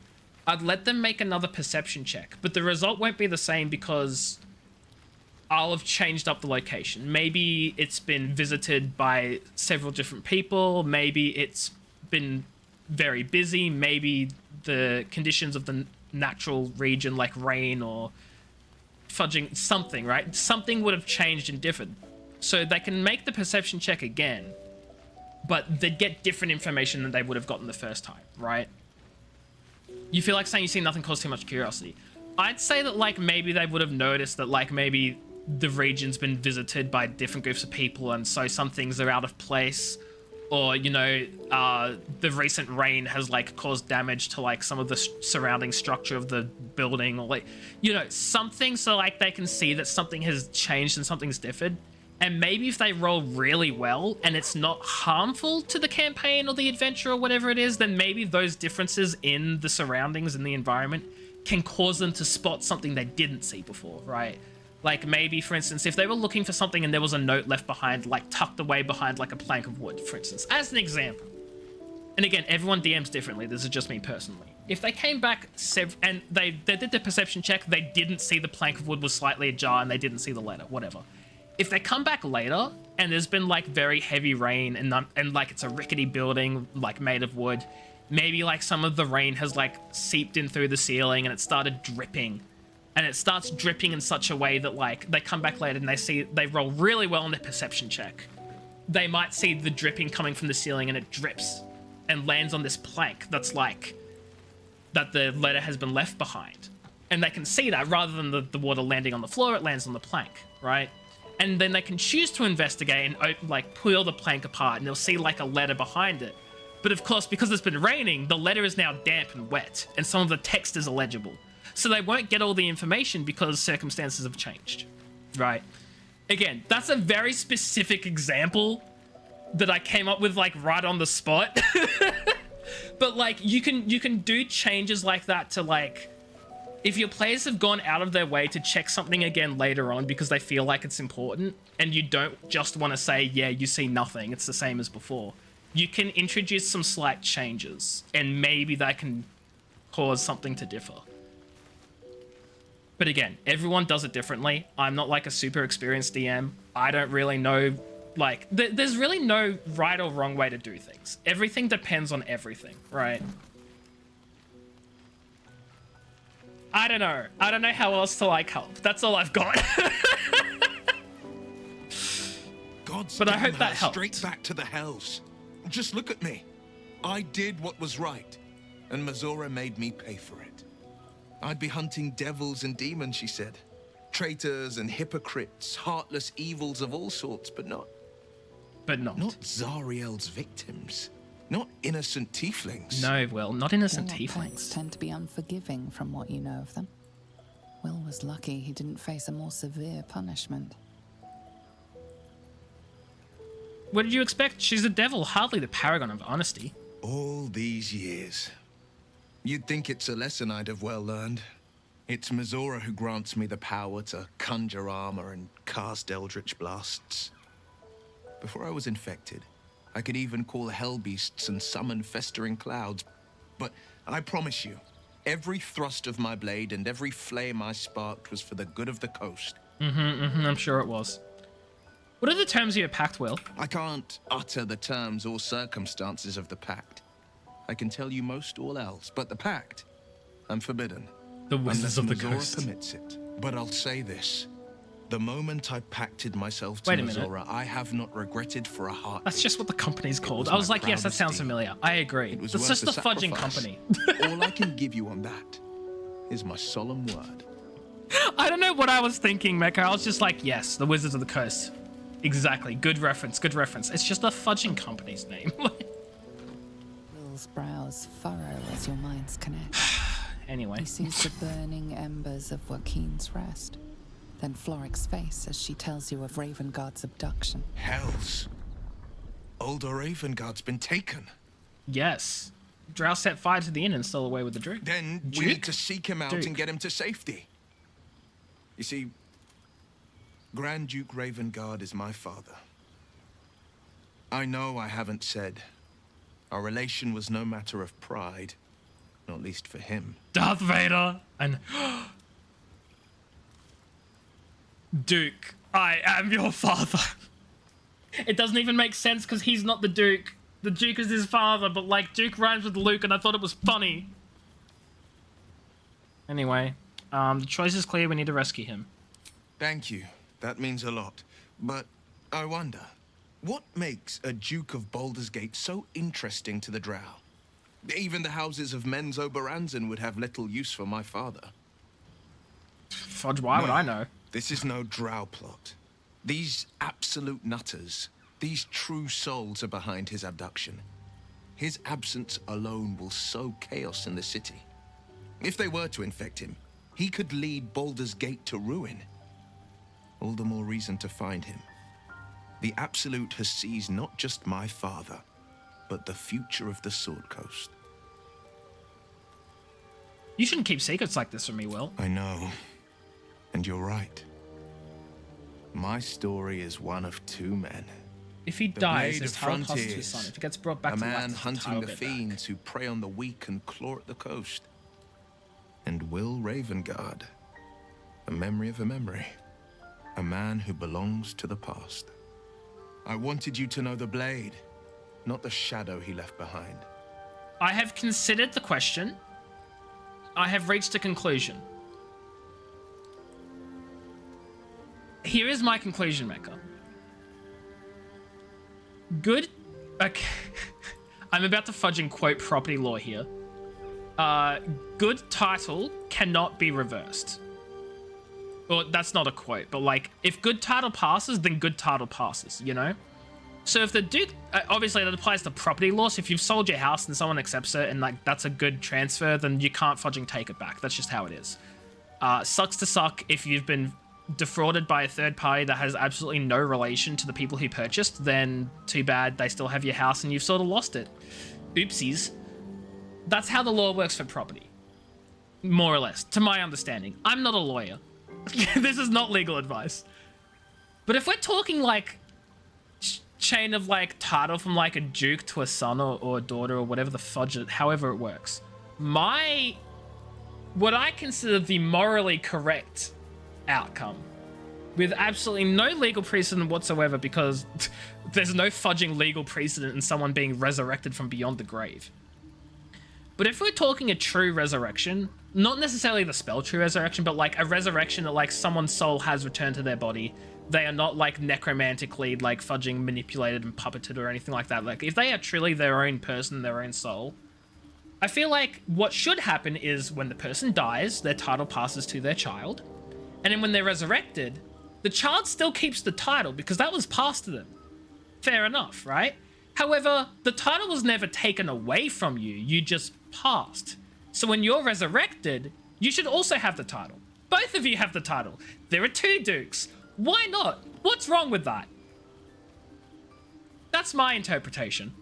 I'd let them make another perception check, but the result won't be the same because I'll have changed up the location. Maybe it's been visited by several different people. Maybe it's been very busy. Maybe the conditions of the natural region, like rain or fudging, something, right? Something would have changed and differed. So they can make the perception check again, but they'd get different information than they would have gotten the first time, right? You feel like saying you see nothing caused too much curiosity. I'd say that like maybe they would have noticed that like maybe the region's been visited by different groups of people and so some things are out of place, or you know, the recent rain has like caused damage to like some of the surrounding structure of the building, or like, you know, something so like they can see that something has changed and something's differed. And maybe if they roll really well and it's not harmful to the campaign or the adventure or whatever it is, then maybe those differences in the surroundings and the environment can cause them to spot something they didn't see before, right? Like maybe, for instance, if they were looking for something and there was a note left behind, like tucked away behind like a plank of wood, for instance, as an example. And again, everyone DMs differently. This is just me personally. If they came back and they did the perception check, they didn't see the plank of wood was slightly ajar and they didn't see the letter, whatever. If they come back later and there's been like very heavy rain and like it's a rickety building like made of wood, maybe like some of the rain has like seeped in through the ceiling and it started dripping. And it starts dripping in such a way that like they come back later and they roll really well on their perception check. They might see the dripping coming from the ceiling and it drips and lands on this plank that's like that the letter has been left behind. And they can see that rather than the water landing on the floor, it lands on the plank, right? And then they can choose to investigate and like peel the plank apart and they'll see like a letter behind it. But of course, because it's been raining, the letter is now damp and wet and some of the text is illegible. So they won't get all the information because circumstances have changed, right? Again, that's a very specific example that I came up with like right on the spot. But like you can do changes like that to like, if your players have gone out of their way to check something again later on because they feel like it's important and you don't just want to say, yeah, you see nothing, it's the same as before. You can introduce some slight changes and maybe that can cause something to differ. But again, everyone does it differently. I'm not like a super experienced DM. I don't really know Like, there's really no right or wrong way to do things. Everything depends on everything, right? I don't know. I don't know how else to, like, help. That's all I've got. But I hope that helped. Straight back to the hells. Just look at me. I did what was right, and Mazora made me pay for it. I'd be hunting devils and demons, she said. Traitors and hypocrites, heartless evils of all sorts, but not Zariel's victims. Not innocent tieflings. No, Will, not innocent Your tieflings. pets tend to be unforgiving from what you know of them. Will was lucky he didn't face a more severe punishment. What did you expect? She's a devil, hardly the paragon of honesty. All these years. You'd think it's a lesson I'd have well learned. It's Mazora who grants me the power to conjure armor and cast eldritch blasts. Before I was infected, I could even call hell beasts and summon festering clouds. But I promise you, every thrust of my blade and every flame I sparked was for the good of the coast. I'm sure it was. What are the terms of your pact, Will? I can't utter the terms or circumstances of the pact. I can tell you most all else, but the pact, I'm forbidden. The Wizards of the Mazora Coast permits it. But I'll say this. The moment I pacted myself to Wait a minute. Mazora, I have not regretted for a heart. That's just what the company's called. was I was my like, yes, that proudest sounds deed. familiar. I agree. It was That's worth just the the fudging sacrifice. company. All I can give you on that is my solemn word. I don't know what I was thinking, Mecha. I was just like, yes, the Wizards of the Coast. Exactly. Good reference. Good reference. It's just the fudging company's name. Will's brows furrow as your minds connect. Anyway. He sees the burning embers of Joaquin's rest. Then Floric's face as she tells you of Ravengard's abduction. Hells. Older Ravengard's been taken. Yes. Drow set fire to the inn and stole away with the Duke. Then we Duke? need to seek him out Duke. and get him to safety. You see, Grand Duke Ravengard is my father. I know I haven't said. Our relation was no matter of pride, not least for him. Darth Vader and Duke, I am your father. It doesn't even make sense because he's not the Duke. The Duke is his father, but like Duke rhymes with Luke and I thought it was funny. Anyway, the choice is clear. We need to rescue him. Thank you. That means a lot. But I wonder, what makes a Duke of Baldur's Gate so interesting to the Drow? Even the houses of Menzo Baranzan would have little use for my father. Fudge, why would I know? This is no Drow plot. These absolute nutters, these true souls are behind his abduction. His absence alone will sow chaos in the city. If they were to infect him, he could lead Baldur's Gate to ruin. All the more reason to find him. The Absolute has seized not just my father, but the future of the Sword Coast. You shouldn't keep secrets like this from me, Will. I know. And you're right. My story is one of two men. If he The dies, Blade his of title passes to his Frontiers. son. If he gets brought back A to life, man does the hunting title the get back? fiends who prey on the weak and claw at the coast. And Will Ravengard, a memory of a memory. A man who belongs to the past. I wanted you to know the Blade, not the shadow he left behind. I have considered the question. I have reached a conclusion. Here is my conclusion, Mecha. Good... Okay. I'm about to fudge and quote property law here. Good title cannot be reversed. Well, that's not a quote, but like, if good title passes, then good title passes, you know? So if the Duke, obviously that applies to property law, so if you've sold your house and someone accepts it and like that's a good transfer, then you can't fudging take it back. That's just how it is. Sucks to suck if you've been defrauded by a third party that has absolutely no relation to the people who purchased, then too bad, they still have your house and you've sort of lost it. Oopsies. That's how the law works for property. More or less, to my understanding. I'm not a lawyer. This is not legal advice. But if we're talking like chain of like title from like a duke to a son or a daughter or whatever the fudge it, however it works, what I consider the morally correct outcome with absolutely no legal precedent whatsoever, because there's no fudging legal precedent in someone being resurrected from beyond the grave. But if we're talking a true resurrection, not necessarily the spell true resurrection, but like a resurrection that like someone's soul has returned to their body, they are not like necromantically like fudging manipulated and puppeted or anything like that. Like if they are truly their own person, their own soul, I feel like what should happen is when the person dies, their title passes to their child. And then when they're resurrected, the child still keeps the title because that was passed to them. Fair enough, right? However, the title was never taken away from you. You just passed. So when you're resurrected, you should also have the title. Both of you have the title. There are two dukes. Why not? What's wrong with that? That's my interpretation.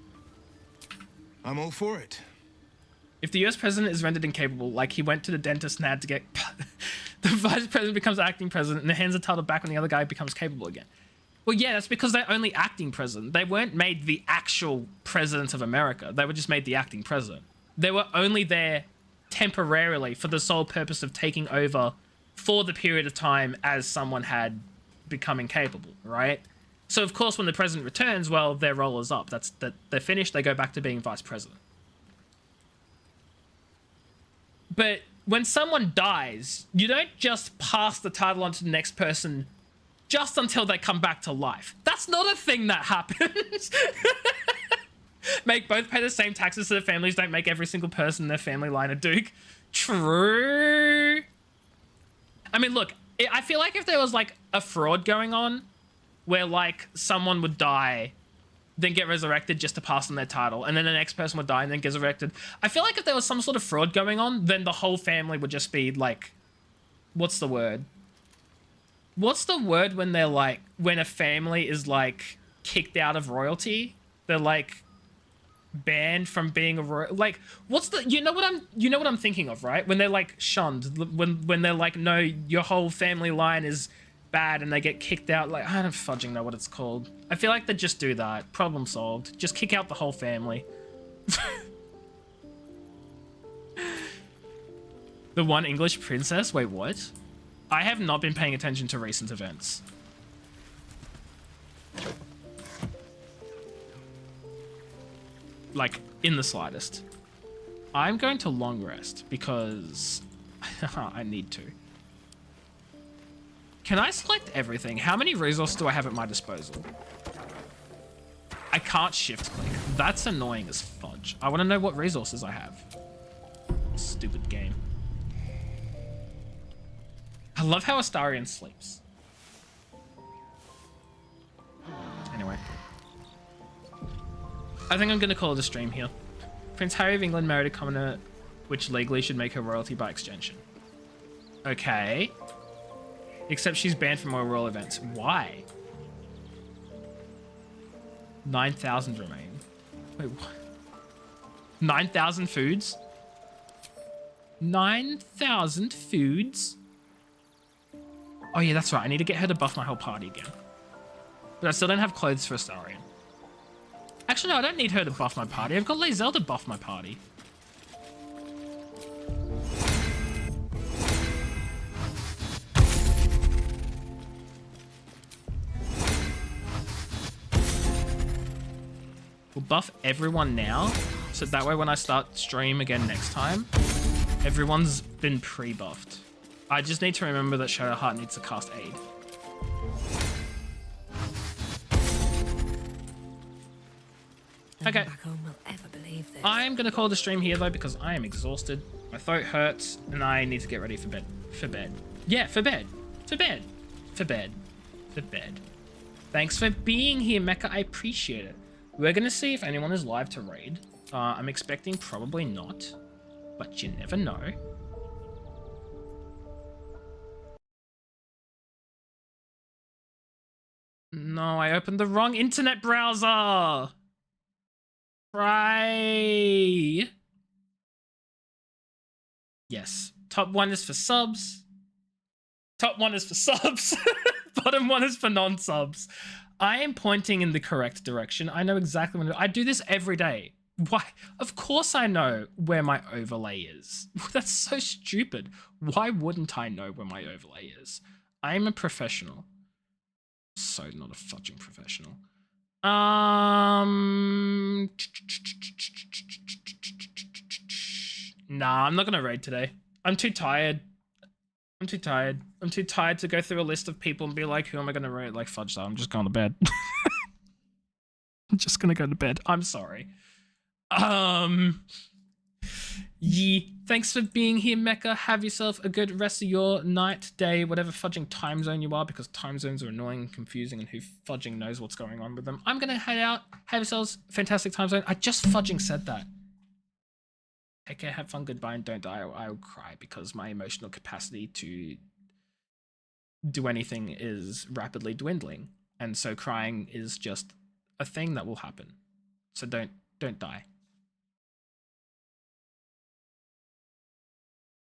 I'm all for it. If the US president is rendered incapable, like he went to the dentist and had to get... the vice president becomes acting president and hands the title back when the other guy becomes capable again. Well, yeah, that's because they're only acting president. They weren't made the actual president of America. They were just made the acting president. They were only there temporarily for the sole purpose of taking over for the period of time as someone had become incapable, right? So, of course, when the president returns, well, their role is up. They're finished. They go back to being vice president. But when someone dies, you don't just pass the title on to the next person just until they come back to life. That's not a thing that happens. Make both pay the same taxes so their families don't make every single person in their family line a duke. True. I mean, look, I feel like if there was like a fraud going on where like someone would die, then get resurrected just to pass on their title, and then the next person would die and then get resurrected. I feel like if there was some sort of fraud going on, then the whole family would just be like, what's the word? What's the word when they're like, when a family is like kicked out of royalty? They're like banned from being a royal, like what's the, you know what I'm thinking of, right? When they're like shunned, when they're like, no, your whole family line is bad and they get kicked out. Like, I don't fudging know what it's called. I feel like they just do that. Problem solved. Just kick out the whole family. The one English princess? Wait, what? I have not been paying attention to recent events. Like, in the slightest. I'm going to long rest because I need to. Can I select everything? How many resources do I have at my disposal? I can't shift click. That's annoying as fudge. I want to know what resources I have. Stupid game. I love how Astarion sleeps. Anyway. I think I'm going to call it a stream here. Prince Harry of England married a commoner, which legally should make her royalty by extension. Okay. Except she's banned from all royal events. Why? 9,000 remain. Wait, what? 9,000 foods? 9,000 foods? Oh yeah, that's right. I need to get her to buff my whole party again. But I still don't have clothes for Astarion. Actually, no, I don't need her to buff my party. I've got Lae'zel to buff my party. We'll buff everyone now, so that way when I start stream again next time, everyone's been pre-buffed. I just need to remember that Shadowheart needs to cast Aid. Okay. I'm gonna call the stream here though because I am exhausted. My throat hurts and I need to get ready for bed. For bed. Yeah, for bed. For bed. For bed. For bed. Thanks for being here, Mecha. I appreciate it. We're gonna see if anyone is live to raid. I'm expecting probably not, but you never know. No, I opened the wrong internet browser. Try. Yes. Top 1 is for subs. Top 1 is for subs. Bottom 1 is for non-subs. I am pointing in the correct direction. I know exactly when I do this every day. Why? Of course I know where my overlay is. That's so stupid. Why wouldn't I know where my overlay is? I am a professional. So not a fudging professional. Nah, I'm not gonna raid today. I'm too tired. I'm too tired. I'm too tired to go through a list of people and be like, who am I gonna raid? Like, fudge that. I'm just going to bed. I'm just gonna go to bed. I'm sorry. Thanks for being here, Mecca. Have yourself a good rest of your night, day, whatever fudging time zone you are, because time zones are annoying and confusing, and who fudging knows what's going on with them. I'm gonna head out. Have yourselves a fantastic time zone. I just fudging said that. Take care, have fun, goodbye, and don't die. I will cry because my emotional capacity to do anything is rapidly dwindling. And so crying is just a thing that will happen. So don't die.